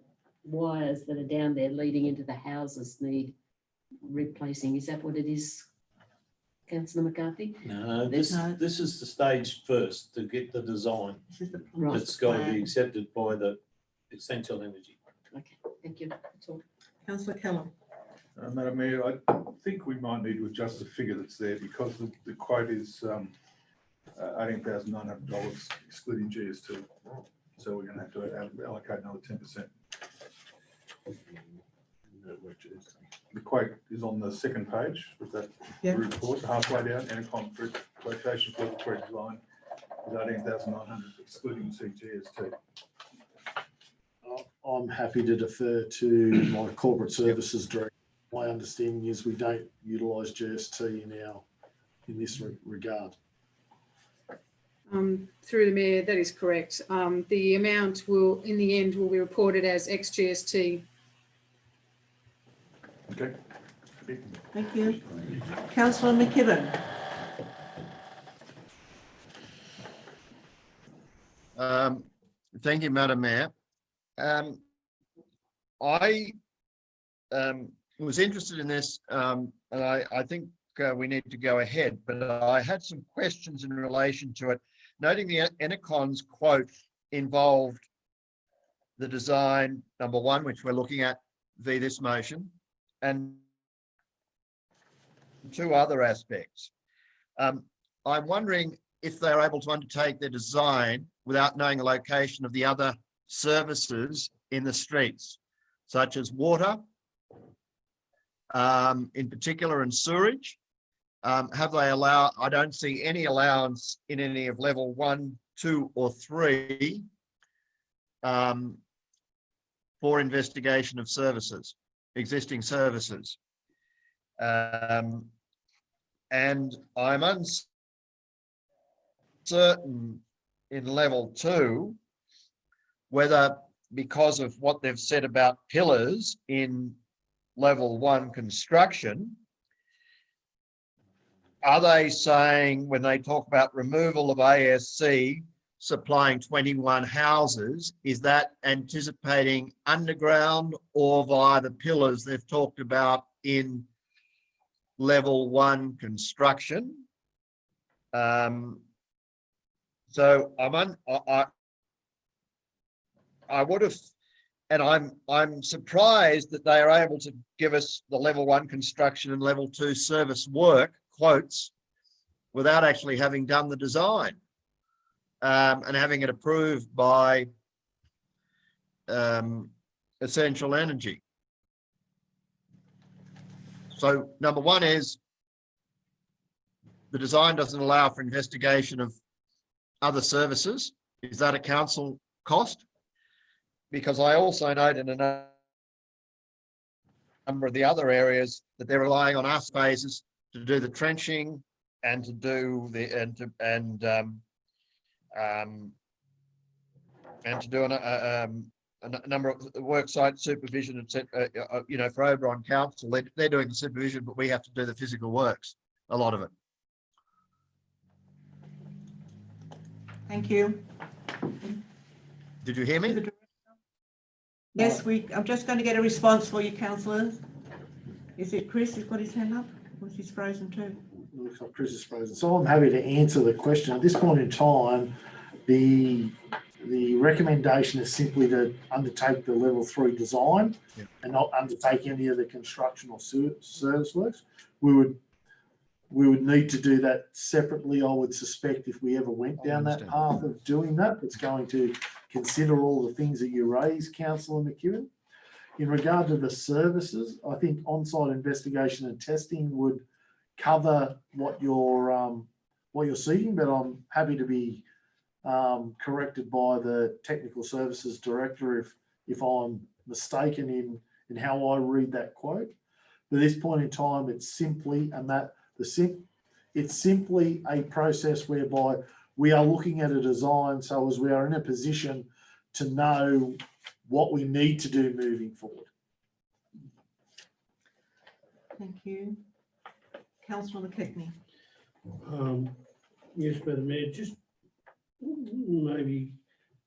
wires that are down there leading into the houses need replacing. Is that what it is, Councillor McCarthy? No, this is the stage first to get the design. Right. It's got to be accepted by the Essential Energy. Okay, thank you. That's all. Councillor Keller. Madam Mayor, I think we might need to adjust the figure that's there because the quote is $18,900 excluding GST. So we're going to have to allocate another 10%. The quote is on the second page with that report, halfway down, Enercon Group quotation for the correct design is 18,900 excluding CGST. I'm happy to defer to my corporate services director. My understanding is we don't utilise GST in this regard. Through the Mayor, that is correct. The amount will, in the end, will be reported as ex-GST. Okay. Thank you. Councillor McKibben. Thank you, Madam Mayor. I was interested in this, and I think we need to go ahead, but I had some questions in relation to it. Noting the Enercon's quote involved the design, number one, which we're looking at via this motion, and two other aspects. I'm wondering if they're able to undertake their design without knowing the location of the other services in the streets, such as water, in particular, and sewerage. Have they allow? I don't see any allowance in any of level 1, 2, or 3 for investigation of services, existing services. And I'm uncertain in level 2 whether, because of what they've said about pillars in level 1 construction, are they saying when they talk about removal of ASC supplying 21 houses, is that anticipating underground or via the pillars they've talked about in level 1 construction? So I would have, and I'm surprised that they are able to give us the level 1 construction and level 2 service work quotes without actually having done the design and having it approved by Essential Energy. So number one is the design doesn't allow for investigation of other services. Is that a council cost? Because I also note in a number of the other areas that they're relying on us phases to do the trenching and to do the and to do a number of work site supervision, etc. You know, for Oberon Council, they're doing the supervision, but we have to do the physical works, a lot of it. Thank you. Did you hear me? Yes, I'm just going to get a response for you, councillors. Is it Chris? He's got his hand up. Or he's frozen too? Looks like Chris is frozen. So I'm happy to answer the question. At this point in time, the recommendation is simply to undertake the level 3 design and not undertake any of the construction or service works. We would need to do that separately, I would suspect, if we ever went down that path of doing that. It's going to consider all the things that you raised, Councillor McEwen. In regard to the services, I think on-site investigation and testing would cover what you're seeking, but I'm happy to be corrected by the technical services director if I'm mistaken in how I read that quote. But at this point in time, it's simply it's simply a process whereby we are looking at a design so as we are in a position to know what we need to do moving forward. Thank you. Councillor McKechnie. Yes, Madam Mayor, just maybe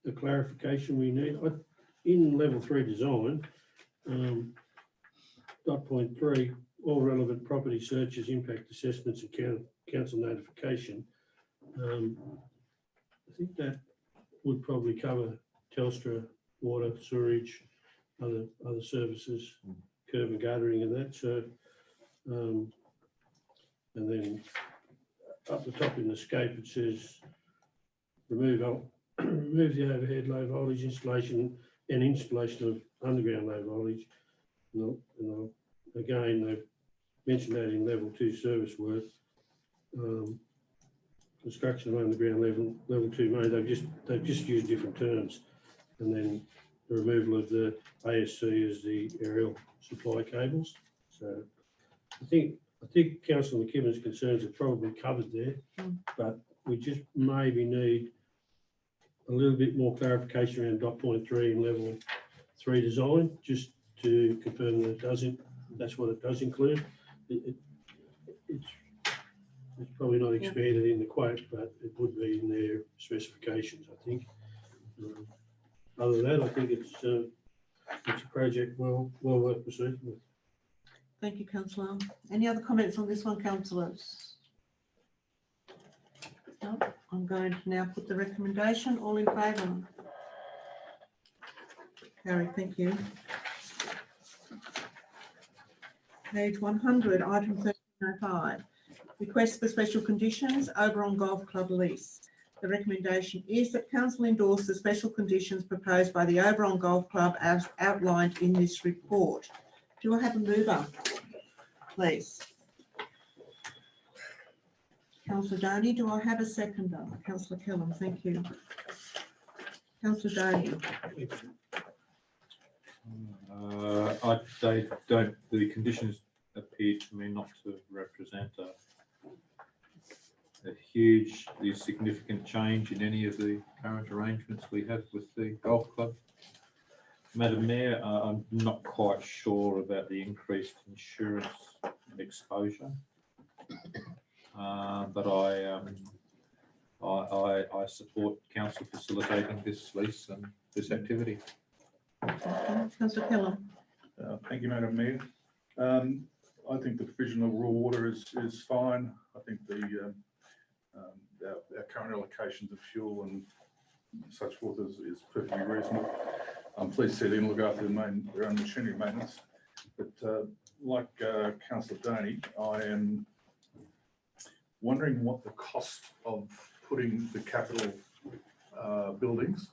the clarification we need. In level 3 design, dot point 3, all relevant property searches, impact assessments and council notification. I think that would probably cover Telstra, water, sewerage, other services, curb and guttering and that. So, and then up the top in the scope it says remove the overhead low voltage installation and installation of underground low voltage. And again, they've mentioned that in level 2 service work. Construction of underground level 2 main. They've just used different terms. And then the removal of the ASC as the aerial supply cables. So I think Councillor McKibben's concerns are probably covered there, but we just maybe need a little bit more clarification around dot point 3 and level 3 design, just to confirm that that's what it does include. It's probably not expanded in the quote, but it would be in their specifications, I think. Other than that, I think it's a project well worth proceeding with. Thank you, Councillor. Any other comments on this one, councillors? No, I'm going to now put the recommendation. All in favour? Carried, thank you. Page 100, item 1305. Request for special conditions, Oberon Golf Club lease. The recommendation is that council endorse the special conditions proposed by the Oberon Golf Club as outlined in this report. Do I have a mover, please? Councillor Doney, do I have a seconder? Councillor Kellam, thank you. Councillor Doney. The conditions appear to me not to represent a hugely significant change in any of the current arrangements we have with the golf club. Madam Mayor, I'm not quite sure about the increased insurance exposure, but I support council facilitating this lease and this activity. Councillor Kellam. Thank you, Madam Mayor. I think the provisional raw water is fine. I think our current allocations of fuel and such forth is perfectly reasonable. I'm pleased to see them look after their own machinery maintenance. But like Councillor Doney, I am wondering what the cost of putting the capital buildings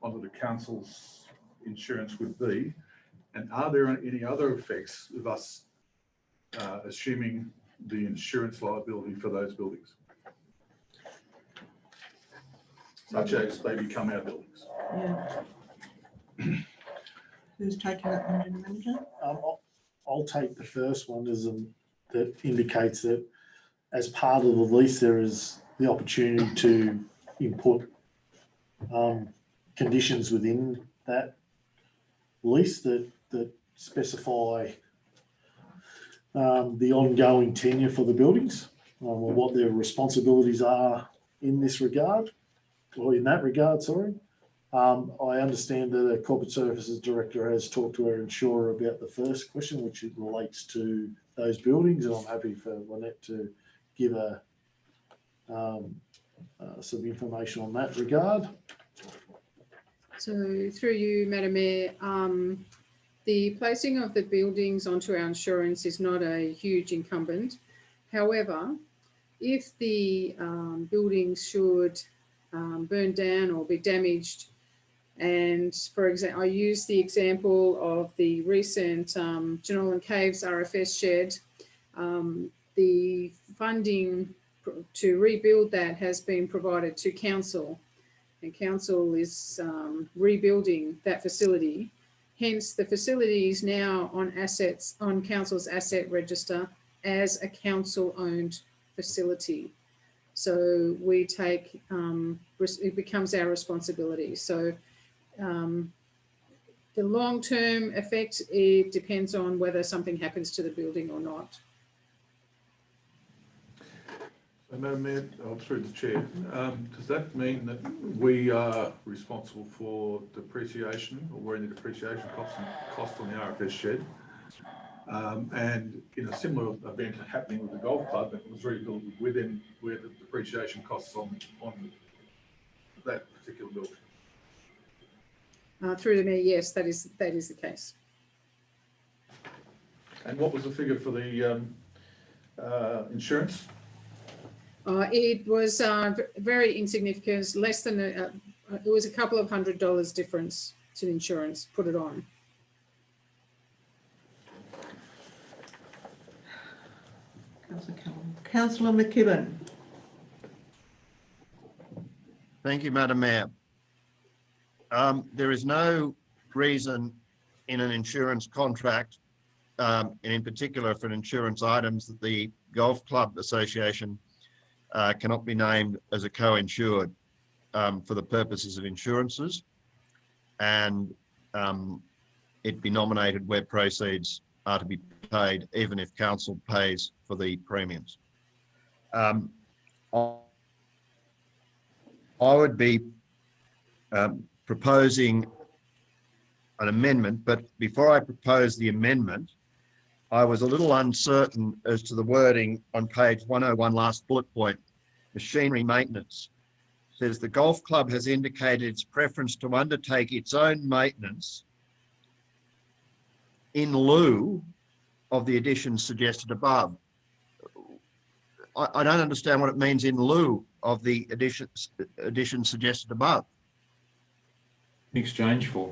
onto the council's insurance would be, and are there any other effects of us assuming the insurance liability for those buildings, such as they become our buildings? Yeah. Who's taking that one, General Manager? I'll take the first one that indicates that as part of the lease there is the opportunity to input conditions within that lease that specify the ongoing tenure for the buildings, or what their responsibilities are in this regard, or in that regard, sorry. I understand that the Corporate Services Director has talked to her insurer about the first question, which it relates to those buildings, and I'm happy for Lynette to give some information on that regard. So through you, Madam Mayor, the placing of the buildings onto our insurance is not a huge incumbent. However, if the buildings should burn down or be damaged, and for example, I use the example of the recent Jenolan Caves RFS shed, the funding to rebuild that has been provided to council, and council is rebuilding that facility. Hence, the facility is now on council's asset register as a council-owned facility. So we take, it becomes our responsibility. So the long-term effect, it depends on whether something happens to the building or not. So, Madam Mayor, through the chair, does that mean that we are responsible for depreciation, or we're in the depreciation cost on the RFS shed? And in a similar event happening with the golf club that was rebuilt within where the depreciation costs on that particular building? Through the mayor, yes, that is the case. And what was the figure for the insurance? It was very insignificant, less than it was a couple of $100 difference to the insurance, put it on. Councillor McKibben. Thank you, Madam Mayor. There is no reason in an insurance contract, and in particular for insurance items, that the Golf Club Association cannot be named as a co-insured for the purposes of insurances, and it be nominated where proceeds are to be paid, even if council pays for the premiums. I would be proposing an amendment, but before I propose the amendment, I was a little uncertain as to the wording on page 101, last bullet point. Machinery maintenance says the golf club has indicated its preference to undertake its own maintenance in lieu of the additions suggested above. I don't understand what it means in lieu of the additions suggested above. In exchange for.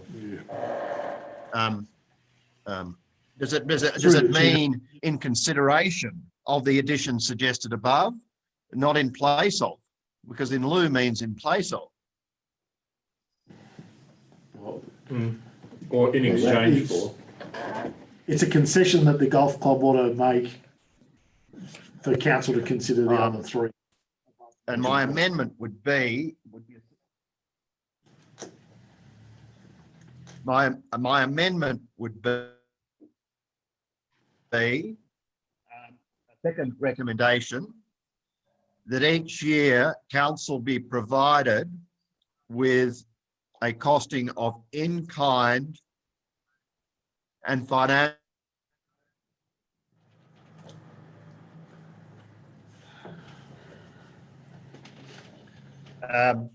Does it mean in consideration of the additions suggested above, not in place of? Because in lieu means in place of. Or in exchange for. It's a concession that the golf club want to make for council to consider the other three. And my amendment would be my amendment would be a second recommendation that each year council be provided with a costing of in-kind and financial the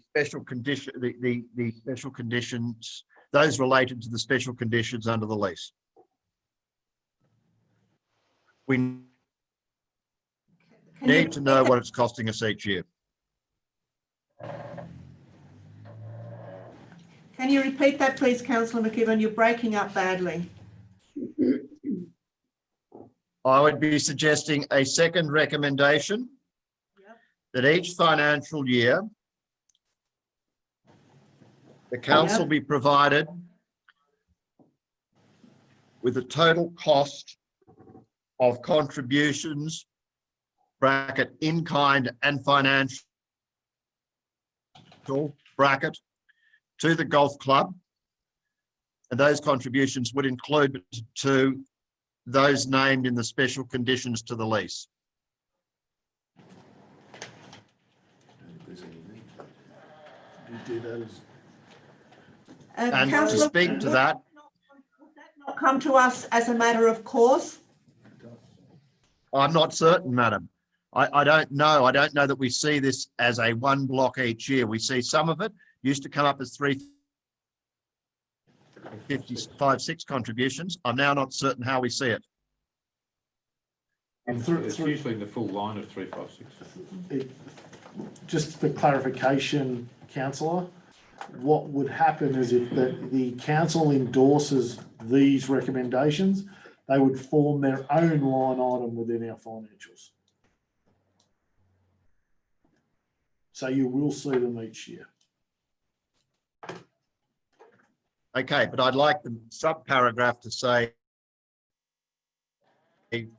special condition, the special conditions, those related to the special conditions under the lease. We need to know what it's costing us each year. Can you repeat that, please, Councillor McKibben? You're breaking up badly. I would be suggesting a second recommendation that each financial year the council be provided with a total cost of contributions, bracket, in-kind and financial, bracket, to the golf club. And those contributions would include to those named in the special conditions to the lease. do that as And to Councillor, speak to that, would that not come to us as a matter of course? I'm not certain, madam. I don't know. I don't know that we see this as a one block each year. We see some of it used to come up as 355.6 contributions. I'm now not certain how we see it. And It's usually in the full line of 356. just for clarification, councillor, what would happen is if the council endorses these recommendations, they would form their own line item within our financials. So you will see them each year. Okay, but I'd like the sub-paragraph to say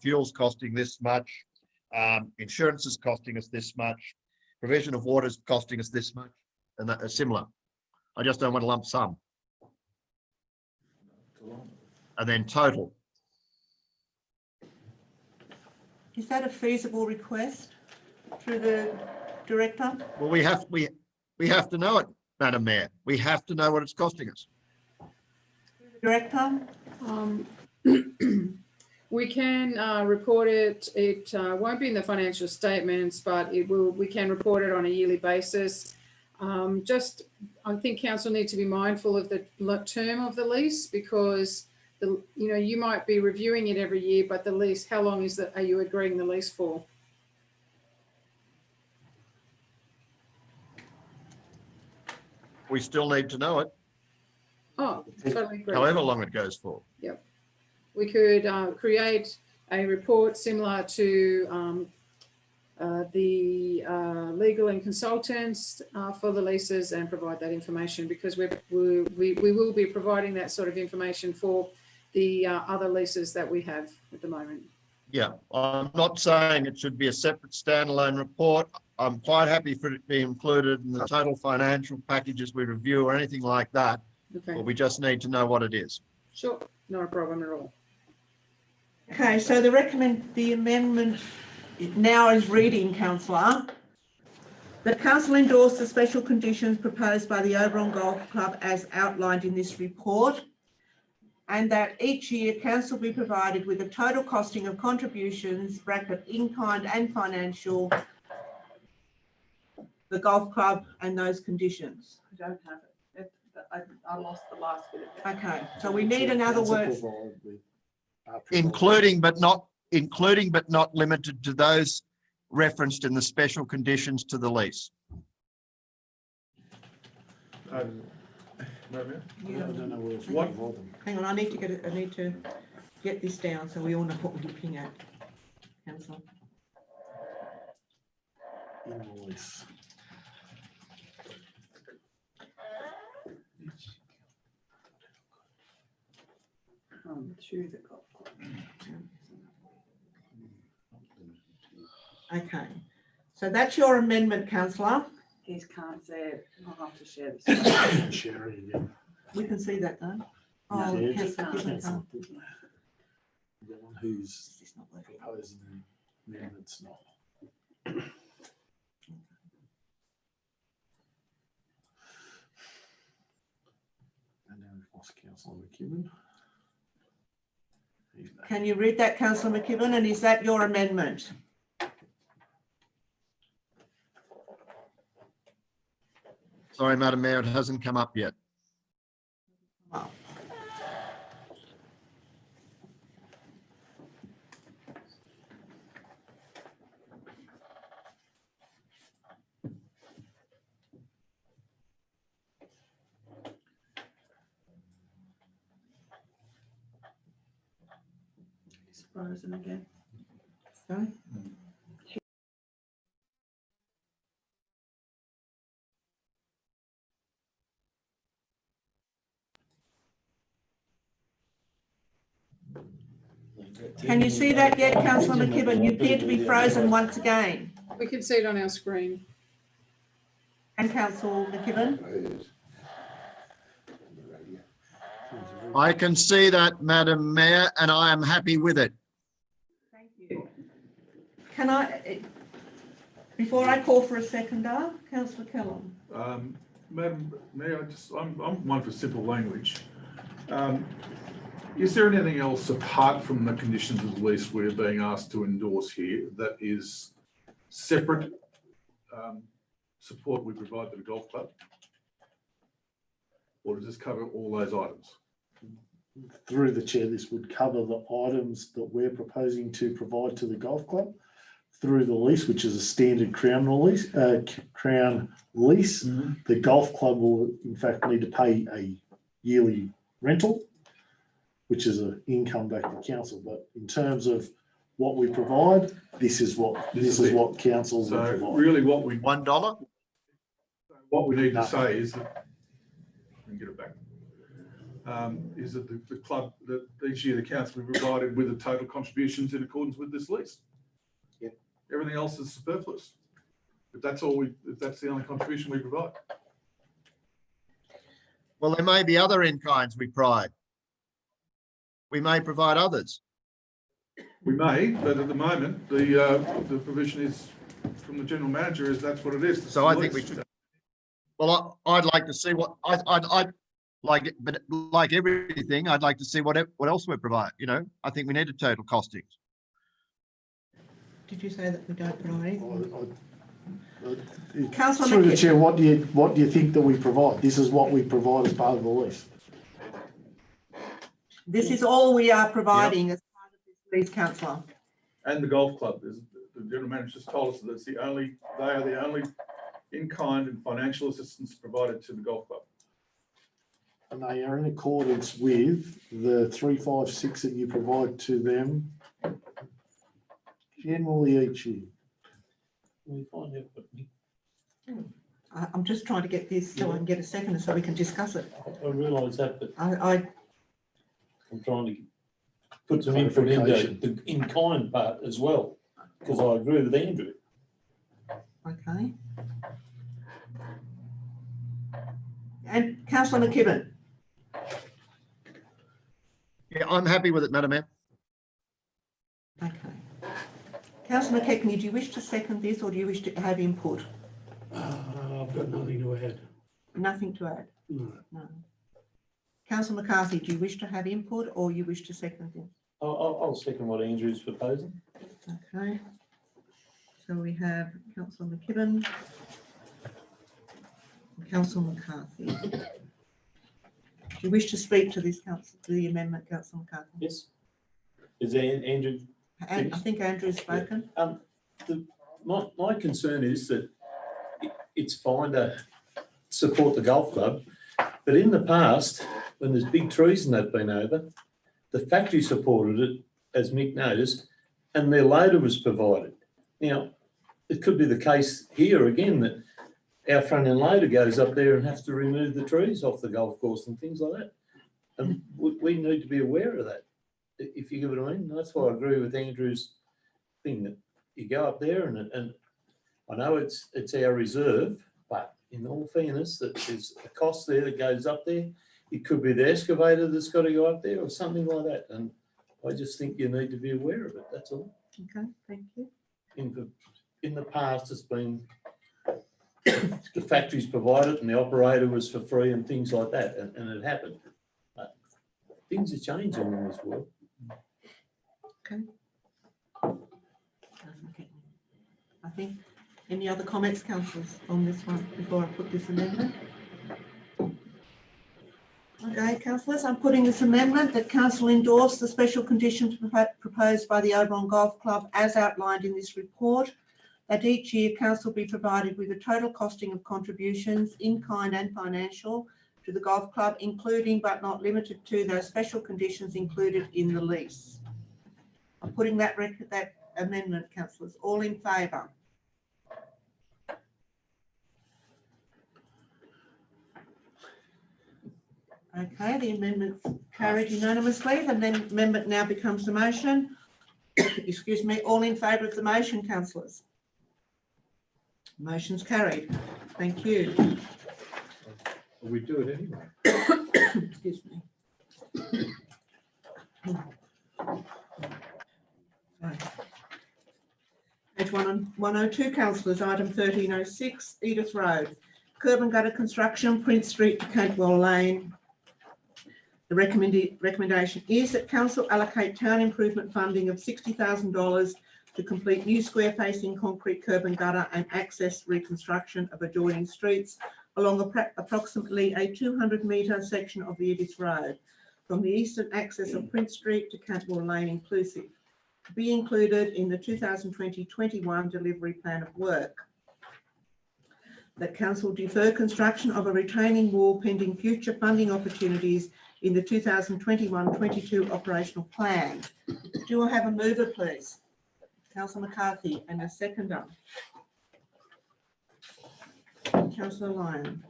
fuel's costing this much, insurance is costing us this much, provision of water is costing us this much, and that is similar. I just don't want a lump sum. And then total. Is that a feasible request through the director? Well, we have to know it, Madam Mayor. We have to know what it's costing us. Director? We can report it. It won't be in the financial statements, but it will. We can report it on a yearly basis. I think council needs to be mindful of the term of the lease, because you might be reviewing it every year, but the lease, how long is that? Are you agreeing the lease for? We still need to know it, Oh, totally agree. however long it goes for. Yep. We could create a report similar to the legal and consultants for the leases and provide that information, because we will be providing that sort of information for the other leases that we have at the moment. Yeah, I'm not saying it should be a separate standalone report. I'm quite happy for it to be included in the total financial packages we review or anything like that. Okay. But we just need to know what it is. Sure, not a problem at all. Okay, so the amendment now is reading, councillor. The council endorsed the special conditions proposed by the Oberon Golf Club as outlined in this report, and that each year council be provided with a total costing of contributions, bracket in kind and financial, the golf club and those conditions. I don't have it. I lost the last bit of it. Okay, so we need another word. Including but not limited to those referenced in the special conditions to the lease. Yeah. Hang on, I need to get this down so we all know what we're looking at, councillor. Invoice. Through the golf club. Okay, so that's your amendment, councillor. He can't see it. I'll have to share this. Share it again. We can see that though. Oh, Yeah, councillor Gibbon can't. The one who's proposing the amendment's not. And now we've lost Councillor McKibben. Can you read that, councillor McKibben, and is that your amendment? Sorry, Madam Mayor, it hasn't come up yet. Oh. It's frozen again. Sorry? Can you see that yet, councillor McKibben? You appear to be frozen once again. We can see it on our screen. And councillor McKibben? I can see that, Madam Mayor, and I am happy with it. Thank you. Can I, before I call for a seconder, councillor Kellum? Madam Mayor, I'm one for simple language. Is there anything else apart from the conditions of the lease we're being asked to endorse here that is separate support we provide to the golf club? Or does this cover all those items? Through the chair, this would cover the items that we're proposing to provide to the golf club through the lease, which is a standard Crown lease. The golf club will in fact need to pay a yearly rental, which is an income back to council. But in terms of what we provide, this is what council will So provide. really what we $1? need to say is that, and get it back, is that the club, that each year the council will be provided with the total contributions in accordance with this lease. Yeah. Everything else is superfluous. If that's the only contribution we provide. Well, there may be other in-kinds we provide. We may provide others. We may, but at the moment, the provision is from the general manager is that's what it is. So I think we should. Well, I'd like to see what I'd like it, but like everything, I'd like to see what else we provide. You know, I think we need a total costings. Did you say that we don't provide anything? Councillor through the chair, what do you think that we provide? This is what we provide as part of the lease. This is all we are providing as part of this lease, councillor. And the golf club, the general manager just told us that they are the only in-kind and financial assistance provided to the golf club. And they are in accordance with the 356 that you provide to them generally each year. We find out what I'm just trying to get this so I can get a second so we can discuss it. I realise that, but I'm trying to put some input into the in-kind part as well, because I agree with Andrew. okay. And Councillor McKibben. Yeah, I'm happy with it, Madam Mayor. Okay. Councillor McKechnie, do you wish to second this or do you wish to have input? I've got nothing to add. Nothing to add? No. No. Councillor McCarthy, do you wish to have input or you wish to second this? I'll second what Andrew's proposing. Okay. So we have Councillor McKibben and Councillor McCarthy. Do you wish to speak to this council, to the amendment, Councillor McCarthy? Yes. Is Andrew? And I think Andrew's spoken. My concern is that it's fine to support the golf club, but in the past, when there's big trees and they've been over, the factory supported it, as Mick noticed, and their loader was provided. Now, it could be the case here again that our front end loader goes up there and has to remove the trees off the golf course and things like that. And we need to be aware of that, if you get what I mean. That's why I agree with Andrew's thing, that you go up there and I know it's our reserve, but in all fairness, that there's a cost there that goes up there. It could be the excavator that's got to go up there or something like that. And I just think you need to be aware of it, that's all. Okay, thank you. In the past, it's been the factories provided and the operator was for free and things like that, and it happened. But things are changing in this world. Okay. I think, any other comments, councillors, on this one before I put this amendment? Okay, councillors, I'm putting this amendment that council endorse the special conditions proposed by the Oberon Golf Club as outlined in this report, that each year council be provided with a total costing of contributions in kind and financial to the golf club, including but not limited to those special conditions included in the lease. I'm putting that amendment, councillors. All in favour? Okay, the amendment's carried unanimously. The amendment now becomes the motion. Excuse me. All in favour of the motion, councillors? Motion's carried. Thank you. We do it anyway. Excuse me. Page 102, councillors, item 1306, Edith Road. curb and gutter construction, Prince Street to Cantwell Lane. The recommendation is that council allocate town improvement funding of $60,000 to complete new square facing concrete curb and gutter and access reconstruction of adjoining streets along approximately a 200-metre section of the Edith Road from the eastern access of Prince Street to Cantwell Lane inclusive, to be included in the 2020-21 delivery plan of work. That council defer construction of a retaining wall pending future funding opportunities in the 2021-22 operational plan. Do I have a mover, please? Councillor McCarthy, and a seconder. Councillor Lyon.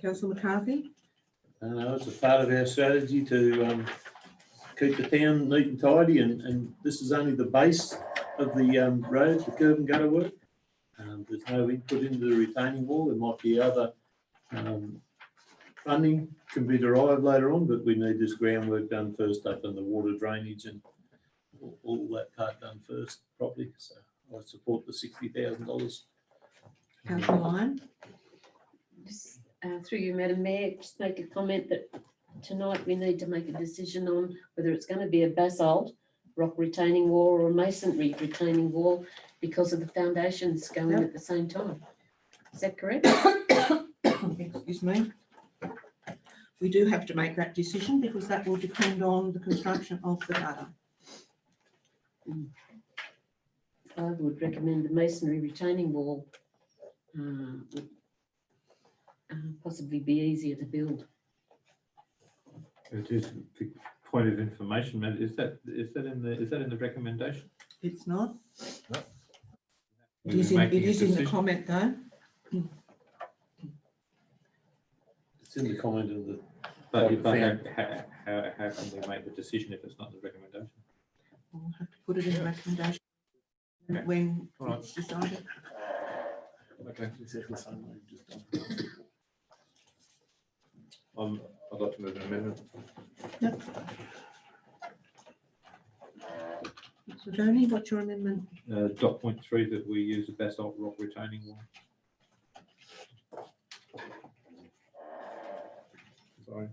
Councillor McCarthy. No, it's a part of our strategy to keep the town neat and tidy, and this is only the base of the roads, the curb and gutter work. There's no input into the retaining wall. There might be other funding can be derived later on, but we need this groundwork done first up and the water drainage and all that part done first properly. So I support the $60,000. Councillor Lyon. Just, through you, Madam Mayor, just make a comment that tonight we need to make a decision on whether it's going to be a basalt rock retaining wall or a masonry retaining wall because of the foundations going at the same time. Is that correct? Excuse me. We do have to make that decision because that will depend on the construction of the gutter. I would recommend the masonry retaining wall would possibly be easier to build. It is the point of information, man. Is that in the recommendation? It's not. No. It is in the comment though. It's in the comment of the. But how can we make the decision if it's not the recommendation? We'll have to put it in the recommendation when it's decided. Okay. I'd like to move an amendment. Yep. So Tony, what's your amendment? Dot point 3 that we use a basalt rock retaining wall. Sorry.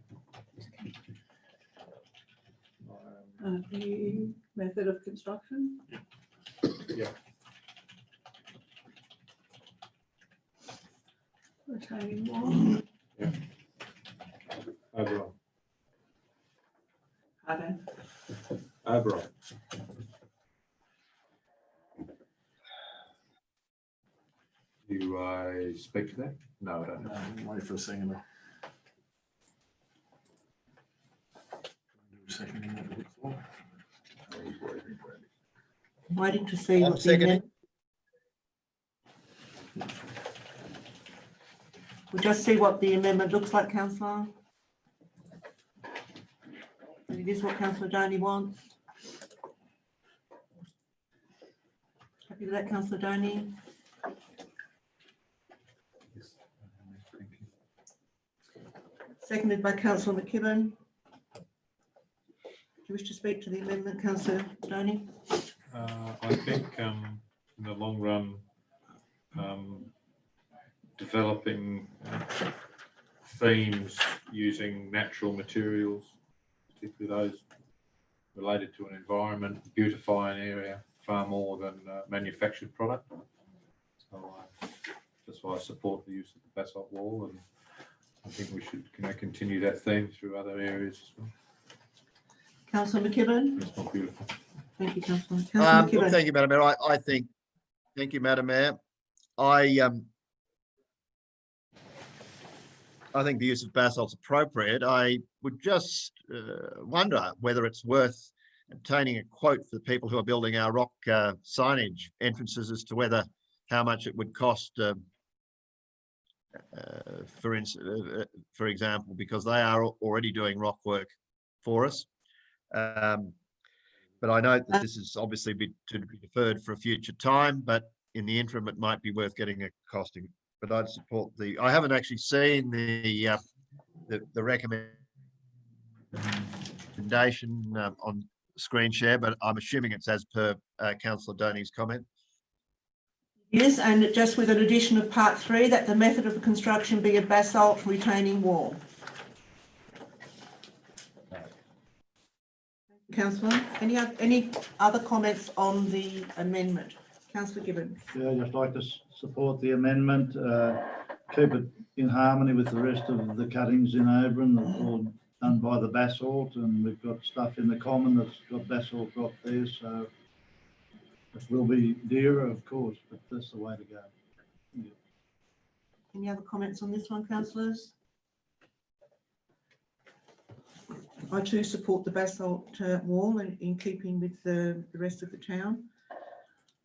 The method of construction. Yeah. Retaining wall. Yeah. Oberon. Pardon? Oberon. Do I speak to that? No, I don't know. Wait for a second. Waiting to see what the second. amendment. We'll just see what the amendment looks like, councillor. And it is what councillor Doney wants. Happy with that, councillor Doney? Seconded by councillor McKibben. Do you wish to speak to the amendment, councillor Doney? I think in the long run, developing themes using natural materials, particularly those related to an environment, beautify an area far more than manufactured product. So that's why I support the use of the basalt wall, and I think we should continue that theme through other areas as well. Councillor McKibben? It's not beautiful. Thank you, councillor. Councillor McKibben. Thank you, Madam Mayor. Thank you, Madam Mayor. I think the use of basalt's appropriate. I would just wonder whether it's worth obtaining a quote for the people who are building our rock signage entrances as to how much it would cost, for example, because they are already doing rock work for us. But I note that this is obviously to be deferred for a future time, but in the interim, it might be worth getting a costing. But I'd support I haven't actually seen the recommendation on screen share, but I'm assuming it's as per Councillor Doney's comment. Yes, and just with an addition of part 3, that the method of construction be a basalt retaining wall. Councillor, any other comments on the amendment? Councillor Gibbons. Yeah, I'd just like to support the amendment, keep it in harmony with the rest of the cuttings in Oberon, all done by the basalt, and we've got stuff in the common that's got basalt rock there, so it will be dearer, of course, but that's the way to go. Yeah. Any other comments on this one, councillors? I too support the basalt wall in keeping with the rest of the town.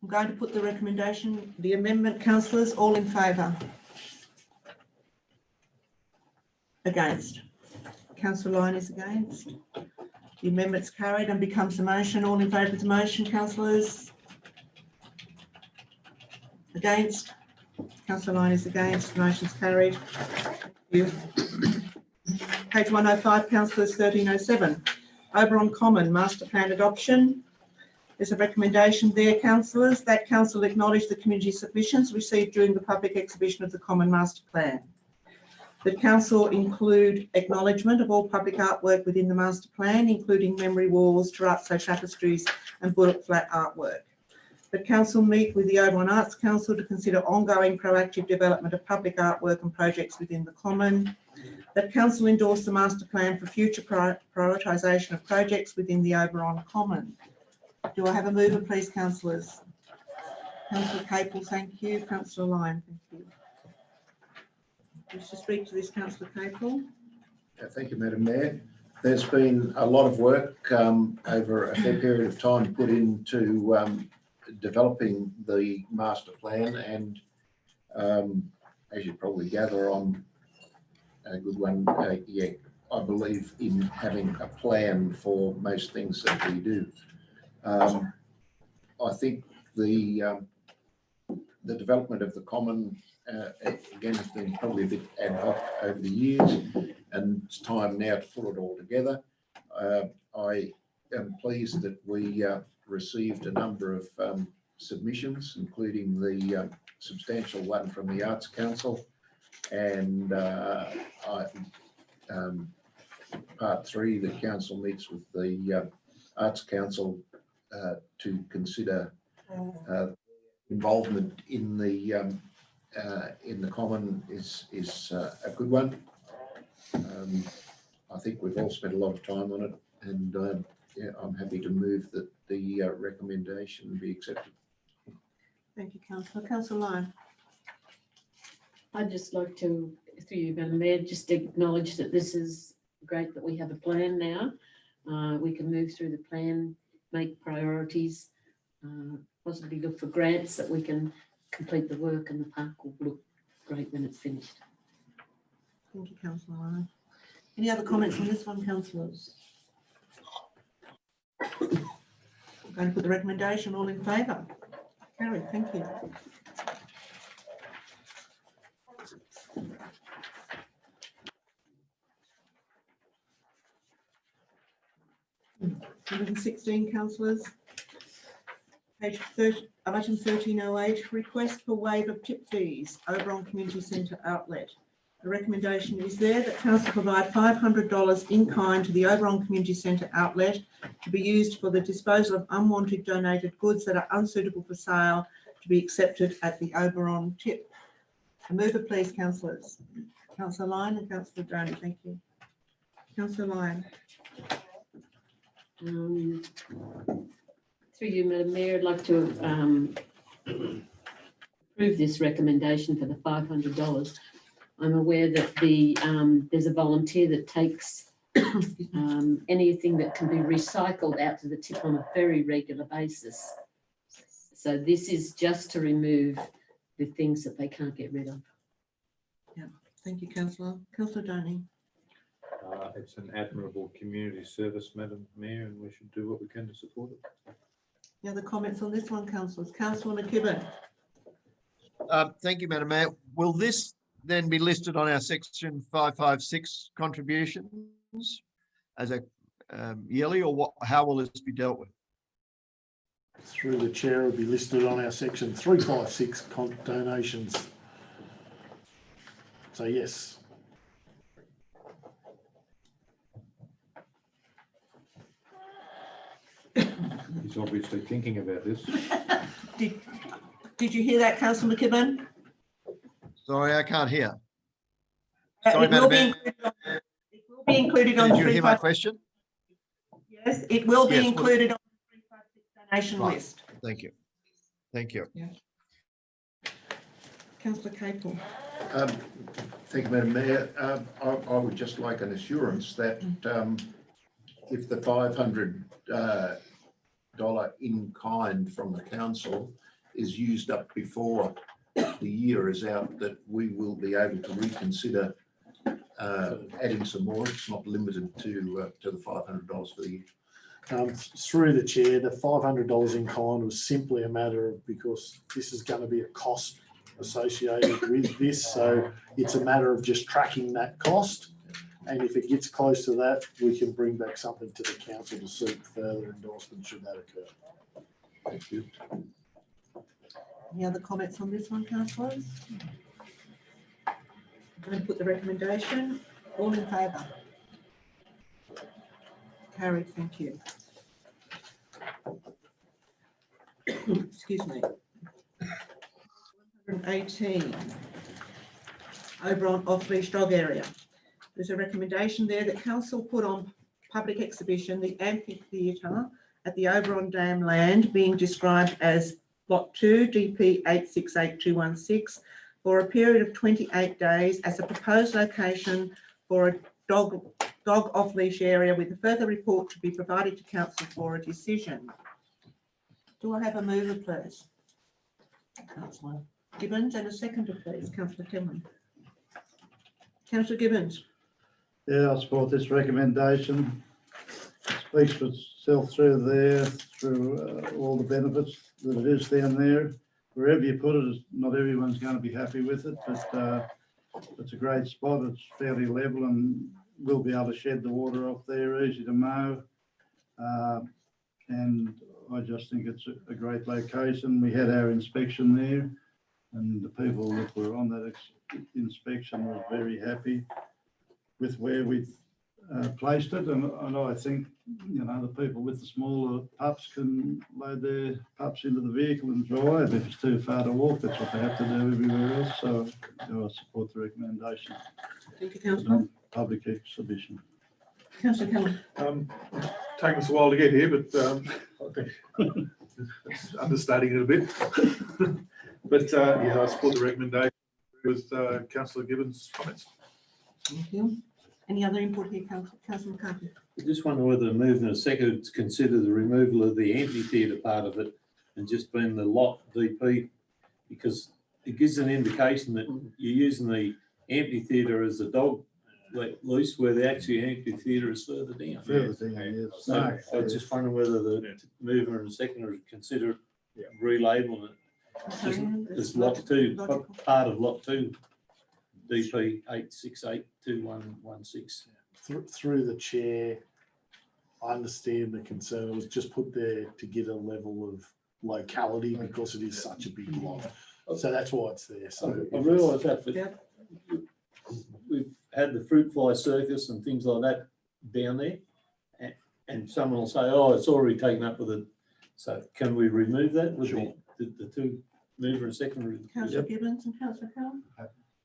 I'm going to put the recommendation, the amendment, councillors, all in favour? Against? Councillor Lyon is against. The amendment's carried and becomes a motion. All in favour of the motion, councillors? Against? Councillor Lyon is against. The motion's carried. Thank you. Page 105, councillors, 1307. Oberon Common Master Plan Adoption. There's a recommendation there, councillors, that council acknowledge the community submissions received during the public exhibition of the Common Master Plan. That council include acknowledgement of all public artwork within the master plan, including memory walls, terrazzo tapestries and bullet flat artwork. That council meet with the Oberon Arts Council to consider ongoing proactive development of public artwork and projects within the Common. That council endorse the master plan for future prioritisation of projects within the Oberon Common. Do I have a mover, please, councillors? Councillor Capel, thank you. Councillor Lyon, thank you. Wish to speak to this, Councillor Capel? Thank you, Madam Mayor. There's been a lot of work over a fair period of time put into developing the master plan, and as you probably gather, I'm a good one. Yeah, I believe in having a plan for most things that we do. I think the development of the Common again has been probably a bit ad hoc over the years, and it's time now to pull it all together. I am pleased that we received a number of submissions, including the substantial one from the Arts Council, and part 3, the council meets with the Arts Council to consider involvement in the Common is a good one. I think we've all spent a lot of time on it, and yeah, I'm happy to move that the recommendation be accepted. Thank you, Councillor. Councillor Lyon. I'd just like to, through you, Madam Mayor, just acknowledge that this is great that we have a plan now. We can move through the plan, make priorities, possibly look for grants that we can complete the work, and the park will look great when it's finished. Thank you, Councillor Lyon. Any other comments on this one, councillors? I'm going to put the recommendation. All in favour? Carried. Thank you. Number 16, councillors. Page 30, item 1308, request for waiver of tip fees, Oberon Community Centre outlet. The recommendation is there that council provide $500 in kind to the Oberon Community Centre outlet to be used for the disposal of unwanted donated goods that are unsuitable for sale to be accepted at the Oberon tip. A mover, please, councillors. Councillor Lyon and Councillor Donny, thank you. Councillor Lyon. Through you, Madam Mayor, I'd like to approve this recommendation for the $500. I'm aware that there's a volunteer that takes anything that can be recycled out to the tip on a very regular basis. So this is just to remove the things that they can't get rid of. Yeah, thank you, Councillor. Councillor Donny. It's an admirable community service, Madam Mayor, and we should do what we can to support it. Any other comments on this one, councillors? Councillor McKibben. Thank you, Madam Mayor. Will this then be listed on our section 556 contributions as a yearly, or what? How will this be dealt with? through the chair, will be listed on our section 356 donations. So yes. He's obviously thinking about this. Did you hear that, Councillor McKibben? Sorry, I can't hear. Uh, Sorry, it will Madam be Mayor. It will be included on Did the you hear my 356. question? Yes, it will be Yes, well- included on the 356 donation Right. list. Thank you. Thank you. Councillor Capel. Thank you, Madam Mayor. I would just like an assurance that if the $500 in kind from the council is used up before the year is out, that we will be able to reconsider adding some more. It's not limited to the $500 for the year. Through the chair, the $500 in kind was simply a matter of, because this is going to be a cost associated with this, so it's a matter of just tracking that cost, and if it gets close to that, we can bring back something to the council to seek further endorsement should that occur. Thank you. Any other comments on this one, councillors? I'm going to put the recommendation. All in favour? Carried, thank you. Excuse me. 118. Oberon off-leash dog area. There's a recommendation there that council put on public exhibition the amphitheatre at the Oberon Dam land being described as Lot 2, DP 868216, for a period of 28 days as a proposed location for a dog off-leash area, with a further report to be provided to council for a decision. Do I have a mover, please? Councillor Gibbons, and a seconder, please. Councillor Tillman. Councillor Gibbons. Yeah, I support this recommendation. Speaks for itself through there, through all the benefits that it is down there. Wherever you put it, not everyone's going to be happy with it, but it's a great spot. It's fairly level and we'll be able to shed the water off there, easy to mow. And I just think it's a great location. We had our inspection there and the people that were on that inspection were very happy with where we've placed it. And I think, you know, the people with the smaller pups can load their pups into the vehicle and drive. If it's too far to walk, that's what they have to do everywhere else. So I support the recommendation. Thank you, Councillor. Public exhibition. Councillor Keller. Taken us a while to get here, but I think it's understating it a bit. But yeah, I support the recommendation with Councillor Gibbons' comments. Thank you. Any other input here, Councillor McCarthy? I just wonder whether the movement of second to consider the removal of the amphitheatre part of it and just being the lot DP, because it gives an indication that you're using the amphitheatre as a dog loose, where the actual amphitheatre is further down. Further down, yes. So I was just wondering whether the movement and seconder consider relabeling it as lot 2, part of lot 2, DP 8682116. Through the chair, I understand the concern. It was just put there to get a level of locality because it is such a big lot. So that's why it's there. So I realise that, but we've had the fruit fly circus and things like that down there, and someone will say, "Oh, it's already taken up with it." So can we remove that with the two mover and secondary? Councillor Gibbons and Councillor Keller.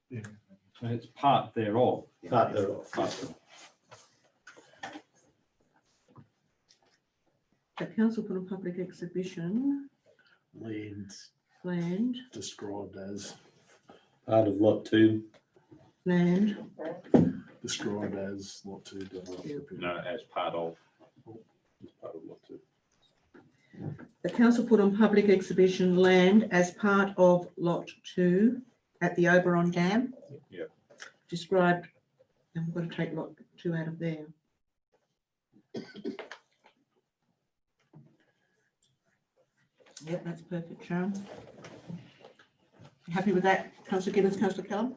Yeah. And it's part thereof. Part thereof. The council put on public exhibition land described as part of lot 2. Land described as lot 2. No, as part of. As part of lot 2. The council put on public exhibition land as part of lot 2 at the Oberon Dam. Yep. Described, and we've got to take lot 2 out of there. Yep, that's perfect, Sharon. You happy with that, Councillor Gibbons, Councillor Keller?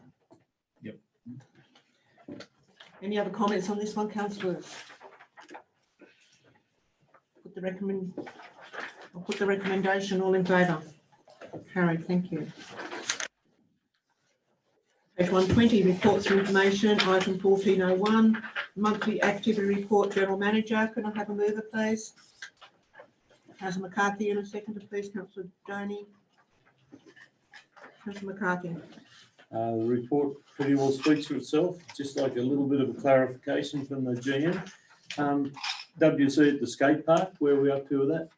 Yep. Any other comments on this one, councillors? Put the I'll put the recommendation. All in favour? Carried, thank you. Page 120, reports and information, item 1401, monthly activity report, General Manager. Can I have a mover, please? Councillor McCarthy, and a seconder, please. Councillor Doney. Councillor McCarthy. The report pretty well speaks for itself, just like a little bit of a clarification from the GM. WC at the skate park, where are we up to with that?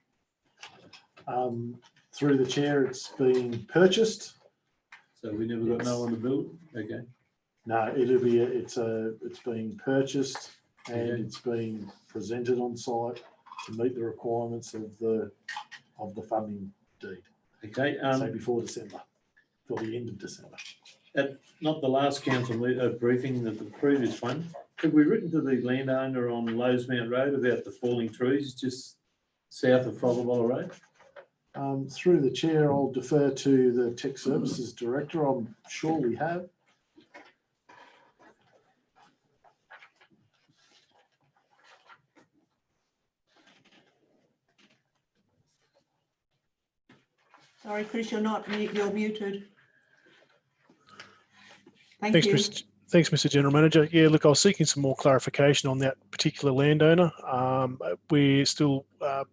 Through the chair, it's been purchased. So we never got no one to build it? Okay. No, it's being purchased and it's being presented on site to meet the requirements of the funding deed. Okay. So before December, for the end of December. At not the last council briefing, the previous one, have we written to the landowner on Lowesmount Road about the falling trees just south of Froggabolla Road? Through the chair, I'll defer to the Tech Services Director. I'm sure we have. Sorry, Chris, you're muted. Thank Thanks, you. Thanks, Mr. General Manager. Yeah, look, I was seeking some more clarification on that particular landowner. We're still, a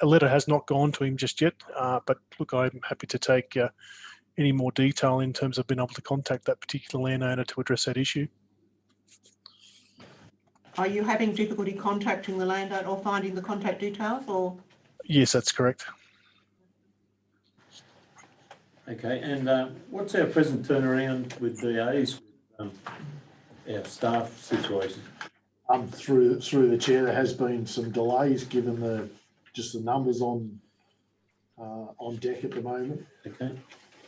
letter has not gone to him just yet, but look, I'm happy to take any more detail in terms of being able to contact that particular landowner to address that issue. Are you having difficulty contacting the landowner or finding the contact details, or? Yes, that's correct. Okay, and what's our present turnaround with DAs, our staff situation? Through the chair, there has been some delays given the numbers on deck at the moment. Okay.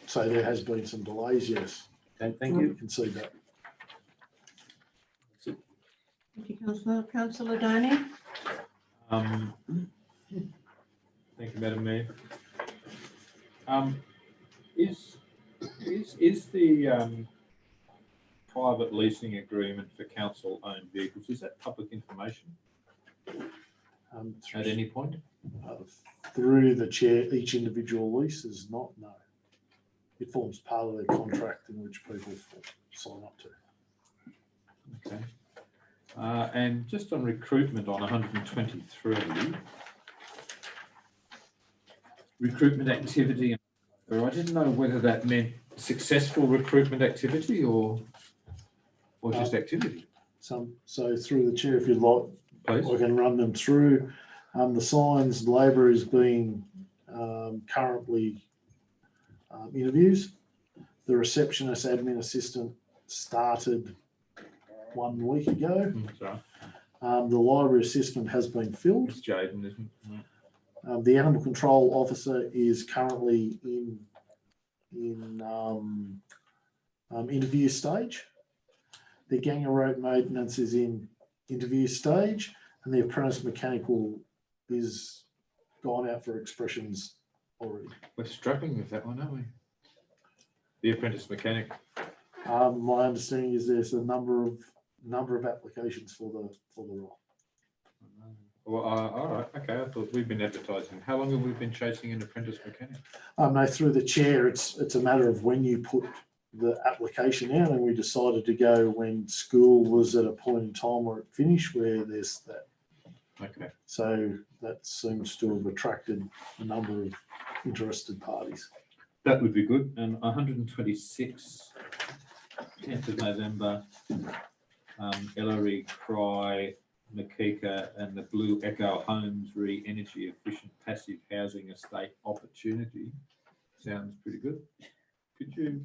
So there has been some delays, yes. Okay, thank you. You can see that. Thank you, Councillor. Councillor Doney. Thank you, Madam Mayor. Is the private leasing agreement for council-owned vehicles, is that public information at any point? Through the chair, each individual lease is not, no. It forms part of the contract in which people sign up to. Okay. And just on recruitment on 123, recruitment activity, I didn't know whether that meant successful recruitment activity or just activity. So through the chair, if you'd like, Please. I can run them through. The signs labour is being currently interviews. The receptionist admin assistant started 1 week ago. The library assistant has been filled. It's Jaden, isn't it? The animal control officer is currently in interview stage. The ganger rope maintenance is in interview stage, and the apprentice mechanical is gone out for expressions already. We're struggling with that one, aren't we? The apprentice mechanic. My understanding is there's a number of applications for the role. Well, all right, okay. I thought we've been advertising. How long have we been chasing an apprentice mechanic? No, through the chair, it's a matter of when you put the application out, and we decided to go when school was at a point in time where it finished, where there's that. Okay. So that seems to have attracted a number of interested parties. That would be good. And 126, 10th of November, Ellery, Cry, Makika and the Blue Echo Homes re-energy efficient passive housing estate opportunity. Sounds pretty good. Could you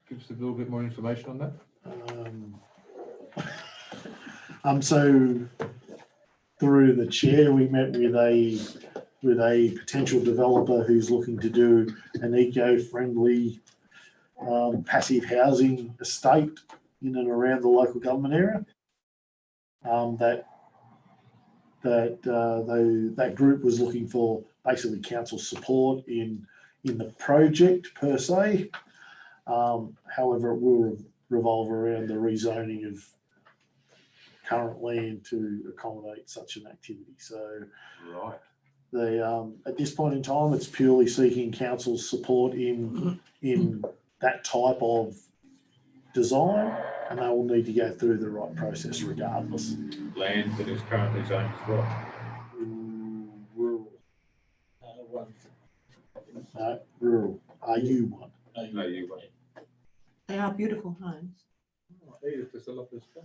give us a little bit more information on that? So through the chair, we met with a potential developer who's looking to do an eco-friendly passive housing estate in and around the local government area. That group was looking for basically council support in the project per se. However, it will revolve around the rezoning of current land to accommodate such an activity. So right, At this point in time, it's purely seeking council's support in that type of design, and they will need to go through the right process regardless. Land that is currently zoned as what? Rural. No, rural. RU1. No, you won't. They are beautiful homes. Edith, there's a lot of this stuff.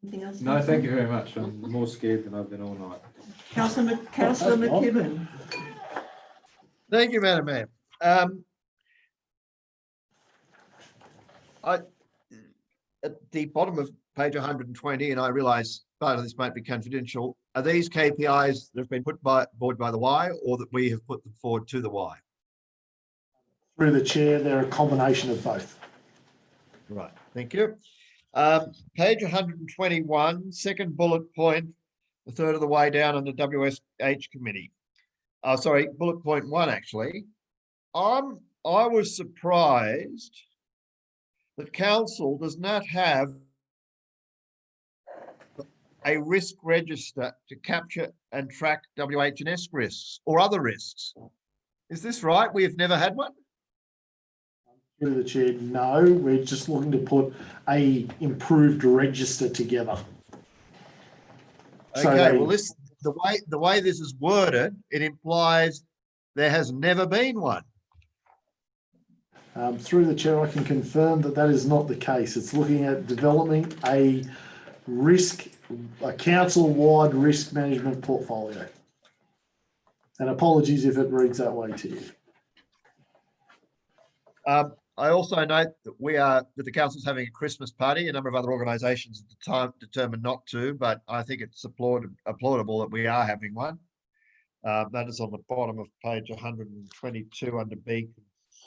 Anything else? No, thank you very much. I'm more scared than I've been all night. Councillor McKibben. Thank you, Madam Mayor. At the bottom of page 120, and I realise part of this might be confidential, are these KPIs that have been put forward by the Y, or that we have put them forward to the Y? Through the chair, they're a combination of both. Right, thank you. Page 121, second bullet point, a third of the way down on the WSH committee. Sorry, bullet point 1 actually. I was surprised that council does not have a risk register to capture and track WH&S risks or other risks. Is this right? We have never had one? Through the chair, no, we're just looking to put a improved register together. Okay, well, the way this is worded, it implies there has never been one. Through the chair, I can confirm that that is not the case. It's looking at developing a council-wide risk management portfolio. And apologies if it reads that way to you. I also note that the council's having a Christmas party. A number of other organisations at the time determined not to, but I think it's applaudable that we are having one. That is on the bottom of page 122 under B,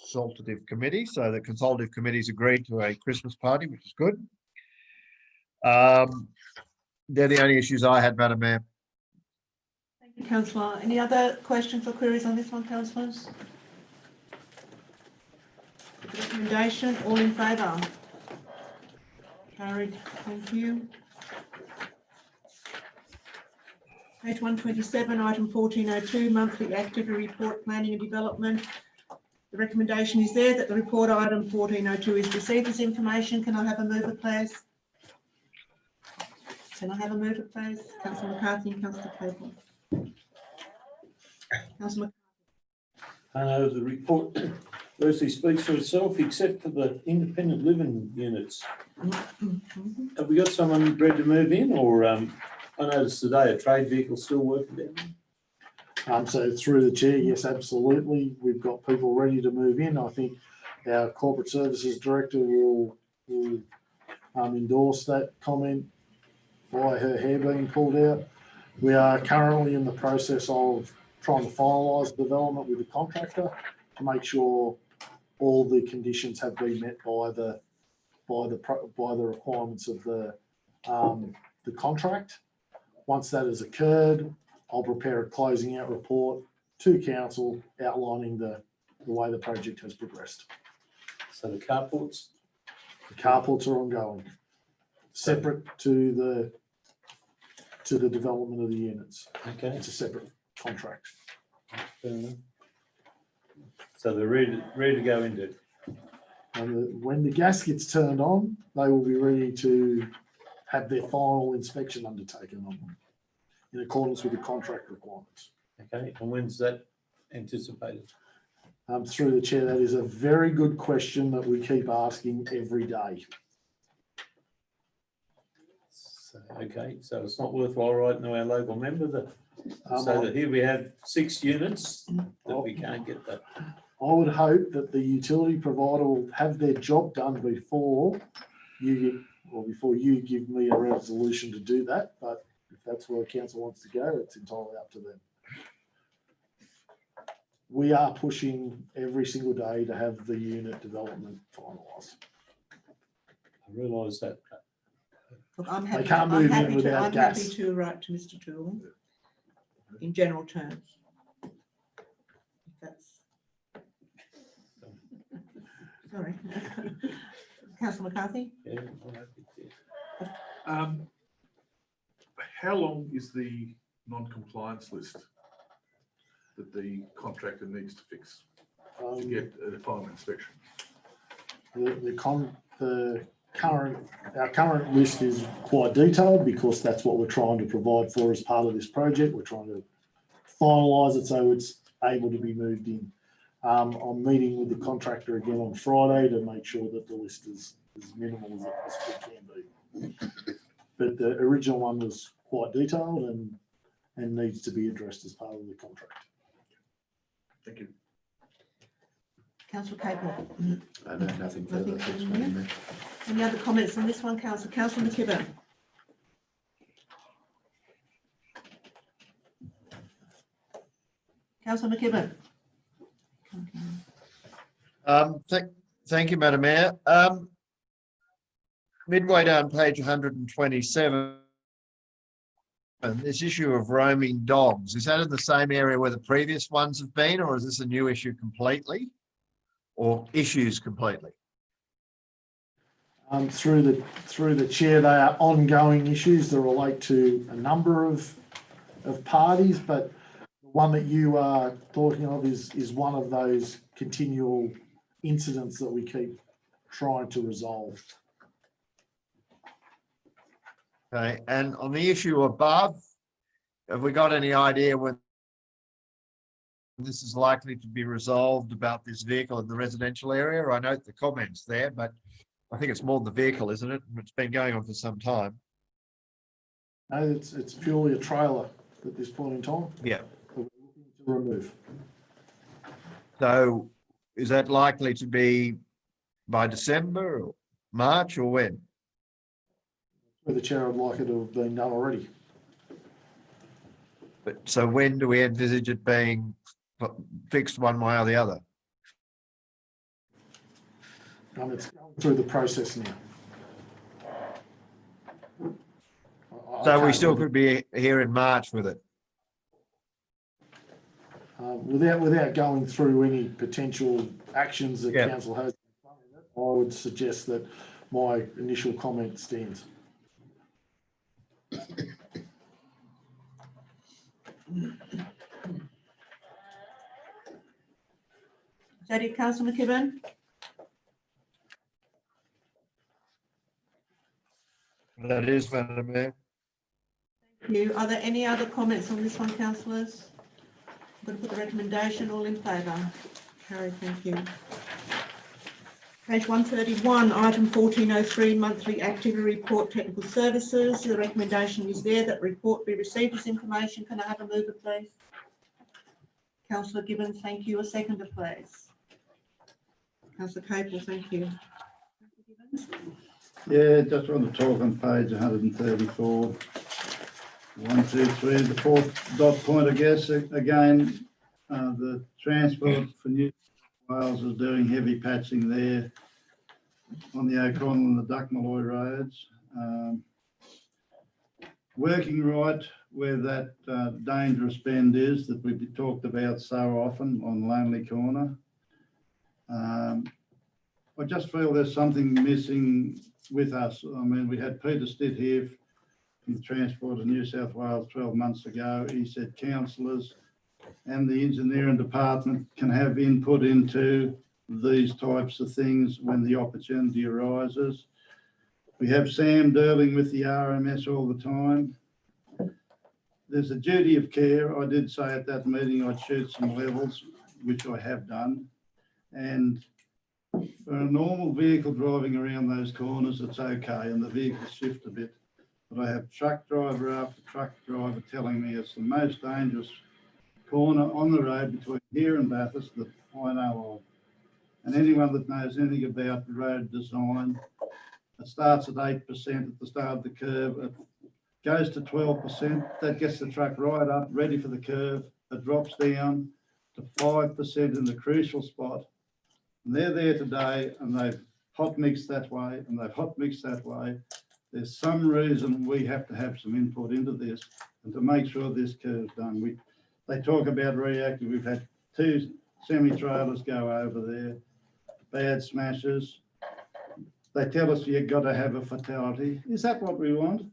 Consultative Committee. So the Consultative Committee's agreed to a Christmas party, which is good. They're the only issues I had, Madam Mayor. Thank you, Councillor. Any other questions or queries on this one, councillors? Recommendation, all in favour? Carried, thank you. Page 127, item 1402, monthly activity report, planning and development. The recommendation is there that the report item 1402 is received as information. Can I have a mover, please? Can I have a mover, please? Councillor McCarthy and Councillor Claypool. Councillor McCarthy. The report firstly speaks for itself, except for the independent living units. Have we got someone ready to move in, or I noticed today a trade vehicle still working there? So through the chair, yes, absolutely. We've got people ready to move in. I think our corporate services director will endorse that comment by her hair being pulled out. We are currently in the process of trying to finalise the development with the contractor to make sure all the conditions have been met by the requirements of the contract. Once that has occurred, I'll prepare a closing out report to council outlining the way the project has progressed. So the carports? The carports are ongoing, separate to the development of the units. Okay. It's a separate contract. Fair enough. So they're ready to go into. And when the gas gets turned on, they will be ready to have their final inspection undertaken on them in accordance with the contract requirements. Okay, and when's that anticipated? Through the chair, that is a very good question that we keep asking every day. So, okay, so it's not worthwhile writing to our local member that say that here we have 6 units that we can't get that. I would hope that the utility provider will have their job done before you give me a resolution to do that. But if that's where council wants to go, it's entirely up to them. We are pushing every single day to have the unit development finalised. I realise that. Look, I'm happy, They can't move in without gas. happy to write to Mr. Toole in general terms. That's sorry. Councillor McCarthy? Yeah, I'm happy to. How long is the non-compliance list that the contractor needs to fix to get a final inspection? Our current list is quite detailed because that's what we're trying to provide for as part of this project. We're trying to finalise it so it's able to be moved in. I'm meeting with the contractor again on Friday to make sure that the list is as minimal as it possibly can be. But the original one was quite detailed and needs to be addressed as part of the contract. Thank you. Councillor Capel. I know nothing further. Nothing Thanks, from Madam you? Mayor. Any other comments on this one, Councillor? Councillor McKibben. Councillor McKibben. Thank you, Madam Mayor. Midway down page 127, this issue of roaming dogs, is that in the same area where the previous ones have been, or is this a new issue completely, or issues completely? Through the chair, they are ongoing issues that relate to a number of parties, but the one that you are talking of is one of those continual incidents that we keep trying to resolve. Okay, and on the issue above, have we got any idea when this is likely to be resolved about this vehicle in the residential area? I note the comments there, but I think it's more than the vehicle, isn't it? It's been going on for some time. No, it's purely a trailer at this point in time. Yeah. That we're looking to remove. So is that likely to be by December or March or when? Where the chair would like it to have been done already. But so when do we envisage it being fixed one way or the other? It's going through the process now. So we still could be here in March with it. Without going through any potential actions that council has, I would suggest that my initial comment stands. Is that it, Councillor McKibben? That is, Madam Mayor. Thank you. Are there any other comments on this one, councillors? I'm going to put the recommendation. All in favour? Carried. Thank you. Page 131, item 1403, monthly activity report, technical services. The recommendation is there that report be received as information. Can I have a mover, please? Councillor Gibbons, thank you. A seconder, please. Councillor Capel, thank you. Yeah, just want to talk on page 134. 1, 2, 3, the fourth dot point, I guess. Again, the Transport for New South Wales is doing heavy patching there on the O'Connell and the Duckmalloy roads. Working right where that dangerous bend is that we've talked about so often on Lonely Corner. I just feel there's something missing with us. I mean, we had Peter Stitt here from the Transport of New South Wales 12 months ago. He said councillors and the engineering department can have input into these types of things when the opportunity arises. We have Sam dealing with the RMS all the time. There's a duty of care. I did say at that meeting I'd shoot some levels, which I have done. And for a normal vehicle driving around those corners, it's okay, and the vehicles shift a bit. But I have truck driver after truck driver telling me it's the most dangerous corner on the road between here and Bathurst that I know of. And anyone that knows anything about road design, it starts at 8% at the start of the curve. It goes to 12%. That gets the truck right up, ready for the curve. It drops down to 5% in the crucial spot. And they're there today, and they've hot mixed that way, and they've hot mixed that way. There's some reason we have to have some input into this and to make sure this curve's done. They talk about reactive. We've had 2 semi-trailers go over there, bad smashes. They tell us you've got to have a fatality. Is that what we want?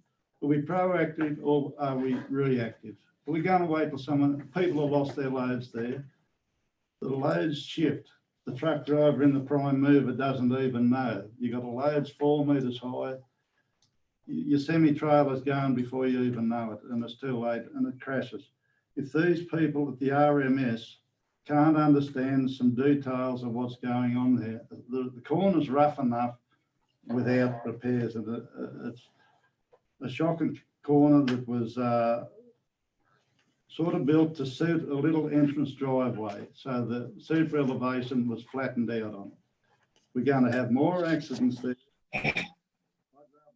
Are we proactive or are we reactive? Are we going to wait till people have lost their loads there? The loads shift. The truck driver in the prime mover doesn't even know. You got a loads 4 metres high. Your semi-trailer's going before you even know it, and it's too late, and it crashes. If these people at the RMS can't understand some details of what's going on there, the corner's rough enough without repairs, and it's a shocking corner that was sort of built to suit a little entrance driveway, so the super elevation was flattened out on it. We're going to have more accidents there.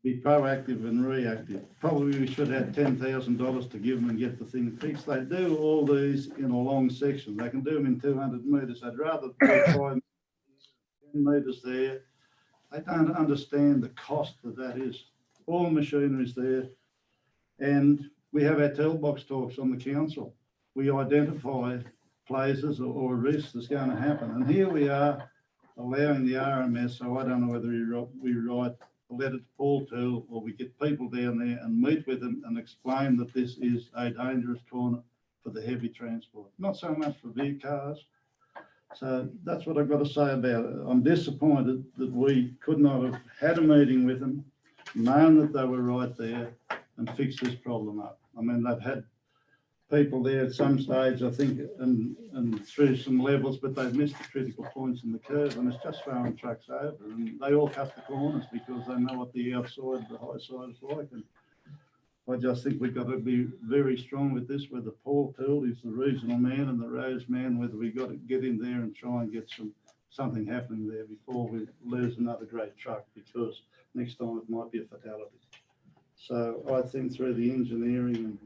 Be proactive and reactive. Probably we should have $10,000 to give them and get the thing fixed. They do all these in a long section. They can do them in 200 metres. I'd rather do 10 metres there. They don't understand the cost that is. All the machinery's there. And we have our tailbox talks on the council. We identify places or risks that's going to happen. And here we are allowing the RMS, so I don't know whether we write a letter to Paul Toole or we get people down there and meet with them and explain that this is a dangerous corner for the heavy transport, not so much for big cars. So that's what I've got to say about it. I'm disappointed that we could not have had a meeting with them, known that they were right there and fixed this problem up. I mean, they've had people there at some stage, I think, and through some levels, but they've missed the critical points in the curve, and it's just throwing trucks over. And they all cut the corners because they know what the outside, the high side is like. And I just think we've got to be very strong with this, whether Paul Toole is the regional man and the roads man, whether we got to get in there and try and get something happening there before we lose another great truck, because next time it might be a fatality. So I think through the engineering, and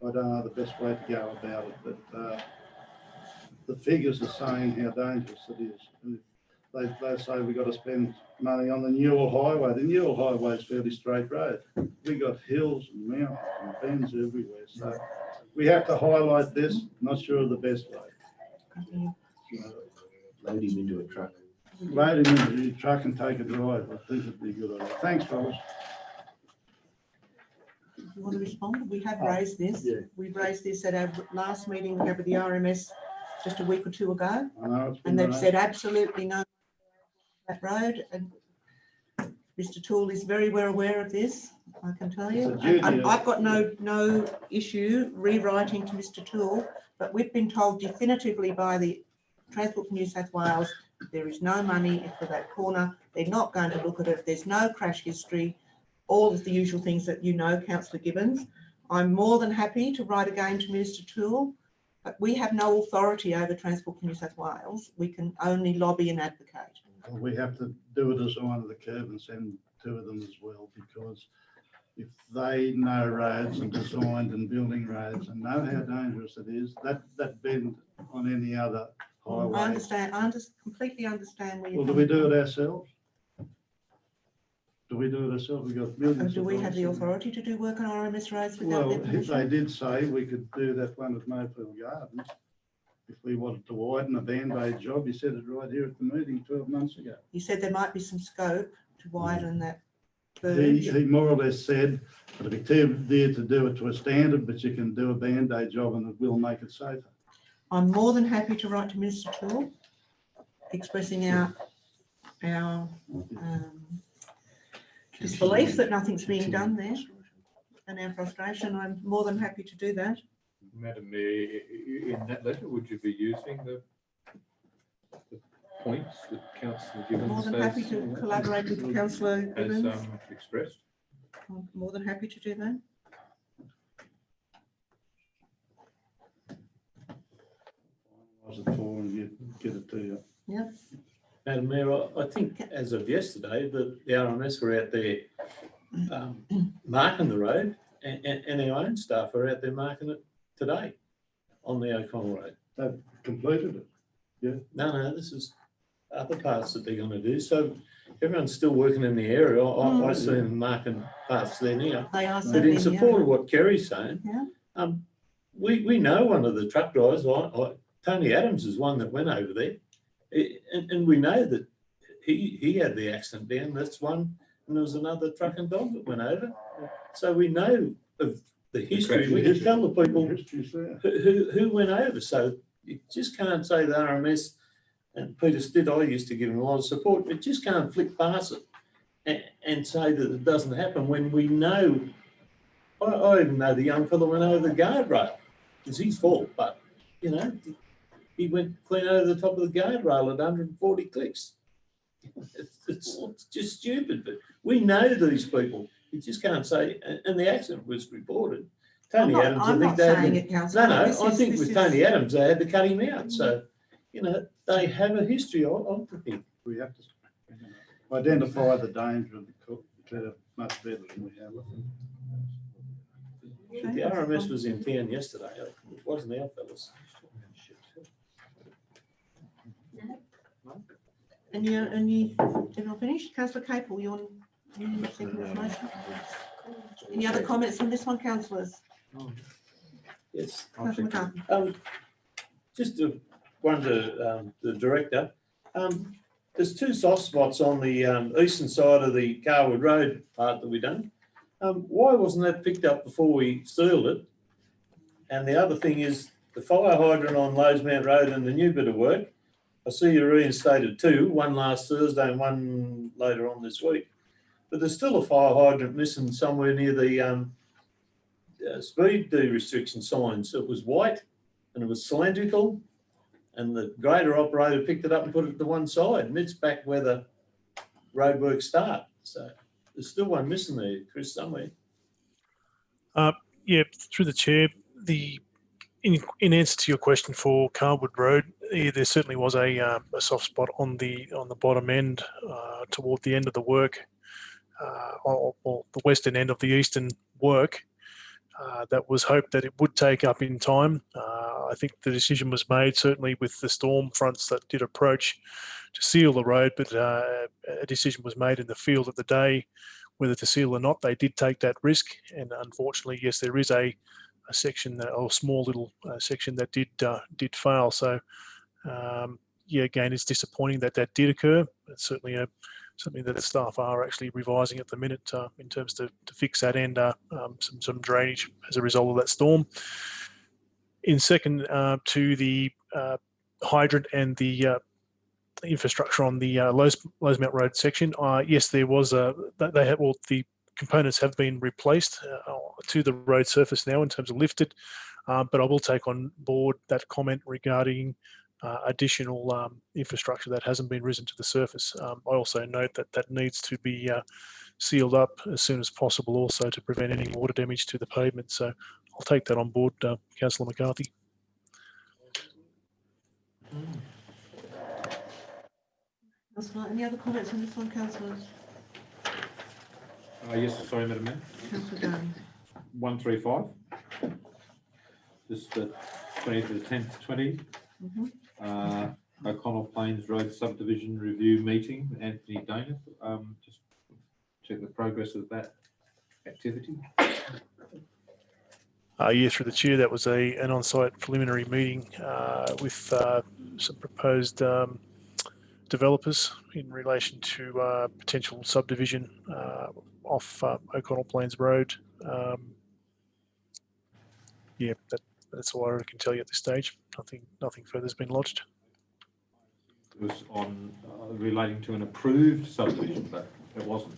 I don't know the best way to go about it, but the figures are saying how dangerous it is. And they say we've got to spend money on the Newell Highway. The Newell Highway is a fairly straight road. We've got hills and mountains and bends everywhere. So we have to highlight this, not sure of the best way. Load him into a truck. Load him into a truck and take a drive. I think it'd be a good idea. Thanks, fellas. You want to respond? We have raised this. Yeah. We've raised this at our last meeting we had with the RMS just a week or two ago. I know, and they've said absolutely no that road. And Mr. Toole is very well aware of this, I can tell you. And I've got no issue rewriting to Mr. Toole, but we've been told definitively by the Transport for New South Wales there is no money for that corner. They're not going to look at it. There's no crash history. All of the usual things that you know, Councillor Gibbons. I'm more than happy to write again to Minister Toole, but we have no authority over Transport for New South Wales. We can only lobby and advocate. Well, we have to do a design of the curve and send 2 of them as well, because if they know roads and designed and building roads and know how dangerous it is, that bend on any other highway. I understand. I completely understand where you're Well, do we do it ourselves? Do we do it ourselves? We've got millions. Do we have the authority to do work on RMS roads without their permission? Well, they did say we could do that one at Mayfield Gardens if we wanted to widen a band-aid job. He said it right here at the meeting 12 months ago. He said there might be some scope to widen that verge. He more or less said it'll be too dear to do it to a standard, but you can do a band-aid job and it will make it safer. I'm more than happy to write to Minister Toole expressing our disbelief that nothing's being done there and our frustration. I'm more than happy to do that. Madam Mayor, in that letter, would you be using the points that Councillor Gibbons more than happy to collaborate with Councillor Gibbons. Has expressed? I'm more than happy to do that. Get it to you. Yep. Madam Mayor, I think as of yesterday, the RMS were out there marking the road, and our own staff are out there marking it today on the O'Connell Road. They've completed it. Yeah. No, this is other parts that they're going to do. So everyone's still working in the area. I see them marking parts there now. They are. But in support of what Kerry's saying, yeah. We know one of the truck drivers. Tony Adams is one that went over there. And we know that he had the accident down. That's one and there was another truck and dog that went over. So we know of the history. We can tell the people who went over. So you just can't say the RMS, and Peter Stitt, I used to give him a lot of support, but just can't flick past it and say that it doesn't happen when we know. I even know the young fellow went over the guardrail. It's his fault, but you know, he went clean over the top of the guardrail at 140 clicks. It's just stupid, but we know these people. You just can't say, and the accident was reported. Tony Adams, I think they had it, Councillor. no, I think with Tony Adams, they had to cut him out. So, you know, they have a history of the thing. We have to identify the danger of the cook much better than we have. The RMS was in town yesterday. It wasn't our fellas. And you're not finished? Councillor Capel, you're second this motion. Any other comments on this one, councillors? Yes. Councillor McCarthy. Just to wonder, the director, there's two soft spots on the eastern side of the Carwood Road part that we done. Why wasn't that picked up before we sealed it? And the other thing is the fire hydrant on Lowe's Road and the new bit of work. I see you reinstated two, one last Thursday and one later on this week. But there's still a fire hydrant missing somewhere near the speed restriction signs. It was white and it was cylindrical, and the grader operator picked it up and put it to one side, and it's back where the roadworks start. So there's still one missing there, Chris, somewhere. Yeah, through the chair, in answer to your question for Carwood Road, yeah, there certainly was a soft spot on the bottom end toward the end of the work, or the western end of the eastern work. That was hoped that it would take up in time. I think the decision was made, certainly with the storm fronts that did approach, to seal the road, but a decision was made in the field of the day whether to seal or not. They did take that risk, and unfortunately, yes, there is a section, or small little section that did fail. So, yeah, again, it's disappointing that did occur. It's certainly something that the staff are actually revising at the minute in terms to fix that and some drainage as a result of that storm. In second to the hydrant and the infrastructure on the Lowe's Road section, yes, there was the components have been replaced to the road surface now in terms of lifted, but I will take on board that comment regarding additional infrastructure that hasn't been risen to the surface. I also note that needs to be sealed up as soon as possible, also to prevent any water damage to the pavement. So I'll take that on board, Councillor McCarthy. Any other comments on this one, councillors? Yes, sorry, Madam Mayor. Councillor Darling. 135. This the 20th of the 10th, 20. O'Connell Plains Road Subdivision Review Meeting. Anthony Dana. Just check the progress of that activity. Yeah, through the chair, that was an on-site preliminary meeting with some proposed developers in relation to potential subdivision off O'Connell Plains Road. Yeah, that's all I can tell you at this stage. Nothing further has been lodged. It was on relating to an approved subdivision, but it wasn't.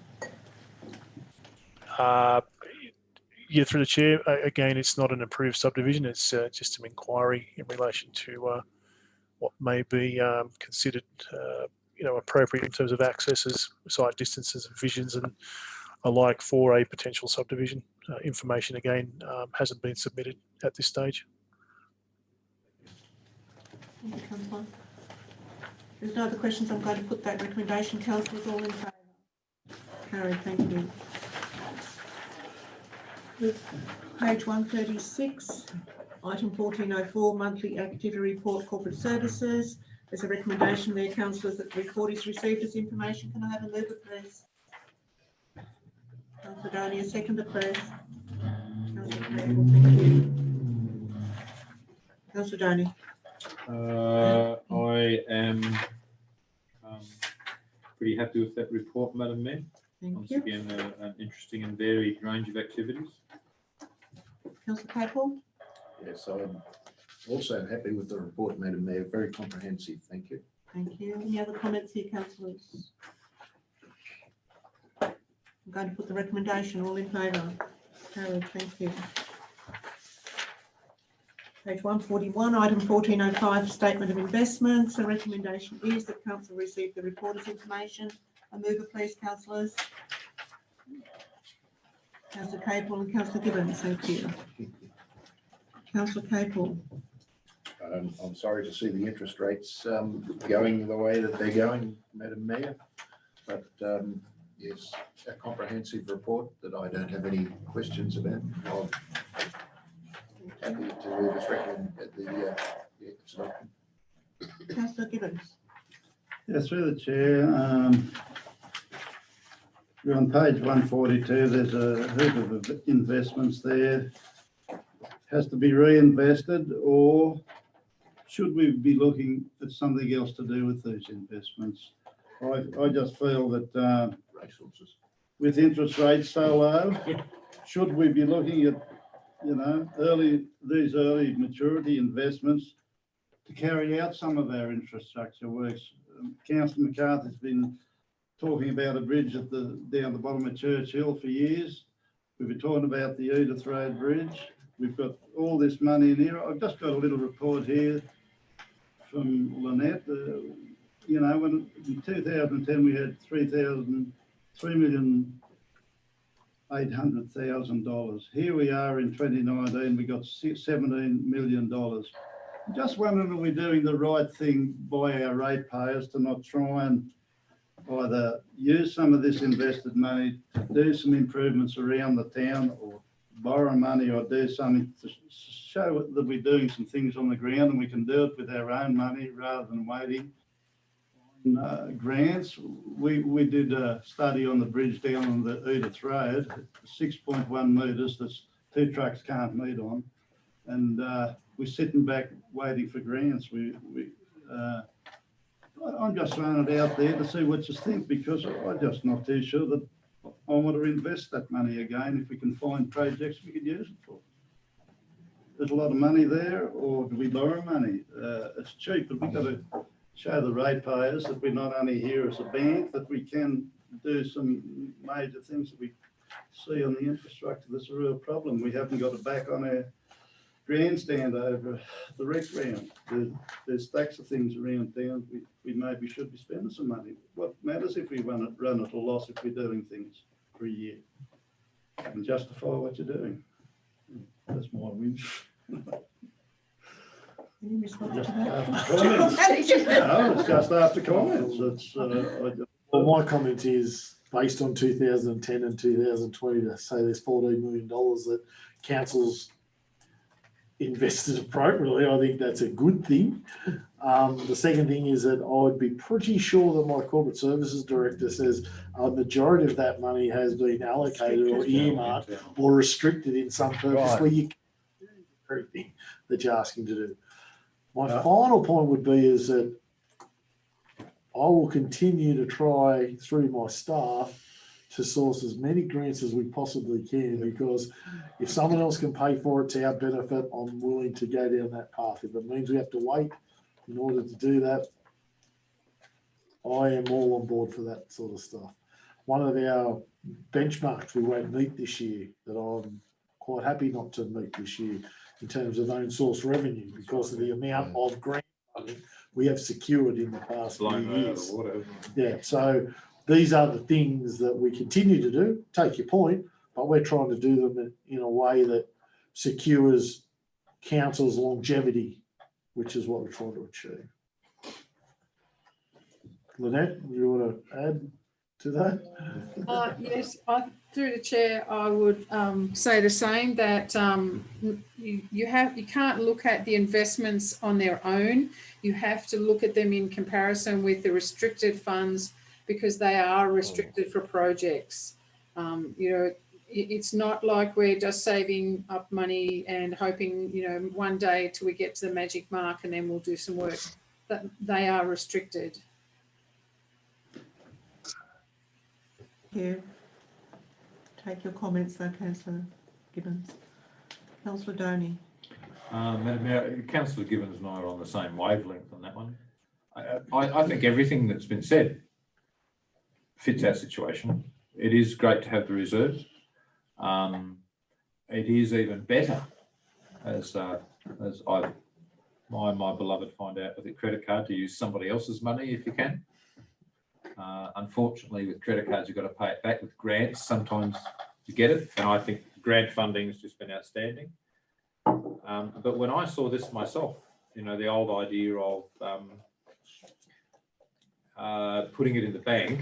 Yeah, through the chair, again, it's not an approved subdivision. It's just some inquiry in relation to what may be considered, appropriate in terms of accesses, site distances, and visions, and alike for a potential subdivision. Information again hasn't been submitted at this stage. Thank you, councillor. There's no other questions. I'm going to put that recommendation. Councillors, all in favour? Carried. Thank you. Page 136, item 1404, monthly activity report, corporate services. There's a recommendation there, councillors, that the report is received as information. Can I have a mover, please? Councillor Donnie, a seconder, please. Councillor Capel, thank you. Councillor Donnie. I am pretty happy with that report, Madam Mayor. Thank Once you. again, an interesting and varied range of activities. Councillor Capel? Yes, I'm also happy with the report, Madam Mayor. Very comprehensive. Thank you. Thank you. Any other comments here, councillors? I'm going to put the recommendation. All in favour? Carried. Thank you. Page 141, item 1405, statement of investments. The recommendation is that council receive the reporter's information. A mover, please, councillors. Councillor Capel and Councillor Gibbons. Thank you. Councillor Capel. I'm sorry to see the interest rates going the way that they're going, Madam Mayor. But yes, a comprehensive report that I don't have any questions about. I'm happy to move this recommend the adoption. Councillor Gibbons. Yeah, through the chair, we're on page 142. There's a heap of investments there. Has to be reinvested, or should we be looking at something else to do with these investments? I just feel that with interest rates so low, should we be looking at, you know, these early maturity investments to carry out some of our infrastructure works? Councillor McCarthy's been talking about a bridge at down the bottom of Churchill for years. We've been talking about the Edith Road Bridge. We've got all this money in here. I've just got a little report here from Lynette. You know, when in 2010 we had $3,800,000. Here we are in 2019, we got $17 million. I'm just wondering, are we doing the right thing by our ratepayers to not try and either use some of this invested money to do some improvements around the town, or borrow money, or do something to show that we're doing some things on the ground and we can do it with our own money rather than waiting on grants. We did a study on the bridge down on the Edith Road, 6.1 metres, that's 2 trucks can't meet on, and we're sitting back waiting for grants. I'm just throwing it out there to see what you think, because I'm just not too sure that I want to invest that money again. If we can find projects we could use it for. There's a lot of money there, or do we borrow money? It's cheap, but we've got to show the ratepayers that we're not only here as a bank, that we can do some major things that we see on the infrastructure. That's a real problem. We haven't got it back on our grandstand over the rec ground. There's stacks of things around town. We maybe should be spending some money. What matters if we run at a loss if we're doing things for a year and justify what you're doing? That's my win. Any response Just to that? after comments. No, it's just after comments. It's, Well, my comment is based on 2010 and 2020 to say there's $14 million that councils invested appropriately. I think that's a good thing. The second thing is that I would be pretty sure that my corporate services director says a majority of that money has been allocated or earmarked or restricted in some purpose where you can do the very thing that you're asking to do. My final point would be is that I will continue to try through my staff to source as many grants as we possibly can, because if someone else can pay for it to our benefit, I'm willing to go down that path. If it means we have to wait in order to do that, I am all on board for that sort of stuff. One of our benchmarks we won't meet this year, that I'm quite happy not to meet this year, in terms of own source revenue, because of the amount of grant funding we have secured in the past few years. Yeah, so these are the things that we continue to do. Take your point, but we're trying to do them in a way that secures council's longevity, which is what we're trying to achieve. Lynette, you want to add to that? Yes, through the chair, I would say the same, that you can't look at the investments on their own. You have to look at them in comparison with the restricted funds, because they are restricted for projects. You know, it's not like we're just saving up money and hoping, you know, one day till we get to the magic mark and then we'll do some work. That they are restricted. you. Take your comments though, Councillor Gibbons. Councillor Doney. Madam Mayor, Councillor Gibbons and I are on the same wavelength on that one. I think everything that's been said fits our situation. It is great to have the reserves. It is even better as my beloved find out with a credit card to use somebody else's money if you can. Unfortunately, with credit cards, you've got to pay it back. With grants, sometimes you get it, and I think grant funding has just been outstanding. But when I saw this myself, you know, the old idea of putting it in the bank,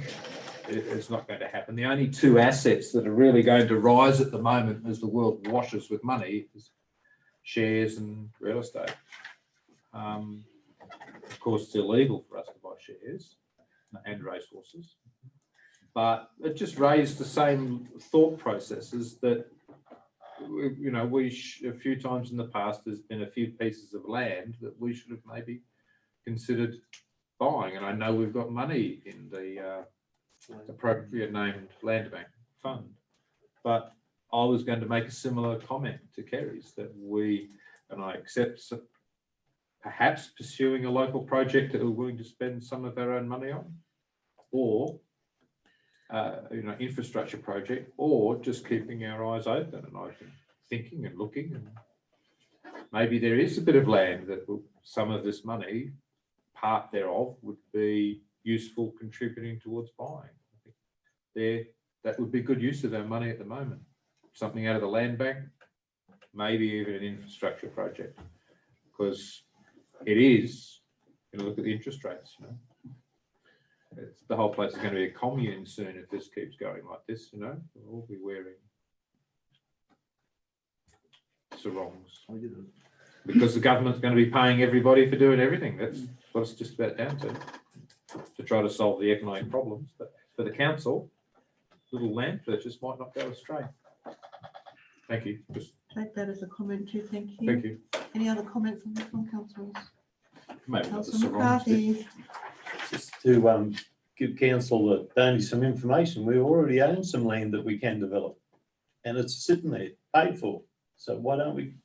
it's not going to happen. The only two assets that are really going to rise at the moment as the world washes with money is shares and real estate. Of course, it's illegal for us to buy shares and racehorses, but it just raised the same thought processes that, you know, a few times in the past, there's been a few pieces of land that we should have maybe considered buying. And I know we've got money in the appropriate named land bank fund, but I was going to make a similar comment to Kerry's that and I accept perhaps pursuing a local project that we're willing to spend some of our own money on, or you know, infrastructure project, or just keeping our eyes open and thinking and looking, and maybe there is a bit of land that some of this money, part thereof, would be useful contributing towards buying. I think that would be good use of our money at the moment. Something out of the land bank, maybe even an infrastructure project, because it is, you know, look at the interest rates, you know. The whole place is going to be a commune soon if this keeps going like this, you know. We'll all be wearing sarongs because the government's going to be paying everybody for doing everything. That's what it's just about down to try to solve the economic problems. But for the council, little land purchase might not go astray. Thank you. Just take that as a comment too. Thank you. Thank you. Any other comments on this one, councillors? Maybe not the Councillor sarongs. McCarthy. Just to give council only some information, we already own some land that we can develop, and it's sitting there paid for. So why don't we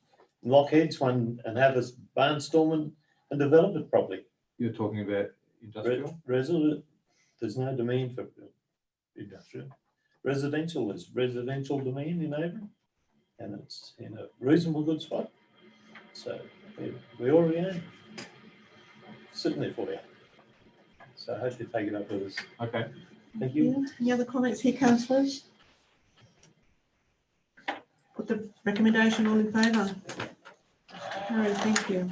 lock heads one and have us barnstorm and develop it properly? You're talking about industrial? Resident. There's no demand for industrial. Residential, there's residential demand in Oberon, and it's in a reasonable good spot. So we already own it. Sitting there for you. So I hope you take it up with us. Okay. Thank you. Any other comments here, councillors? Put the recommendation all in favour. Carried, thank you.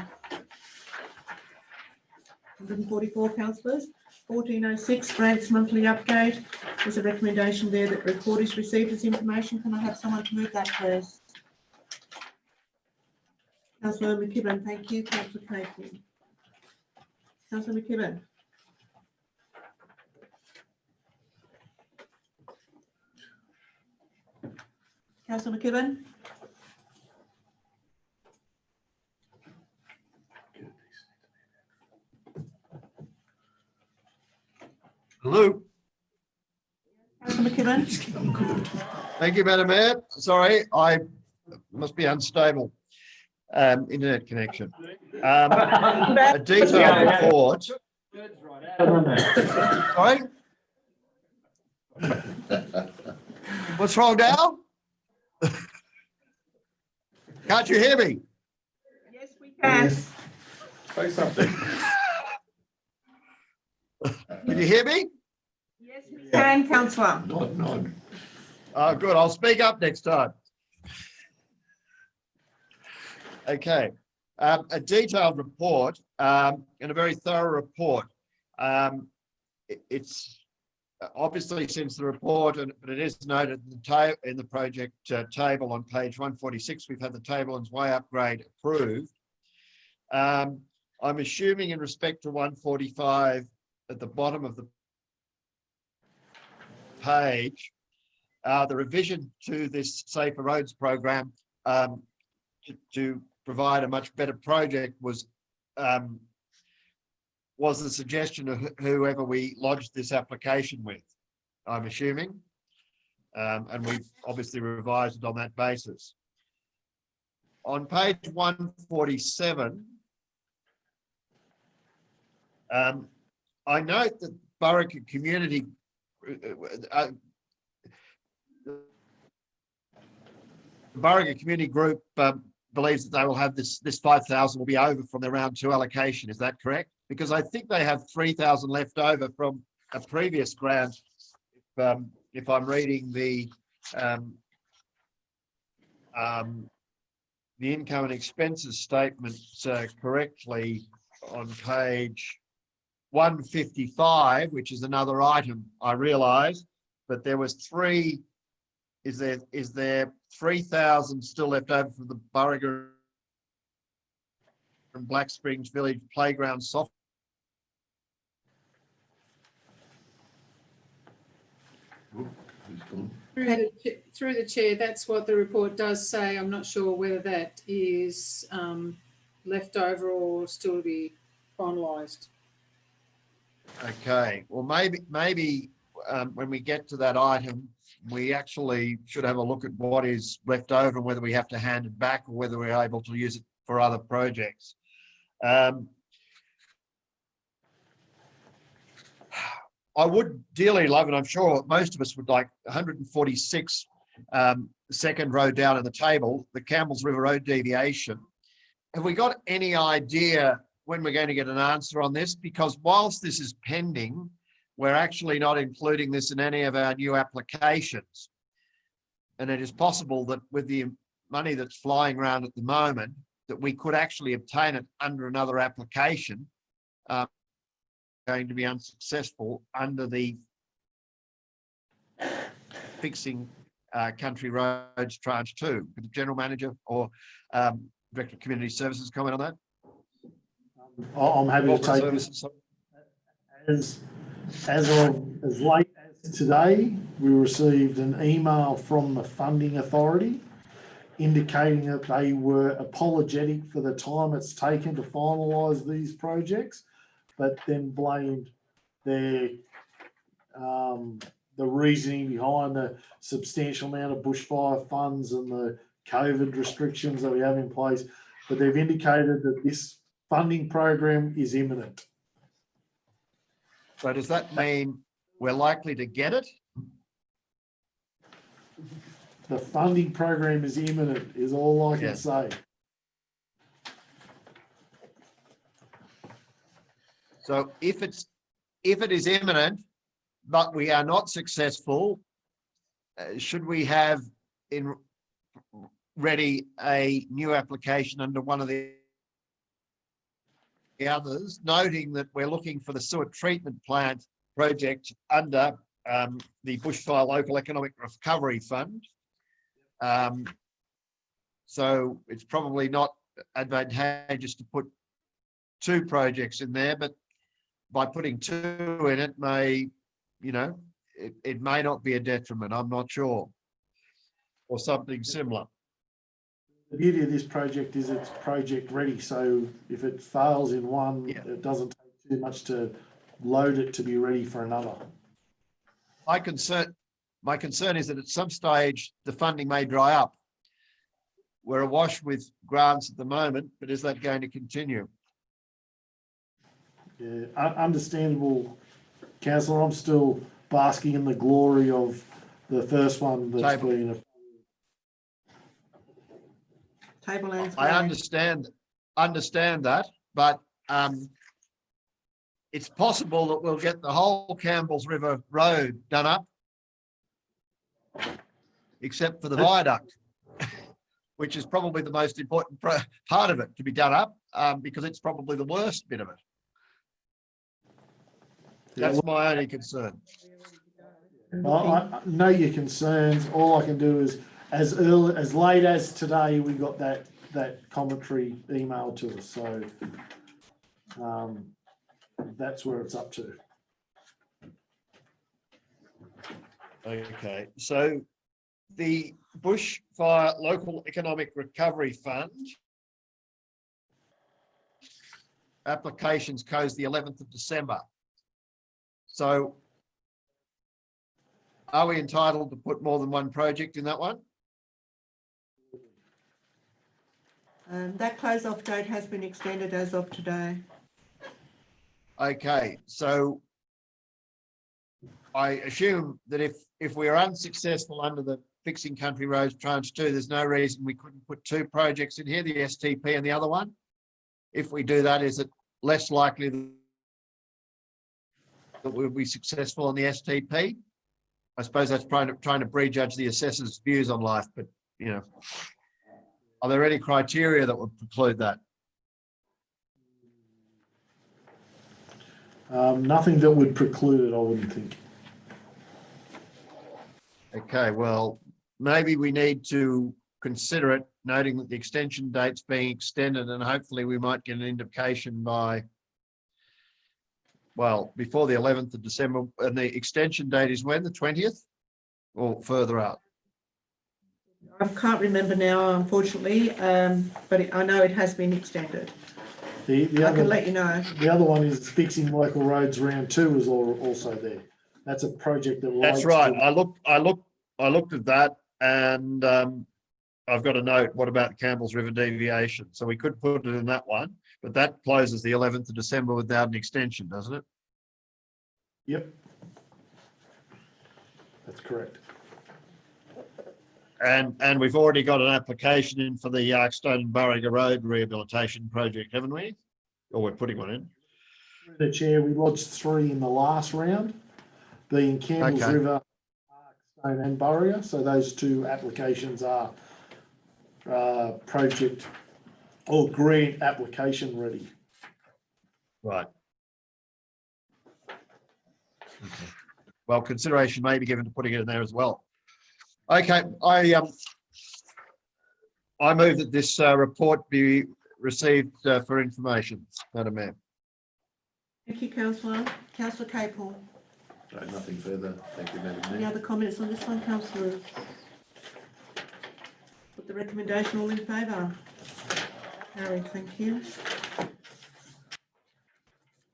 144 councillors. 1406 grants monthly update. There's a recommendation there that the report is received as information. Can I have someone to move that, please? Councillor McKibben, thank you. Councillor Casey. Councillor McKibben. Councillor McKibben. Hello. Councillor McKibben. Thank you, Madam Mayor. Sorry, I must be unstable. Internet connection. A detailed report. Sorry? What's wrong now? Can't you hear me? Yes, we can. Say something. Can you hear me? Yes, we can, councillor. Nod. Oh, good. I'll speak up next time. Okay. A detailed report and a very thorough report. It's obviously since the report, but it is noted in the project table on page 146, we've had the table and way upgrade approved. I'm assuming in respect to 145 at the bottom of the page, the revision to this Safer Roads program to provide a much better project was the suggestion of whoever we lodged this application with, I'm assuming. And we've obviously revised it on that basis. On page 147, I note that Burrica Community Burrica Community Group believes that they will have this 5,000 will be over from their round 2 allocation. Is that correct? Because I think they have 3,000 left over from a previous grant. If I'm reading the income and expenses statement correctly on page 155, which is another item, I realise, but there was three. Is there 3,000 still left over from the Burrica and Black Springs Village Playground soft? Through the chair, that's what the report does say. I'm not sure whether that is left over or still to be finalised. Okay, well, maybe when we get to that item, we actually should have a look at what is left over and whether we have to hand it back or whether we're able to use it for other projects. I would dearly love, and I'm sure most of us would like, 146 second row down in the table, the Campbell's River Road deviation. Have we got any idea when we're going to get an answer on this? Because whilst this is pending, we're actually not including this in any of our new applications. And it is possible that with the money that's flying around at the moment, that we could actually obtain it under another application, going to be unsuccessful under the fixing country roads tranche 2. Could the General Manager or Director of Community Services comment on that? I'm happy to take this. As late as today, we received an email from the Funding Authority indicating that they were apologetic for the time it's taken to finalise these projects, but then blamed their the reasoning behind the substantial amount of bushfire funds and the COVID restrictions that we have in place. But they've indicated that this funding program is imminent. So does that mean we're likely to get it? The funding program is imminent, is all I can say. So if it is imminent, but we are not successful, should we have ready a new application under one of the others, noting that we're looking for the sewer treatment plant project under the Bushfire Local Economic Recovery Fund. So it's probably not advantageous to put 2 projects in there, but by putting 2 in it may, it may not be a detriment, I'm not sure, or something similar. The beauty of this project is it's project ready. So if it fails in one, it doesn't take too much to load it to be ready for another. My concern is that at some stage the funding may dry up. We're awash with grants at the moment, but is that going to continue? Yeah, understandable, Councillor. I'm still basking in the glory of the first one that's been. I understand that, but it's possible that we'll get the whole Campbell's River Road done up, except for the viaduct, which is probably the most important part of it to be done up, because it's probably the worst bit of it. That's my only concern. I know your concerns. All I can do is, as late as today, we got that commentary emailed to us. So that's where it's up to. Okay, so the Bushfire Local Economic Recovery Fund applications close the 11th of December. So Are we entitled to put more than one project in that one? That close-off date has been extended as of today. Okay, so I assume that if we are unsuccessful under the Fixing Country Roads Tranche 2, there's no reason we couldn't put two projects in here, the STP and the other one. If we do that, is it less likely that we'll be successful on the STP? I suppose that's trying to prejudge the assessor's views on life, but you know, are there any criteria that would preclude that? Nothing that would preclude it, I wouldn't think. Okay, well, maybe we need to consider it, noting that the extension date's being extended, and hopefully we might get an indication by, well, before the 11th of December. And the extension date is when, the 20th or further out? I can't remember now, unfortunately, but I know it has been extended. The I other, can let you know. The other one is Fixing Local Roads Round 2 is also there. That's a project that That's right. I looked at that, and I've got a note. What about Campbell's River deviation? So we could put it in that one, but that closes the 11th of December without an extension, doesn't it? Yep. That's correct. And we've already got an application in for the Yarkstone and Burriga Road rehabilitation project, haven't we? Or we're putting one in. Through the chair, we lodged 3 in the last round, being Campbell's Okay. River, Yarkstone and Burriga. So those 2 applications are project or grant application ready. Right. Okay. Well, consideration may be given to putting it in there as well. Okay, I move that this report be received for information, Madam Mayor. Thank you, Councillor. Councillor Capel. No, nothing further. Thank you, Madam Any Mayor. other comments on this one, Councillor? Put the recommendation all in favour. Carried, thank you.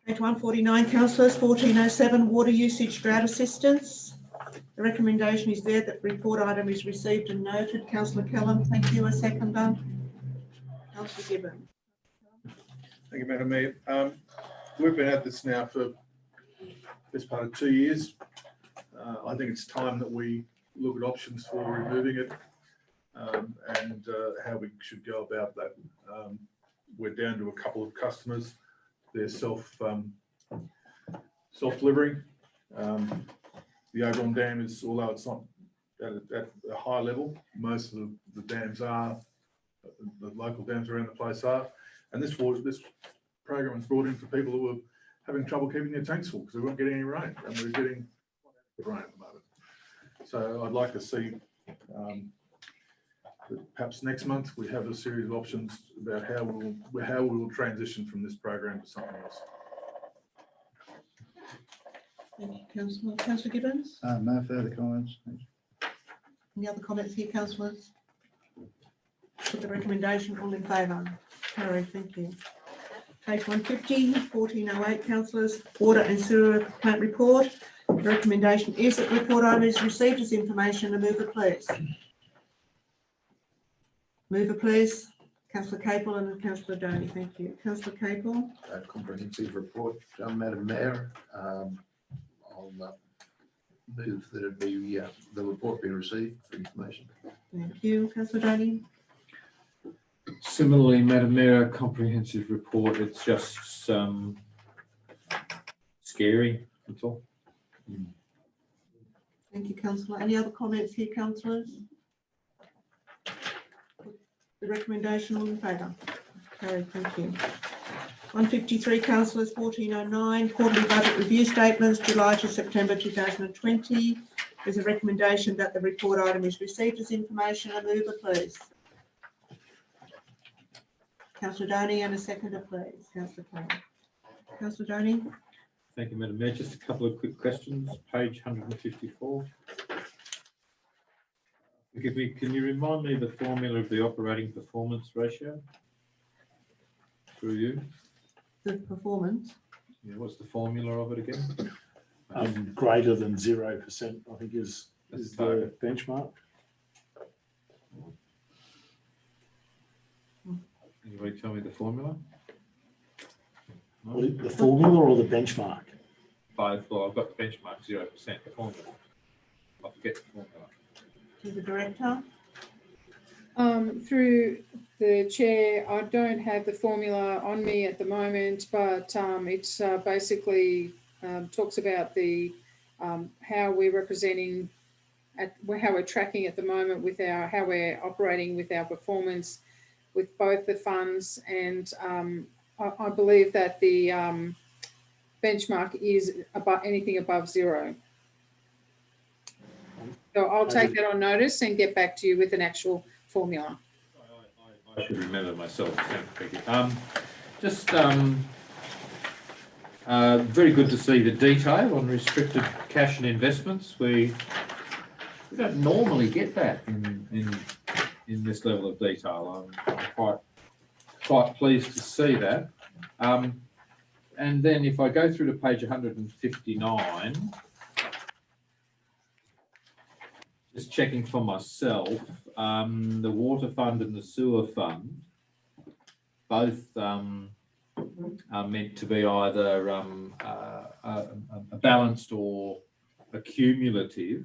Page 149, councillors, 1407, water usage drought assistance. The recommendation is there that report item is received and noted. Councillor Kellam, thank you. A seconder. Councillor Gibbon. Thank you, Madam Mayor. We've been at this now for this part of 2 years. I think it's time that we look at options for removing it and how we should go about that. We're down to a couple of customers. They're self-delivering. The Oberon dam is, although it's not at a high level, most of the dams are, the local dams around the place are. And this program was brought in for people who were having trouble keeping their tanks full because they weren't getting any rain, and we're getting rain at the moment. So I'd like to see that perhaps next month we have a series of options about how we will transition from this program to something else. Thank you, Councillor. Councillor Gibbons? No further comments. Any other comments here, councillors? Put the recommendation all in favour. Carried, thank you. Page 150, 1408, councillors, water and sewer plant report. The recommendation is that report item is received as information. A mover, please. Mover, please. Councillor Capel and Councillor Doney. Thank you. Councillor Capel. Comprehensive report, Madam Mayor. I'll move that it be the report be received for information. Thank you. Councillor Doney. Similarly, Madam Mayor, a comprehensive report. It's just scary, that's all. Thank you, councillor. Any other comments here, councillors? The recommendation all in favour. Carried, thank you. 153, councillors, 1409, quarterly budget review statements, July to September 2020. There's a recommendation that the report item is received as information. A mover, please. Councillor Doney and a seconder, please. Councillor Kelly. Councillor Doney. Thank you, Madam Mayor. Just a couple of quick questions. Page 154. Forgive me, can you remind me of the formula of the operating performance ratio? Through you. The performance. Yeah, what's the formula of it again? greater than 0%, I think is the benchmark. Anybody tell me the formula? The formula or the benchmark? Both. Well, I've got the benchmark 0%. The formula. I forget the formula. To the director. Through the chair, I don't have the formula on me at the moment, but it's basically talks about the how we're representing how we're tracking at the moment with how we're operating with our performance with both the funds, and I believe that the benchmark is about anything above 0. So I'll take that on notice and get back to you with an actual formula. I should remember myself. Thank you. Just very good to see the detail on restricted cash and investments. We don't normally get that in this level of detail. I'm quite pleased to see that. And then if I go through to page 159, just checking for myself, the water fund and the sewer fund both are meant to be either a balanced or a cumulative.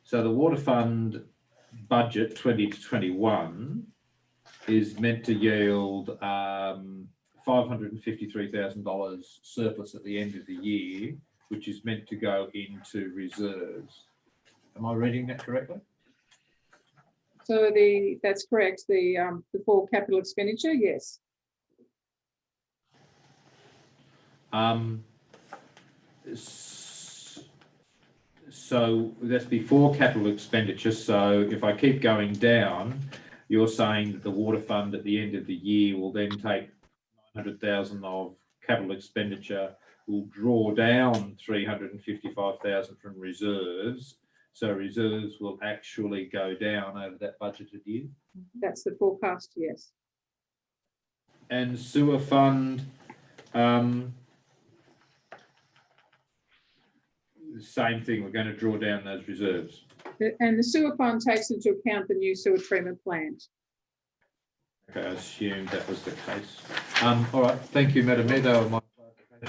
So the water fund budget 20 to 21 is meant to yield $553,000 surplus at the end of the year, which is meant to go into reserves. Am I reading that correctly? So that's correct. Before capital expenditure, yes. So that's before capital expenditure. So if I keep going down, you're saying that the water fund at the end of the year will then take 900,000 of capital expenditure, will draw down 355,000 from reserves. So reserves will actually go down over that budgeted year? That's the forecast, yes. And sewer fund, same thing, we're going to draw down those reserves. And the sewer fund takes into account the new sewer treatment plant. Okay, I assumed that was the case. All right, thank you, Madam Mayor. They were my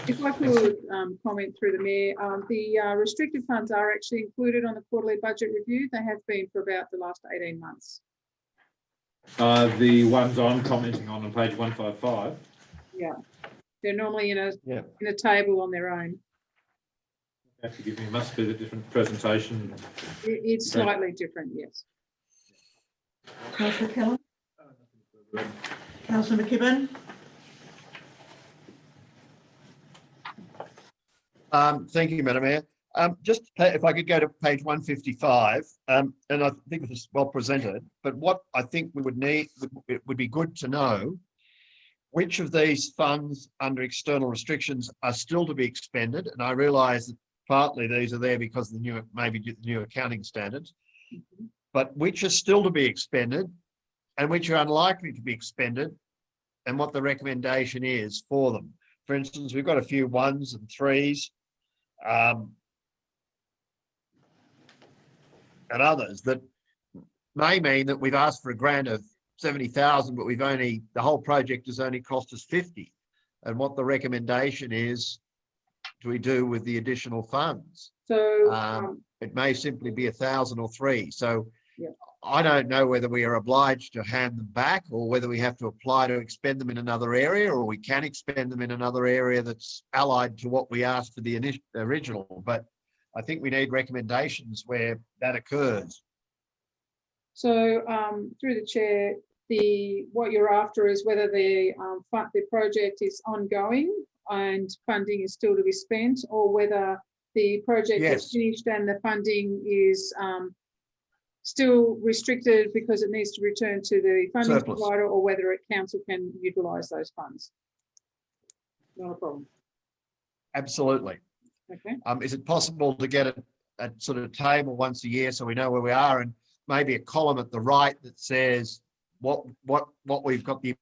If I could comment through the Mayor, the restricted funds are actually included on the quarterly budget review. They have been for about the last 18 months. The ones I'm commenting on page 155. Yeah, they're normally in a table on their own. Forgive me, must be a different presentation. It's slightly different, yes. Councillor Keller. Councillor McKibben. Thank you, Madam Mayor. Just if I could go to page 155, and I think it was well presented, but what I think we would need, it would be good to know which of these funds under external restrictions are still to be expended. And I realise that partly these are there because of the new accounting standards, but which are still to be expended and which are unlikely to be expended, and what the recommendation is for them. For instance, we've got a few 1s and 3s, and others that may mean that we've asked for a grant of 70,000, but the whole project has only cost us 50. And what the recommendation is, do we do with the additional funds? So it may simply be 1,000 or 3. So yeah. I don't know whether we are obliged to hand them back or whether we have to apply to expend them in another area, or we can expend them in another area that's allied to what we asked for the original. But I think we need recommendations where that occurs. So through the chair, what you're after is whether the project is ongoing and funding is still to be spent, or whether the project is finished and the funding is still restricted because it needs to return to the funding provider, or whether council can utilise those funds. Not a problem. Absolutely. Okay. Is it possible to get a sort of table once a year so we know where we are, and maybe a column at the right that says what we've got the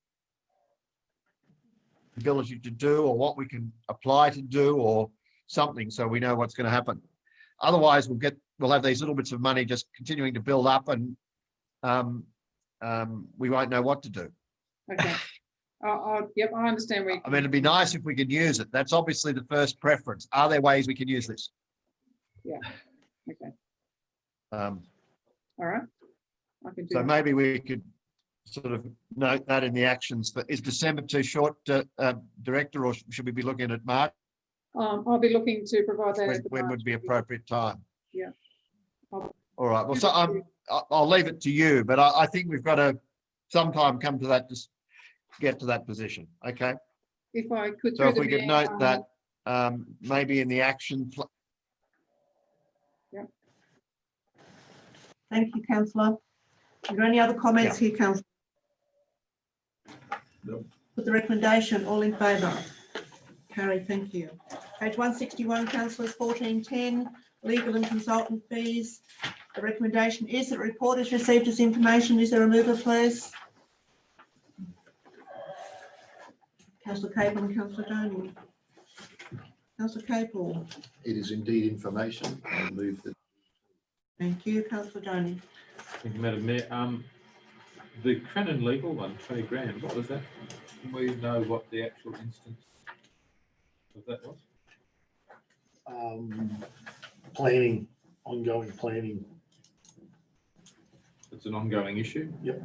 ability to do, or what we can apply to do, or something so we know what's going to happen. Otherwise, we'll have these little bits of money just continuing to build up, and we won't know what to do. Okay. Yep, I understand where. I mean, it'd be nice if we could use it. That's obviously the first preference. Are there ways we can use this? Yeah. Okay. Um, All right. I can do so that. maybe we could sort of note that in the actions. But is December too short, Director, or should we be looking at March? I'll be looking to provide that. When would be appropriate time? Yeah. All right. Well, so I'll leave it to you, but I think we've got to sometime come to that, just get to that position. Okay. If I could. So if we could note that maybe in the action. Yeah. Thank you, councillor. Are there any other comments here, councillor? No. Put the recommendation, all in favour? Carried, thank you. Page 161, councillors, 1410, legal and consultant fees. The recommendation is that the report is received as information. Is there a mover, please? Councillor Capel and Councillor Doney. Councillor Capel. It is indeed information. I move that. Thank you, Councillor Doney. Thank you, Madam Mayor. The Crennan legal one, 20 grand, what was that? Can we know what the actual instance of that was? Planning, ongoing planning. It's an ongoing issue? Yep.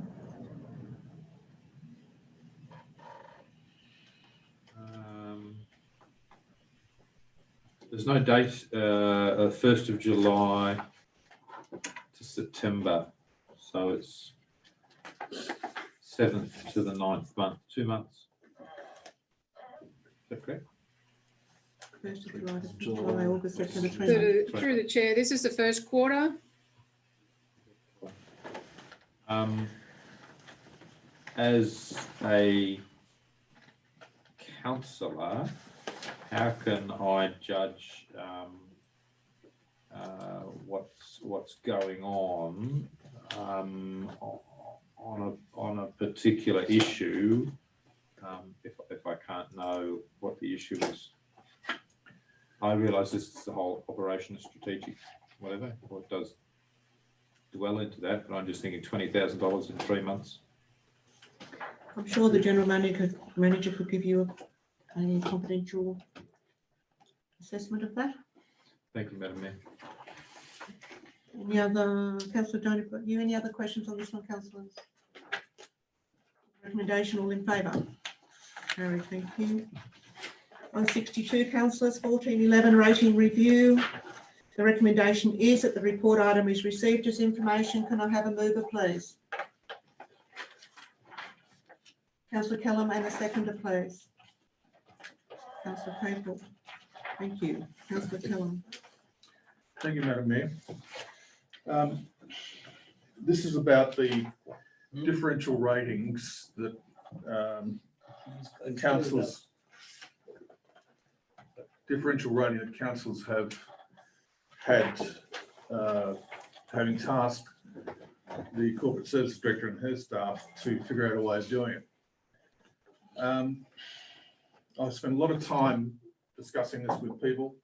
There's no date, 1st of July to September, so it's 7th to the 9th month, 2 months. Is that correct? First of July, August, September, 20. Through the chair, this is the first quarter. As a councillor, how can I judge what's going on on a particular issue if I can't know what the issue is? I realise this is the whole operation is strategic, whatever, or it does dwell into that, but I'm just thinking $20,000 in 3 months. I'm sure the general manager could give you a confidential assessment of that. Thank you, Madam Mayor. Any other, Councillor Donny, you any other questions on this one, councillors? Recommendation, all in favour? Carried, thank you. 162, councillors, 1411, rating review. The recommendation is that the report item is received as information. Can I have a mover, please? Councillor Kellam, and a seconder, please. Councillor Capel. Thank you. Councillor Kellam. Thank you, Madam Mayor. This is about the differential ratings that councils have had, having tasked the corporate services director and her staff to figure out a way of doing it. I've spent a lot of time discussing this with people,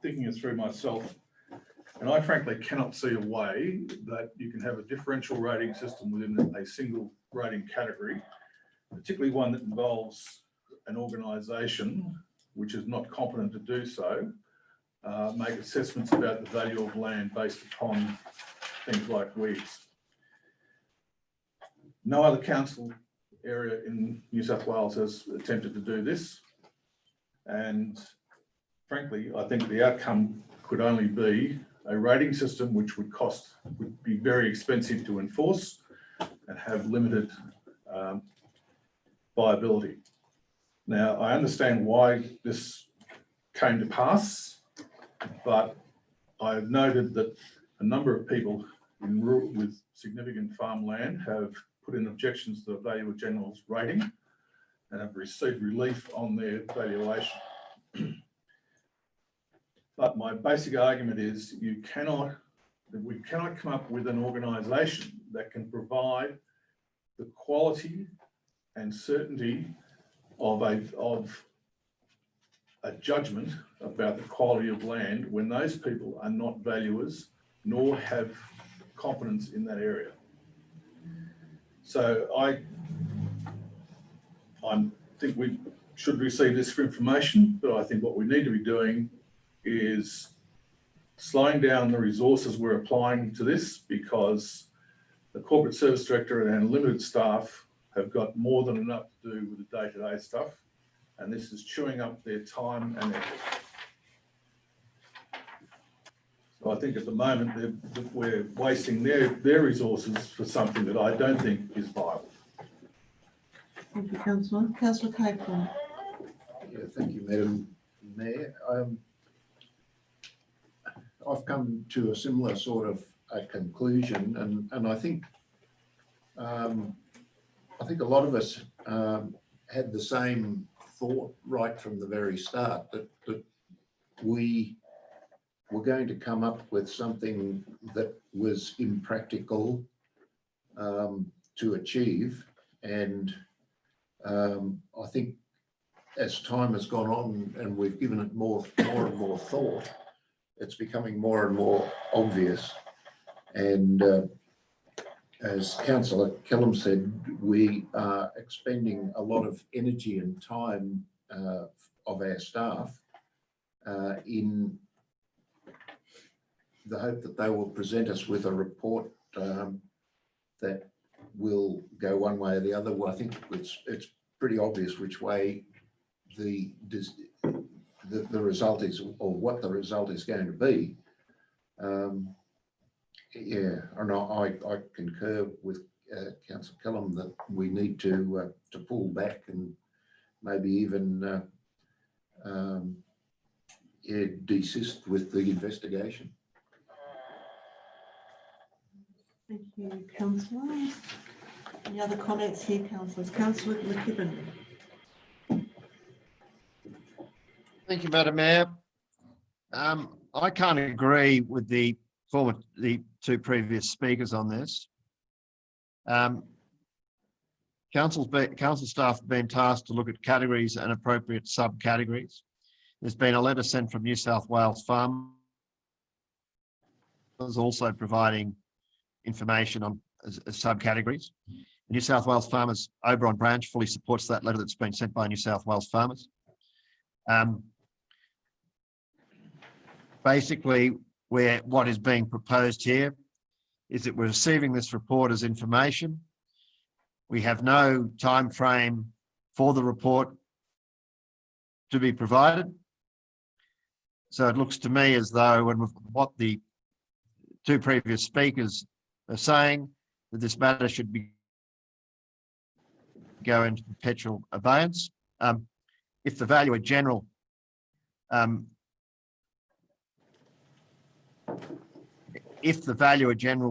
thinking it through myself, and I frankly cannot see a way that you can have a differential rating system within a single rating category, particularly one that involves an organisation which is not competent to do so, make assessments about the value of land based upon things like weeds. No other council area in New South Wales has attempted to do this. And frankly, I think the outcome could only be a rating system which would be very expensive to enforce and have limited viability. Now, I understand why this came to pass, but I've noted that a number of people with significant farmland have put in objections to the Valuer General's rating and have received relief on their valuation. But my basic argument is we cannot come up with an organisation that can provide the quality and certainty of a judgment about the quality of land when those people are not valuers nor have competence in that area. So I think we should receive this for information, but I think what we need to be doing is slowing down the resources we're applying to this, because the corporate service director and limited staff have got more than enough to do with the day-to-day stuff, and this is chewing up their time and effort. So I think at the moment we're wasting their resources for something that I don't think is viable. Thank you, Councillor. Councillor Capron. Yeah, thank you, Madam Mayor. I've come to a similar sort of a conclusion, and I think a lot of us had the same thought right from the very start, that we were going to come up with something that was impractical to achieve. And I think as time has gone on and we've given it more and more thought, it's becoming more and more obvious. And as Councillor Kellam said, we are expending a lot of energy and time of our staff in the hope that they will present us with a report that will go one way or the other. Well, I think it's pretty obvious which way the result is, or what the result is going to be. Yeah, and I concur with Councillor Kellam that we need to pull back and maybe even desist with the investigation. Thank you, Councillor. Any other comments here, councillors? Councillor McKibben. Thank you, Madam Mayor. I can't agree with the two previous speakers on this. Council staff have been tasked to look at categories and appropriate subcategories. There's been a letter sent from New South Wales Farmers also providing information on subcategories. The New South Wales Farmers Oberon branch fully supports that letter that's been sent by New South Wales Farmers. Basically, what is being proposed here is that we're receiving this report as information. We have no time frame for the report to be provided. So it looks to me as though, and what the two previous speakers are saying, that this matter should go into perpetual abeyance. If the Valuer General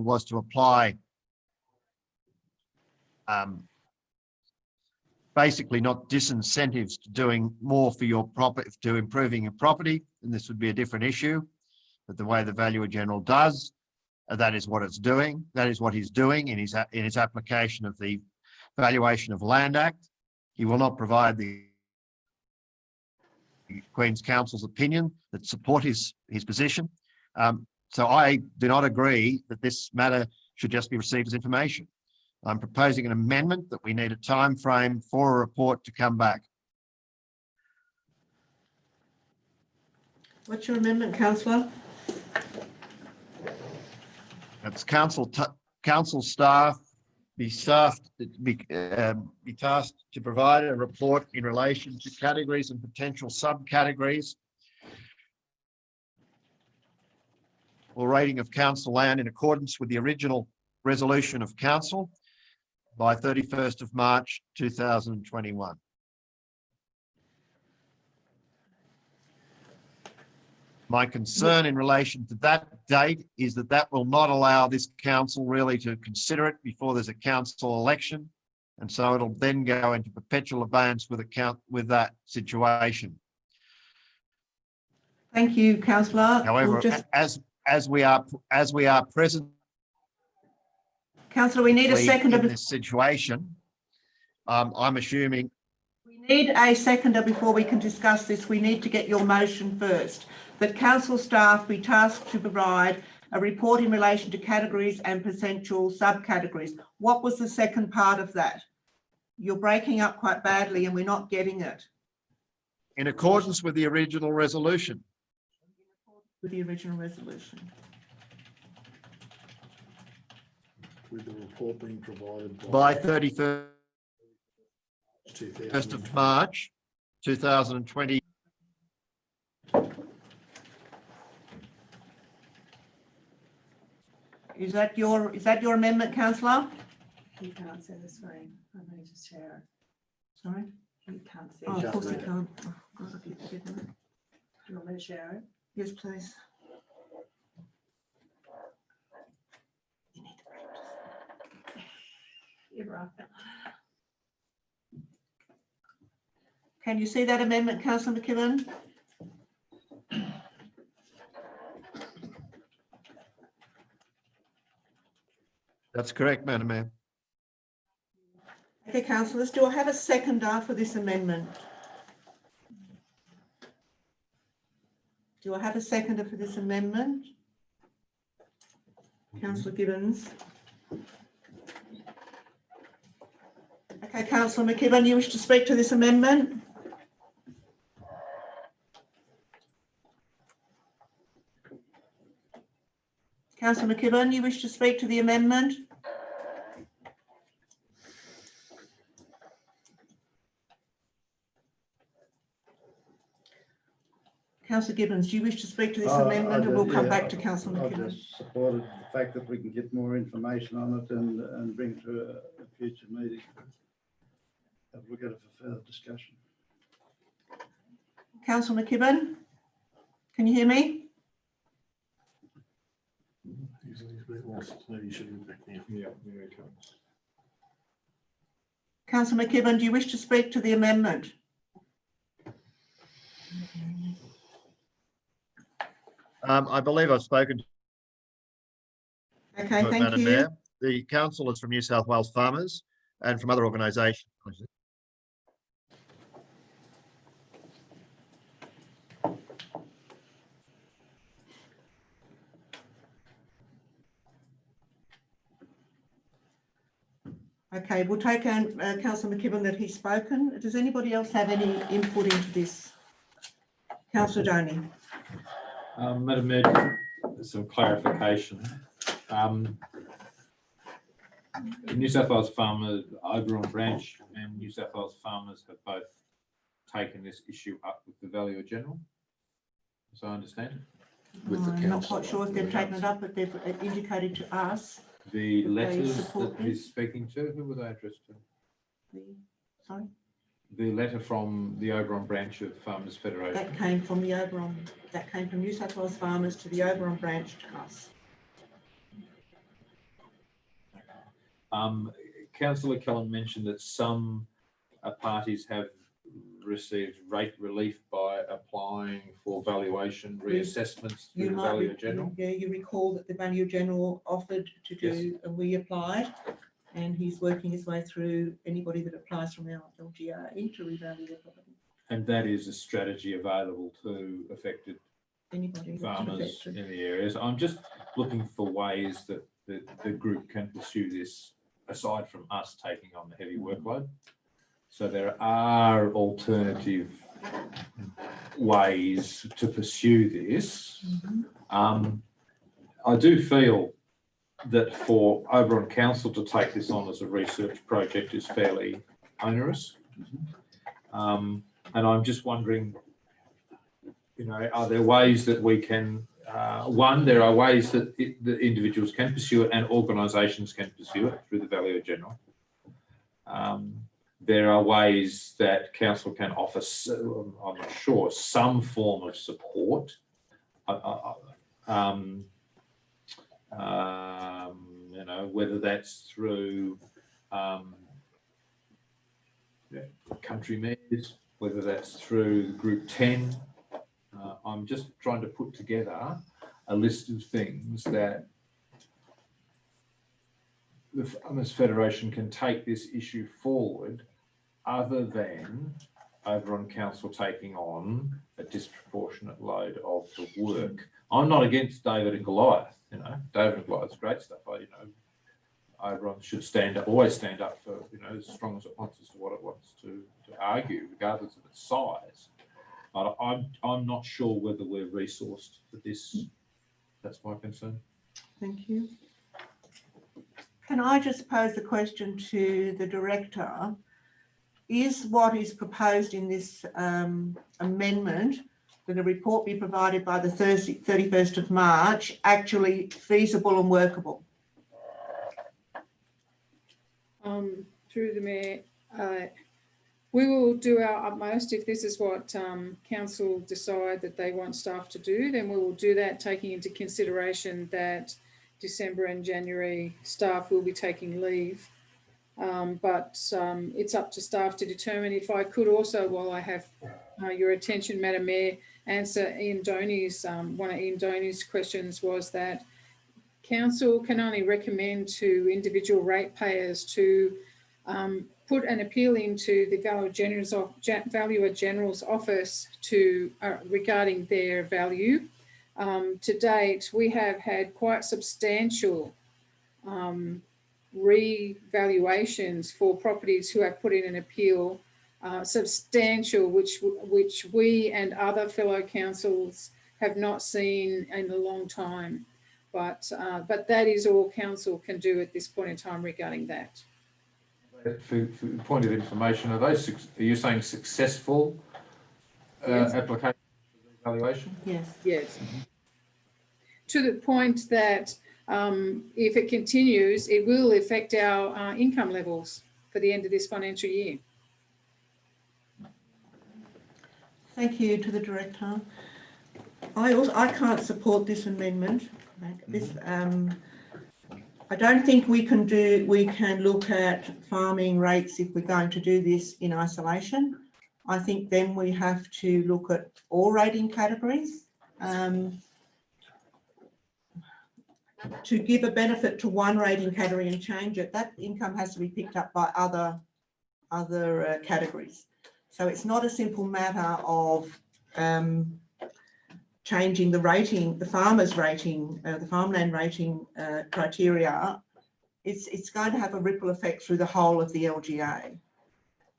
was to apply basically not disincentives to doing more for your property, to improving your property, then this would be a different issue. But the way the Valuer General does, that is what it's doing. That is what he's doing in his application of the Valuation of Land Act. He will not provide the Queen's Council's opinion that support his position. So I do not agree that this matter should just be received as information. I'm proposing an amendment that we need a time frame for a report to come back. What's your amendment, councillor? It's council staff be tasked to provide a report in relation to categories and potential subcategories or rating of council land in accordance with the original resolution of council by 31st of March 2021. My concern in relation to that date is that that will not allow this council really to consider it before there's a council election. And so it'll then go into perpetual abeyance with that situation. Thank you, councillor. However, as we are present, councillor, we need a second in this situation, I'm assuming. Need a seconder before we can discuss this. We need to get your motion first. That council staff be tasked to provide a report in relation to categories and potential subcategories. What was the second part of that? You're breaking up quite badly and we're not getting it. In accordance with the original resolution. With the original resolution. With the report being provided By 31st 2020. of March 2020. Is that your amendment, councillor? You can't see the screen. I need to share Sorry? it. You can't see Oh, it. of course I can't. Oh, God, I've forgiven it. Do you want me to share it? Yes, please. You need to practice. You're right. Can you see that amendment, councillor McKibben? That's correct, Madam Mayor. Okay, councillors, do I have a seconder for this amendment? Do I have a seconder for this amendment? Councillor Gibbons. Okay, councillor McKibben, you wish to speak to this amendment? Councillor McKibben, you wish to speak to the amendment? Councillor Gibbons, do you wish to speak to this amendment, and we'll come back to Councillor I McKibben? just supported the fact that we can get more information on it and bring to a future meeting. Have a look at it for further discussion. Councillor McKibben, can you hear me? He's been lost. Maybe you should be back now. Yeah, here he comes. Councillor McKibben, do you wish to speak to the amendment? I believe I've spoken Okay, to it, thank Madam you. Mayor. The council is from New South Wales Farmers and from other organisations. Okay, we'll take Councillor McKibben that he's spoken. Does anybody else have any input into this? Councillor Doney. Madam Mayor, some clarification. New South Wales Farmers, Oberon branch and New South Wales Farmers have both taken this issue up with the Valuer General, as I understand it. With the I'm not council. quite sure if they've taken it up, but they've indicated to us. The They letters support that he's speaking to, who were they addressed to? Sorry, The letter from the Oberon branch of Farmers Federation. that came from the Oberon. That came from New South Wales Farmers to the Oberon branch to us. Councillor Cullen mentioned that some parties have received rate relief by applying for valuation reassessments through the Valuer General. Yeah, you recall that the Valuer General offered to do, Yes. and we applied, and he's working his way through anybody that applies from our LGA to revalue their property. And that is a strategy available to affected Anybody that's farmers affected. in the areas. I'm just looking for ways that the group can pursue this aside from us taking on the heavy workload. So there are alternative ways to pursue this. I do feel that for Oberon Council to take this on as a research project is fairly onerous. And I'm just wondering, you know, are there ways that we can, one, there are ways that the individuals can pursue it and organisations can pursue it through the Valuer General. There are ways that council can offer, I'm not sure, some form of support. You know, whether that's through country mayors, whether that's through Group 10. I'm just trying to put together a list of things that the Farmers Federation can take this issue forward other than Oberon Council taking on a disproportionate load of the work. I'm not against David and Goliath, you know, David and Goliath's great stuff. Oberon should always stand up for, as strong as it wants as to what it wants to argue, regardless of its size. But I'm not sure whether we're resourced for this. That's my concern. Thank you. Can I just pose the question to the director? Is what is proposed in this amendment that a report be provided by the 31st of March actually feasible and workable? Through the Mayor, we will do our utmost. If this is what council decide that they want staff to do, then we will do that, taking into consideration that December and January staff will be taking leave. But it's up to staff to determine. If I could also, while I have your attention, Madam Mayor, answer Ian Doney's, one of Ian Doney's questions was that council can only recommend to individual ratepayers to put an appeal into the Valuer General's office to regarding their value. To date, we have had quite substantial revaluations for properties who have put in an appeal, substantial, which we and other fellow councils have not seen in a long time. But that is all council can do at this point in time regarding that. For point of information, are you saying successful Yes. application for evaluation? Yes. Yes. To the point that if it continues, it will affect our income levels for the end of this financial year. Thank you to the director. I can't support this amendment. I don't think we can look at farming rates if we're going to do this in isolation. I think then we have to look at all rating categories. To give a benefit to one rating category and change it, that income has to be picked up by other categories. So it's not a simple matter of changing the rating, the farmer's rating, the farmland rating criteria. It's going to have a ripple effect through the whole of the LGA.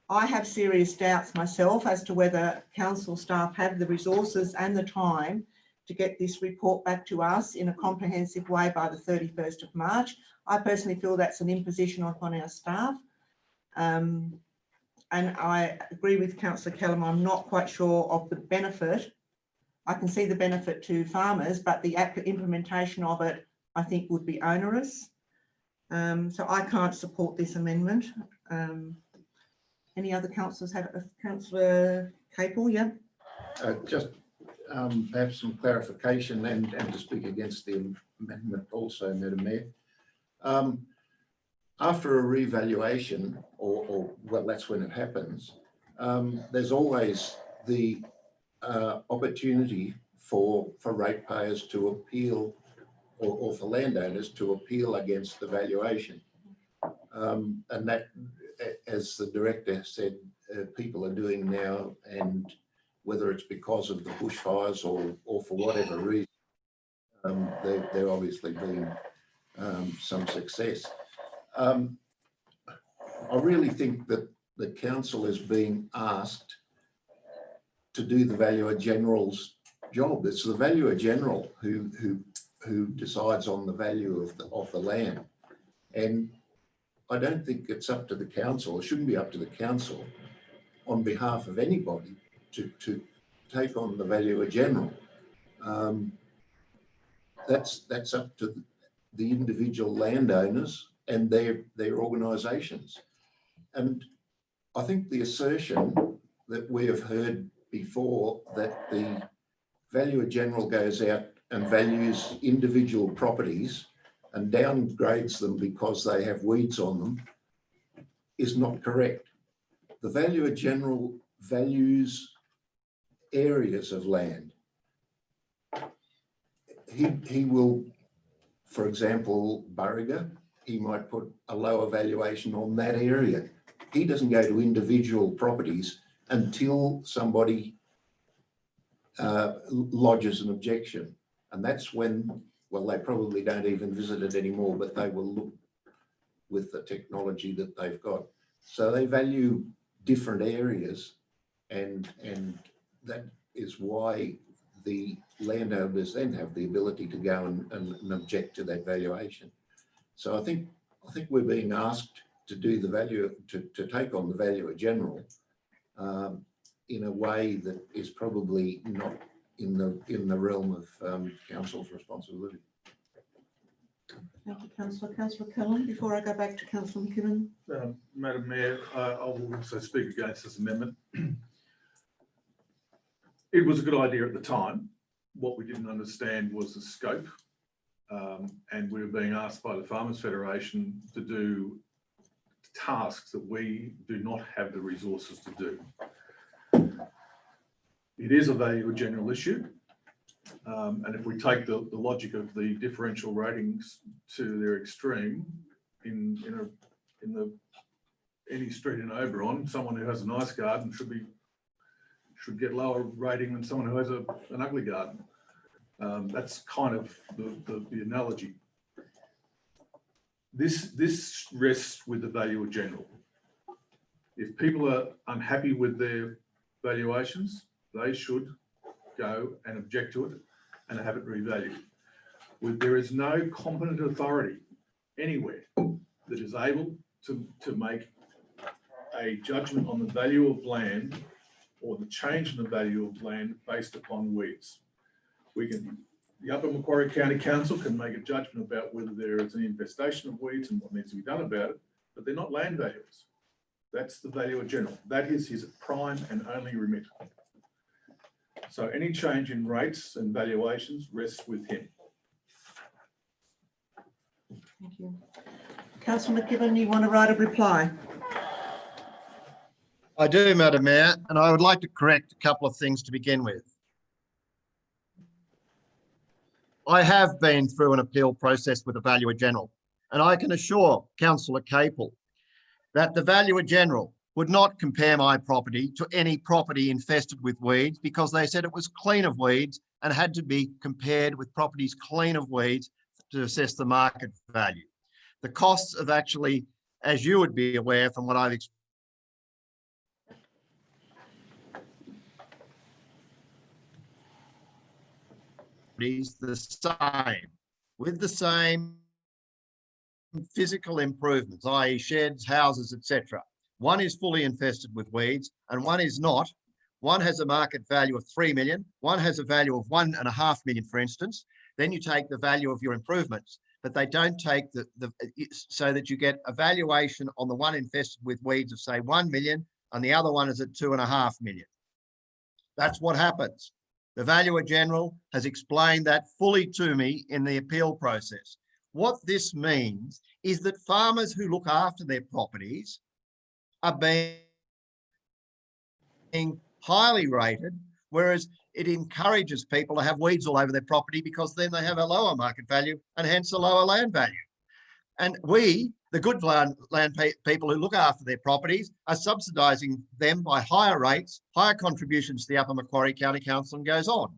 I have serious doubts myself as to whether council staff have the resources and the time to get this report back to us in a comprehensive way by the 31st of March. I personally feel that's an imposition upon our staff. And I agree with Councillor Kellam, I'm not quite sure of the benefit. I can see the benefit to farmers, but the implementation of it, I think, would be onerous. So I can't support this amendment. Any other councillors have Councillor Capel? Yeah. Just perhaps some clarification and to speak against the amendment also, Madam Mayor. After a revaluation, or well, that's when it happens, there's always the opportunity for ratepayers to appeal or for landowners to appeal against the valuation. And that, as the director said, people are doing now, and whether it's because of the bushfires or for whatever reason, there obviously been some success. I really think that the council is being asked to do the Valuer General's job. It's the Valuer General who decides on the value of the land. And I don't think it's up to the council, it shouldn't be up to the council on behalf of anybody to take on the Valuer General. That's up to the individual landowners and their organisations. And I think the assertion that we have heard before that the Valuer General goes out and values individual properties and downgrades them because they have weeds on them is not correct. The Valuer General values areas of land. He will, for example, Burriga, he might put a lower valuation on that area. He doesn't go to individual properties until somebody lodges an objection. And that's when, well, they probably don't even visit it anymore, but they will look with the technology that they've got. So they value different areas, and that is why the landowners then have the ability to go and object to that valuation. So I think we're being asked to do the value, to take on the valuer general in a way that is probably not in the realm of council's responsibility. Thank you, Councillor. Councillor Cullen, before I go back to Councillor McKibben. Madam Mayor, I will also speak against this amendment. It was a good idea at the time. What we didn't understand was the scope. And we were being asked by the Farmers Federation to do tasks that we do not have the resources to do. It is a valuer general issue. And if we take the logic of the differential ratings to their extreme, in any street in Oberon, someone who has a nice garden should get lower rating than someone who has an ugly garden. That's kind of the analogy. This rests with the valuer general. If people are unhappy with their valuations, they should go and object to it and have it revalued. There is no competent authority anywhere that is able to make a judgment on the value of land or the change in the value of land based upon weeds. The Upper Macquarie County Council can make a judgment about whether there is an infestation of weeds and what needs to be done about it, but they're not land valuers. That's the valuer general. That is his prime and only remit. So any change in rates and valuations rests with him. Thank you. Councillor McKibben, you want to write a reply? I do, Madam Mayor, and I would like to correct a couple of things to begin with. I have been through an appeal process with the Valuer General, and I can assure Councillor Capel that the Valuer General would not compare my property to any property infested with weeds, because they said it was clean of weeds and had to be compared with properties clean of weeds to assess the market value. The costs of actually, as you would be aware from what I've explained, the same, with the same physical improvements, i.e. sheds, houses, etc. One is fully infested with weeds and one is not. One has a market value of 3 million. One has a value of 1.5 million, for instance. Then you take the value of your improvements, but they don't take so that you get a valuation on the one infested with weeds of say 1 million and the other one is at 2.5 million. That's what happens. The Valuer General has explained that fully to me in the appeal process. What this means is that farmers who look after their properties are being highly rated, whereas it encourages people to have weeds all over their property because then they have a lower market value and hence a lower land value. And we, the good land people who look after their properties, are subsidising them by higher rates, higher contributions to the Upper Macquarie County Council, and goes on.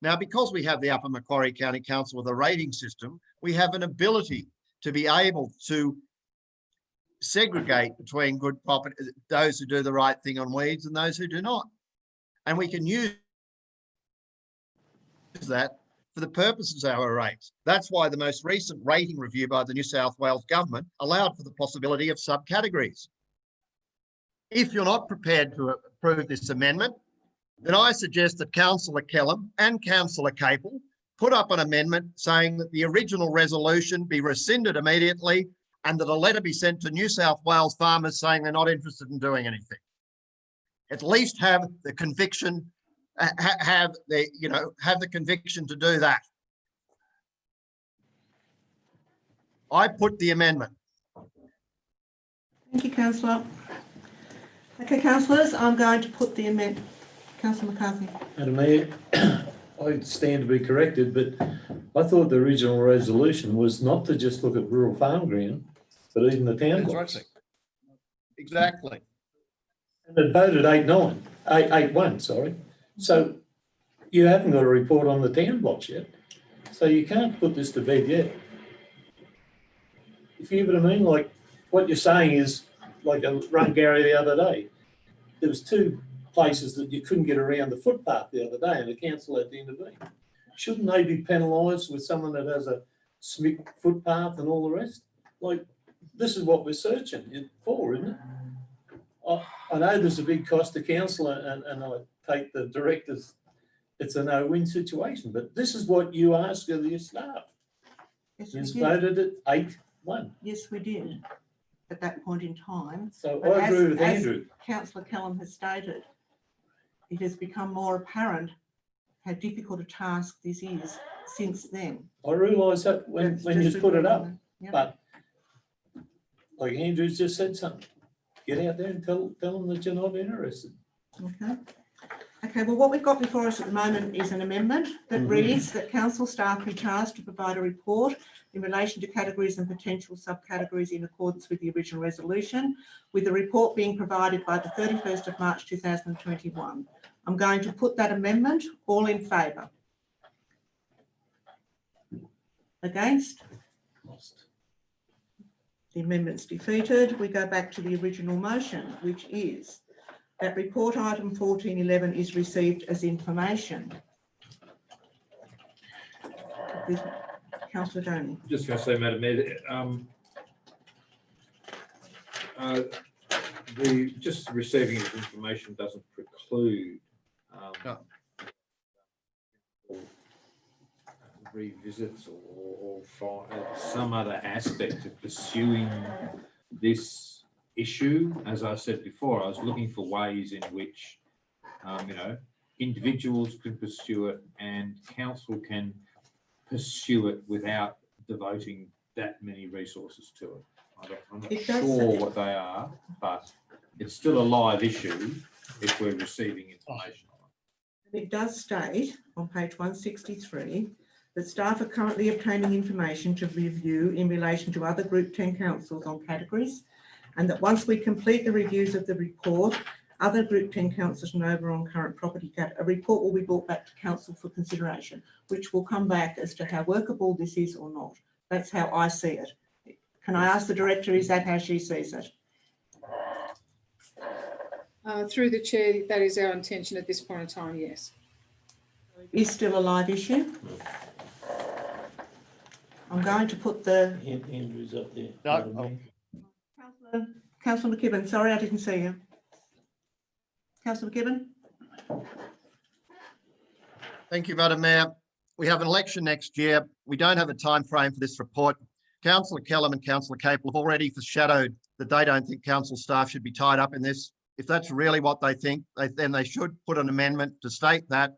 Now, because we have the Upper Macquarie County Council with a rating system, we have an ability to be able to segregate between good property, those who do the right thing on weeds and those who do not. And we can use that for the purposes of our rates. That's why the most recent rating review by the New South Wales government allowed for the possibility of subcategories. If you're not prepared to approve this amendment, then I suggest that Councillor Kellam and Councillor Capel put up an amendment saying that the original resolution be rescinded immediately and that a letter be sent to New South Wales farmers saying they're not interested in doing anything. At least have the conviction, have the conviction to do that. I put the amendment. Thank you, Councillor. Okay, councillors, I'm going to put the amendment. Councillor McCarthy. Madam Mayor, I stand to be corrected, but I thought the original resolution was not to just look at rural farm ground, but even the town blocks. Exactly. And it voted 8-1, sorry. So you haven't got a report on the town blocks yet. So you can't put this to bed yet. If you get what I mean, like what you're saying is, like I run Gary the other day, there was 2 places that you couldn't get around the footpath the other day and the council had to intervene. Shouldn't they be penalised with someone that has a SMIC footpath and all the rest? Like, this is what we're searching for, isn't it? I know there's a big cost to council and I take the directors, it's a no-win situation, but this is what you ask of your staff. Yes, You we did. voted it 8-1. Yes, we did at that point in time. So But I agree with as Andrew. Councillor Callum has stated, it has become more apparent how difficult a task this is since then. I realise that when you put it up, Yep. but like Andrew's just said something, get out there and tell them that you're not interested. Okay. Okay, well, what we've got before us at the moment is an amendment that reads that council staff be tasked to provide a report in relation to categories and potential subcategories in accordance with the original resolution, with the report being provided by the 31st of March 2021. I'm going to put that amendment. All in favour? Against? The amendment's defeated. We go back to the original motion, which is that report item 1411 is received as information. Councillor Doney. Just going to say, Madam Mayor, just receiving of information doesn't preclude revisits or some other aspect of pursuing this issue. As I said before, I was looking for ways in which, individuals can pursue it and council can pursue it without devoting that many resources to it. I'm not sure what they are, but it's still a live issue if we're receiving information on it. It does state on page 163 that staff are currently obtaining information to review in relation to other Group 10 councils on categories, and that once we complete the reviews of the report, other Group 10 councils and Oberon current property a report will be brought back to council for consideration, which will come back as to how workable this is or not. That's how I see it. Can I ask the director, is that how she sees it? Through the chair, that is our intention at this point in time, yes. Is still a live issue. I'm going to put the... Andrew's up there. No, Councillor McKibben, sorry, I didn't see you. Councillor McKibben? Thank you, Madam Mayor. We have an election next year. We don't have a time frame for this report. Councillor Kellam and Councillor Capel have already foreshadowed that they don't think council staff should be tied up in this. If that's really what they think, then they should put an amendment to state that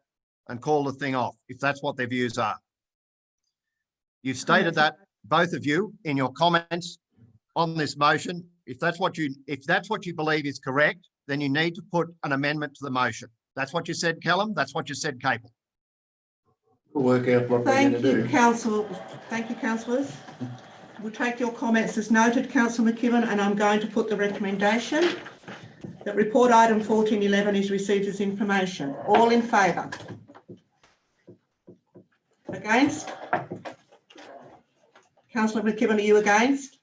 and call the thing off, if that's what their views are. You've stated that, both of you, in your comments on this motion. If that's what you believe is correct, then you need to put an amendment to the motion. That's what you said, Kellam. That's what you said, Capel. We'll work out what we're going to do. Thank you, councillors. We'll take your comments as noted, Councillor McKibben, and I'm going to put the recommendation that report item 1411 is received as information. All in favour? Against? Councillor McKibben, are you against?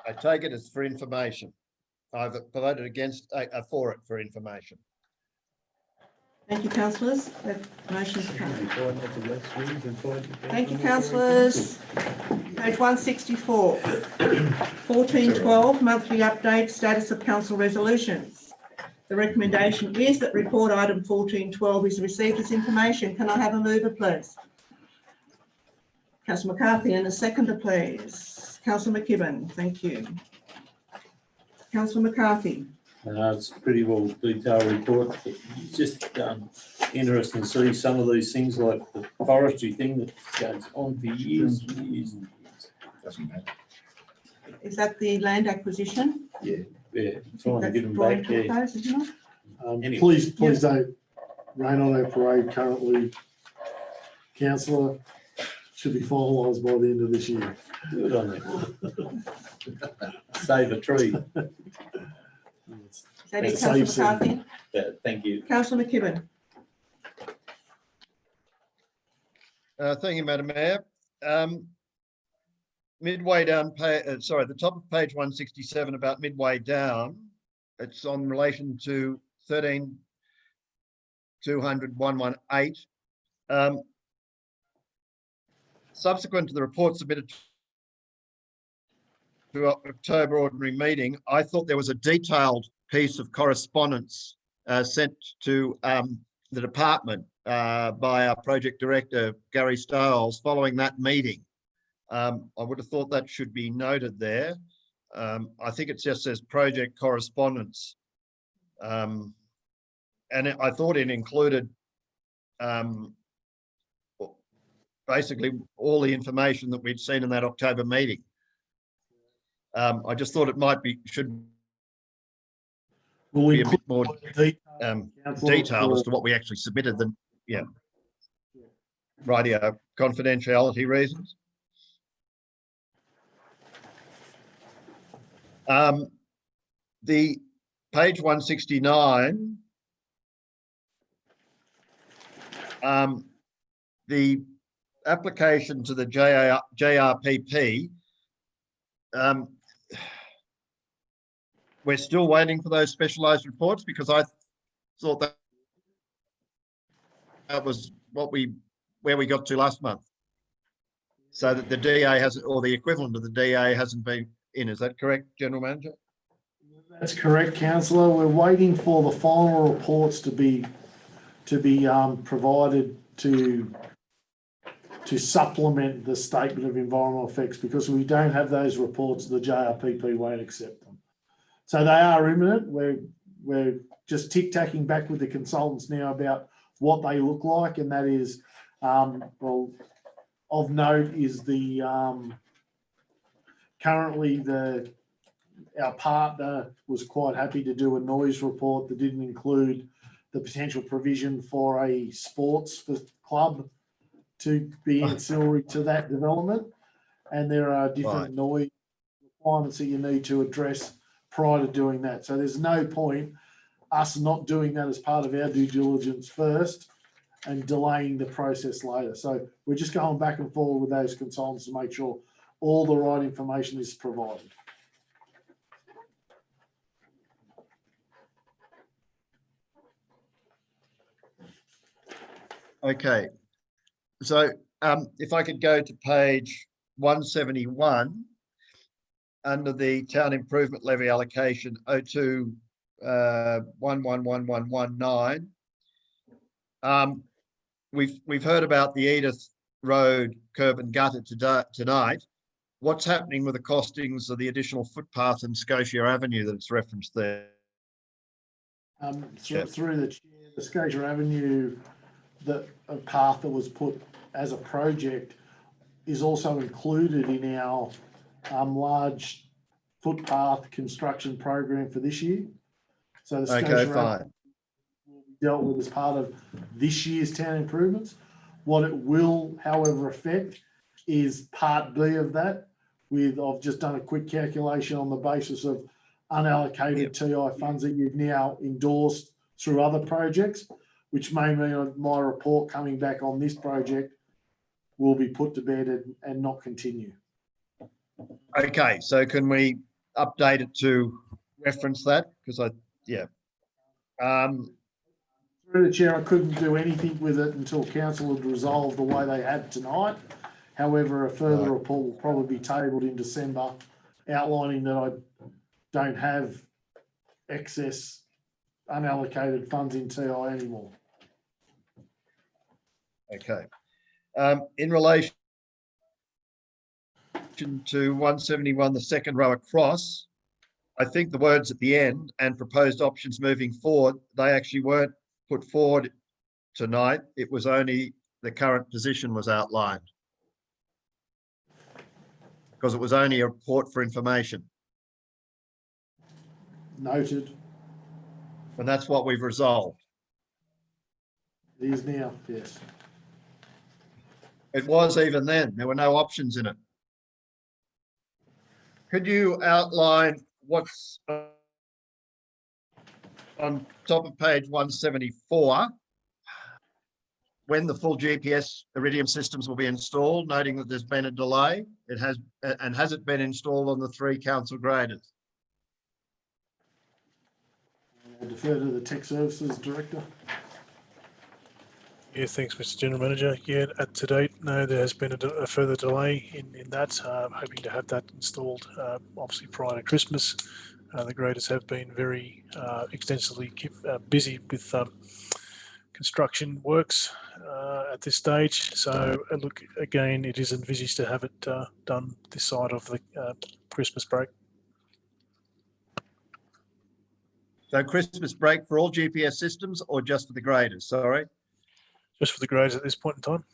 I take it as for information. I've voted against, for it for information. Thank you, councillors. That motion's carried. Thank you, councillors. Page 164. 1412, monthly update, status of council resolutions. The recommendation is that report item 1412 is received as information. Can I have a mover, please? Councillor McCarthy, and a seconder, please. Councillor McKibben, thank you. Councillor McCarthy. It's a pretty well detailed report. It's just interesting to see some of these things like the forestry thing that goes on for years and years and years. Doesn't matter. Is that the land acquisition? Yeah, trying to get them back there. Those, isn't it? Anyway. Please don't rain on our parade currently. Councillor, should be finalised by the end of this year. Good on that. Save a tree. Is that it, Let's councillor save some. McCarthy? Yeah, thank you. Councillor McKibben? Thank you, Madam Mayor. Midway down, sorry, the top of page 167 about midway down, it's on relation to 13-200-118. Subsequent to the report submitted to October ordinary meeting, I thought there was a detailed piece of correspondence sent to the department by our project director, Gary Stiles, following that meeting. I would have thought that should be noted there. I think it just says project correspondence. And I thought it included basically all the information that we'd seen in that October meeting. I just thought it might be, should We'll be a bit more Councillor, detailed as to what we actually submitted than, yeah. Rightio, confidentiality reasons. The page 169, the application to the JRPP, we're still waiting for those specialised reports, because I thought that was where we got to last month. So that the DA hasn't, or the equivalent of the DA hasn't been in. Is that correct, General Manager? that's correct, councillor. We're waiting for the final reports to be provided to supplement the statement of environmental effects, because we don't have those reports, the JRPP won't accept them. So they are imminent. We're just tic-tacking back with the consultants now about what they look like, and that is, well, of note is the currently our partner was quite happy to do a noise report that didn't include the potential provision for a sports club to be ancillary to that development, and there are different noise requirements that you need to address prior to doing that. So there's no point us not doing that as part of our due diligence first and delaying the process later. So we're just going back and forward with those consultants to make sure all the right information is provided. Okay. So if I could go to page 171, under the town improvement levy allocation 02111119. We've heard about the Edith Road curb and gutter tonight. What's happening with the costings of the additional footpath in Scotia Avenue that's referenced there? Through the chair, the Scotia Avenue, a path that was put as a project is also included in our large footpath construction program for this year. So the Scotia Avenue will be dealt with as part of this year's town improvements. What it will, however, affect is part B of that. I've just done a quick calculation on the basis of unallocated TI funds that you've now endorsed through other projects, which may mean my report coming back on this project will be put to bed and not continue. Okay, so can we update it to reference that? Because Through the chair, I couldn't do anything with it until council had resolved the way they had tonight. However, a further report will probably be tabled in December, outlining that I don't have excess unallocated funds in TI anymore. Okay. In relation to 171, the second row across, I think the words at the end and proposed options moving forward, they actually weren't put forward tonight. It was only the current position was outlined, because it was only a report for information. Noted. And that's what we've resolved. It is now, yes. It was even then. There were no options in it. Could you outline what's on top of page 174, when the full GPS Iridium systems will be installed, noting that there's been a delay? It has, and has it been installed on the 3 council graders? I'll defer to the Tech Services Director. Yeah, thanks, Mr. General Manager. Yeah, to date, no, there has been a further delay in that. Hoping to have that installed obviously prior to Christmas. The graders have been very extensively busy with construction works at this stage. So look, again, it is envisaged to have it done this side of the Christmas break. So Christmas break for all GPS systems or just for the graders? Sorry. Just for the graders at this point in time.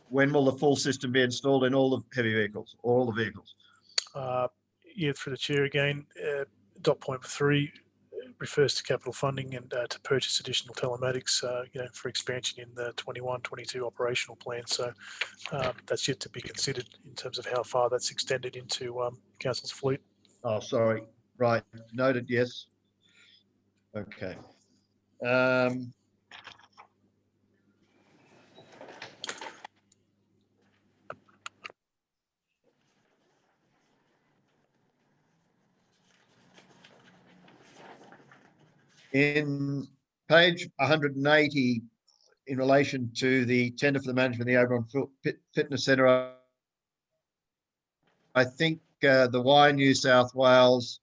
When will the full system be installed in all the heavy vehicles, or all the vehicles? Yeah, through the chair again, dot point 3 refers to capital funding and to purchase additional telematics, for expansion in the 21-22 operational plan. So that's yet to be considered in terms of how far that's extended into council's fleet. Oh, sorry. Right. Noted. Yes. Okay. In page 180, in relation to the tender for the management of the Oberon Fitness Centre, I think the Y New South Wales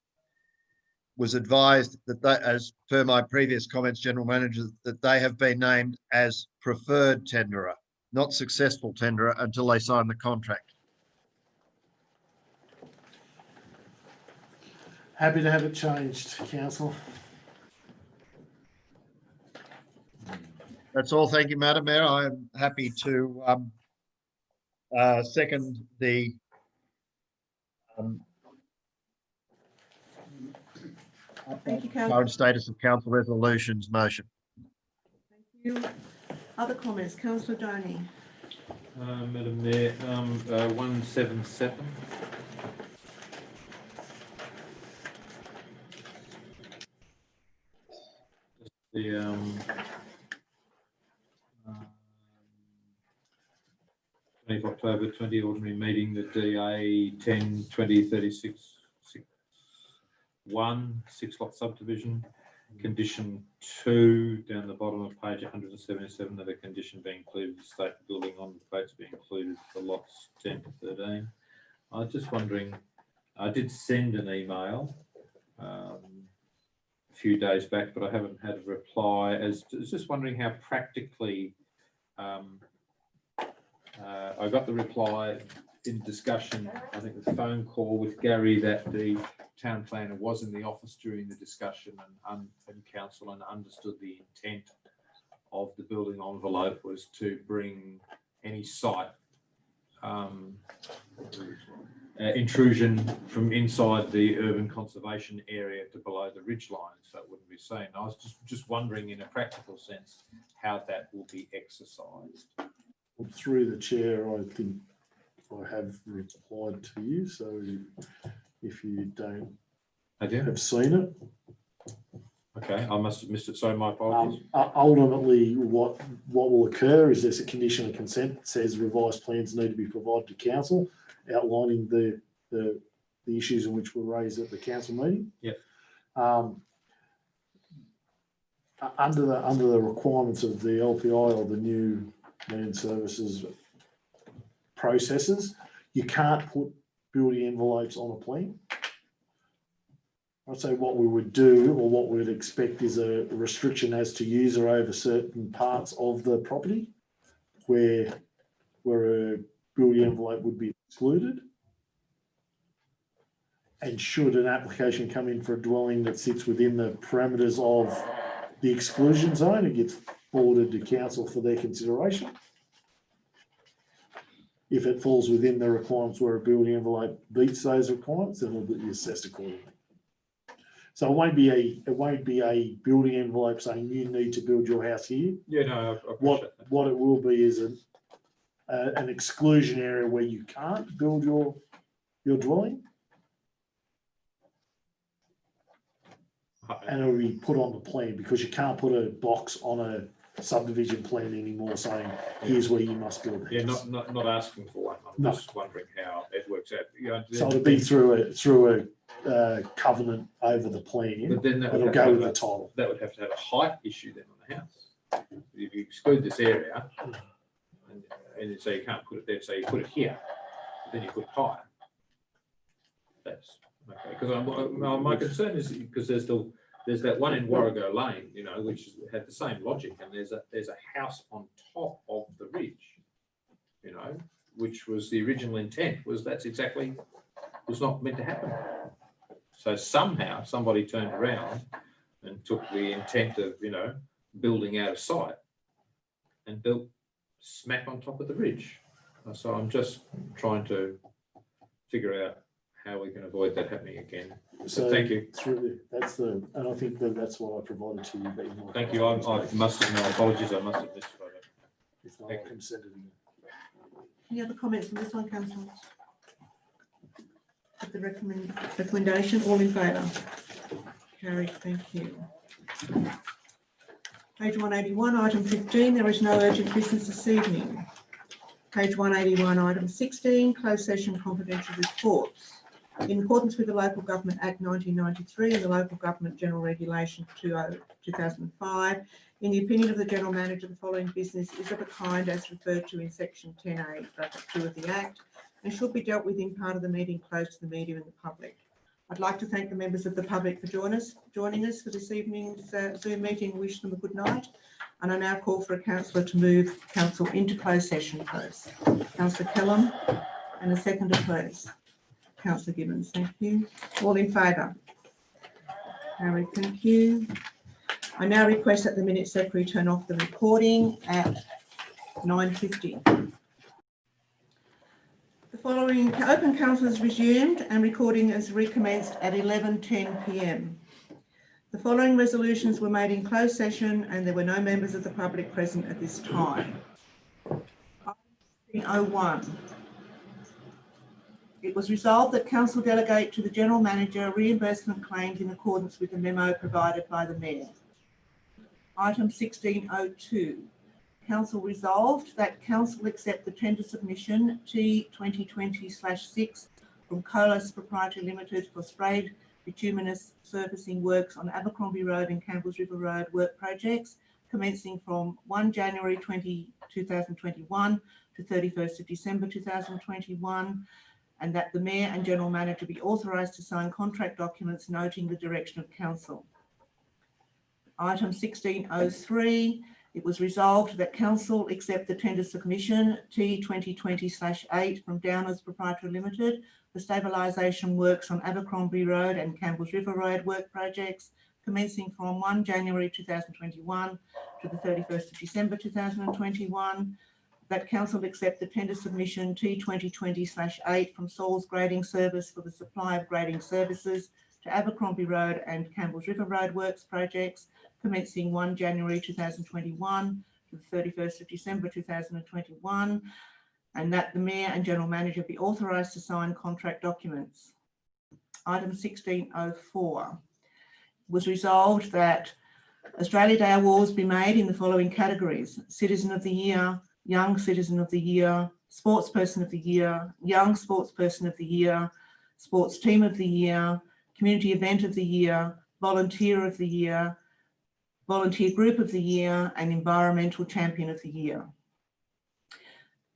was advised that, as per my previous comments, General Manager, that they have been named as preferred tenderer, not successful tenderer, until they sign the contract. Happy to have it changed, Council. That's all. Thank you, Madam Mayor. I am happy to second the Thank you, Councillor. current status of council resolutions motion. Thank you. Other comments, Councillor Doney. Madam Mayor, 177. The 20th October 20 ordinary meeting, the DA 10 20 36 1 6-lot subdivision, condition 2 down the bottom of page 177, that a condition being included, the state building on the plates being included for lots 10 to 13. I was just wondering, I did send an email a few days back, but I haven't had a reply. I was just wondering how practically I got the reply in discussion, I think the phone call with Gary, that the town planner was in the office during the discussion and council, and understood the intent of the building envelope was to bring any site intrusion from inside the urban conservation area to below the ridge line, so it wouldn't be seen. I was just wondering, in a practical sense, how that will be exercised. Through the chair, I think I have replied to you, so if you don't have seen it. Okay, I must have missed it, so my apologies. Ultimately, what will occur is there's a condition of consent that says revised plans need to be provided to council, outlining the issues in which were raised at the council meeting. Yep. Under the requirements of the LPI, or the new land services processes, you can't put building envelopes on a plan. I'd say what we would do, or what we would expect, is a restriction as to user over certain parts of the property where a building envelope would be excluded. And should an application come in for a dwelling that sits within the parameters of the exclusion zone, it gets forwarded to council for their consideration. If it falls within the requirements where a building envelope beats those requirements, then it'll be assessed accordingly. So it won't be a building envelope saying you need to build your house here. Yeah, no, I appreciate what that. What it will be is an exclusion area where you can't build your dwelling? And it'll be put on the plan, because you can't put a box on a subdivision plan anymore saying, here's where you must build a Yeah, house. not asking for one. I'm No. just wondering how it works out. You know, So it'll be through a covenant over the plan. But then that It'll would go have with to the have title. that would have to have a height issue then on the house. If you exclude this area, and so you can't put it there, so you put it here, then you put it higher. That's okay. Because my concern is because there's that one in Warrego Lane, you know, which had the same logic, and there's a house on top of the ridge, you know, which was the original intent, was not meant to happen. So somehow somebody turned around and took the intent of, you know, building out of sight and built smack on top of the ridge. So I'm just trying to figure out how we can avoid that happening again. So thank you. And I think that's what I provided to you. But Thank you. I must have, my apologies, I must have missed it. If not, I can send it again. Any other comments on this one, councillors? With the recommendation, all in favour? Carried, thank you. Page 181, item 15, there is no urgent business this evening. Page 181, item 16, closed session confidential reports. In accordance with the Local Government Act 1993 and the Local Government General Regulation 2005, in the opinion of the General Manager, the following business is of a kind as referred to in section 10A, bracket 2 of the Act, and should be dealt with in part of the meeting closed to the media and the public. I'd like to thank the members of the public for joining us for this evening's Zoom meeting and wish them a good night. And I now call for a councillor to move council into closed session, please. Councillor Kellam, and a seconder, please. Councillor Gibbons, thank you. All in favour? Harry, thank you. I now request that the minute secretary turn off the recording at 9:50. The following open council is resumed and recording is recommenced at 11:10 p.m. The following resolutions were made in closed session and there were no members of the public present at this time. Item 01. It was resolved that council delegate to the General Manager reimbursement claims in accordance with the memo provided by the Mayor. Item 1602. Council resolved that council accept the tender submission T 2020/6 from Colas Proprietary Limited for sprayed bituminous surfacing works on Abercrombie Road and Campbell's River Road work projects commencing from 1 January 2021 to 31st of December 2021, and that the Mayor and General Manager be authorised to sign contract documents noting the direction of council. Item 1603, it was resolved that council accept the tender submission T 2020/8 from Downers Proprietary Limited for stabilisation works on Abercrombie Road and Campbell's River Road work projects commencing from 1 January 2021 to the 31st of December 2021. That council accept the tender submission T 2020/8 from Saul's Grading Service for the supply of grading services to Abercrombie Road and Campbell's River Road works projects commencing 1 January 2021 to the 31st of December 2021, and that the Mayor and General Manager be authorised to sign contract documents. Item 1604 was resolved that Australia Day awards be made in the following categories: Citizen of the Year, Young Citizen of the Year, Sportsperson of the Year, Young Sportsperson of the Year, Sports Team of the Year, Community Event of the Year, Volunteer of the Year, Volunteer Group of the Year, and Environmental Champion of the Year.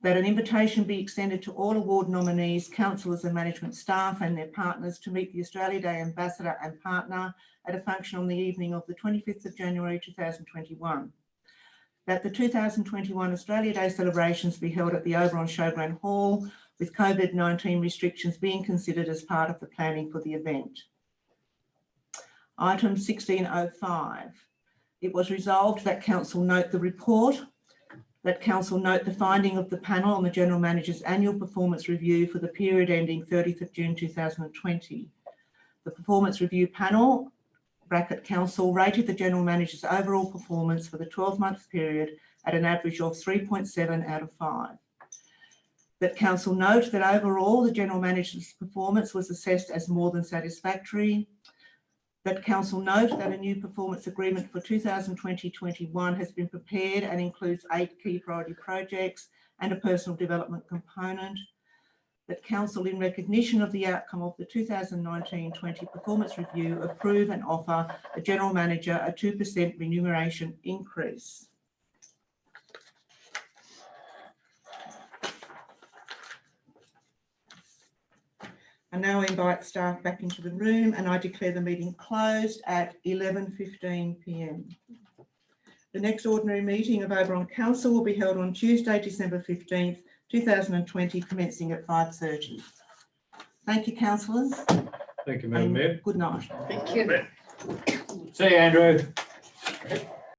That an invitation be extended to all award nominees, councillors and management staff and their partners to meet the Australia Day Ambassador and Partner at a function on the evening of the 25th of January 2021. That the 2021 Australia Day celebrations be held at the Oberon Showground Hall, with COVID-19 restrictions being considered as part of the planning for the event. Item 1605. It was resolved that council note the report, that council note the finding of the panel on the General Manager's annual performance review for the period ending 30th of June 2020. The performance review panel, bracket council, rated the General Manager's overall performance for the 12-month period at an average of 3.7 out of 5. That council note that overall the general manager's performance was assessed as more than satisfactory. That council note that a new performance agreement for 2020-21 has been prepared and includes 8 key priority projects and a personal development component. That council, in recognition of the outcome of the 2019-20 performance review, approve and offer the general manager a 2% remuneration increase. I now invite staff back into the room and I declare the meeting closed at 11:15 p.m. The next ordinary meeting of Oberon Council will be held on Tuesday, December 15th, 2020, commencing at 5:30. Thank you, councillors. Thank you, Madam Mayor. Good night. Thank you. See you, Andrew.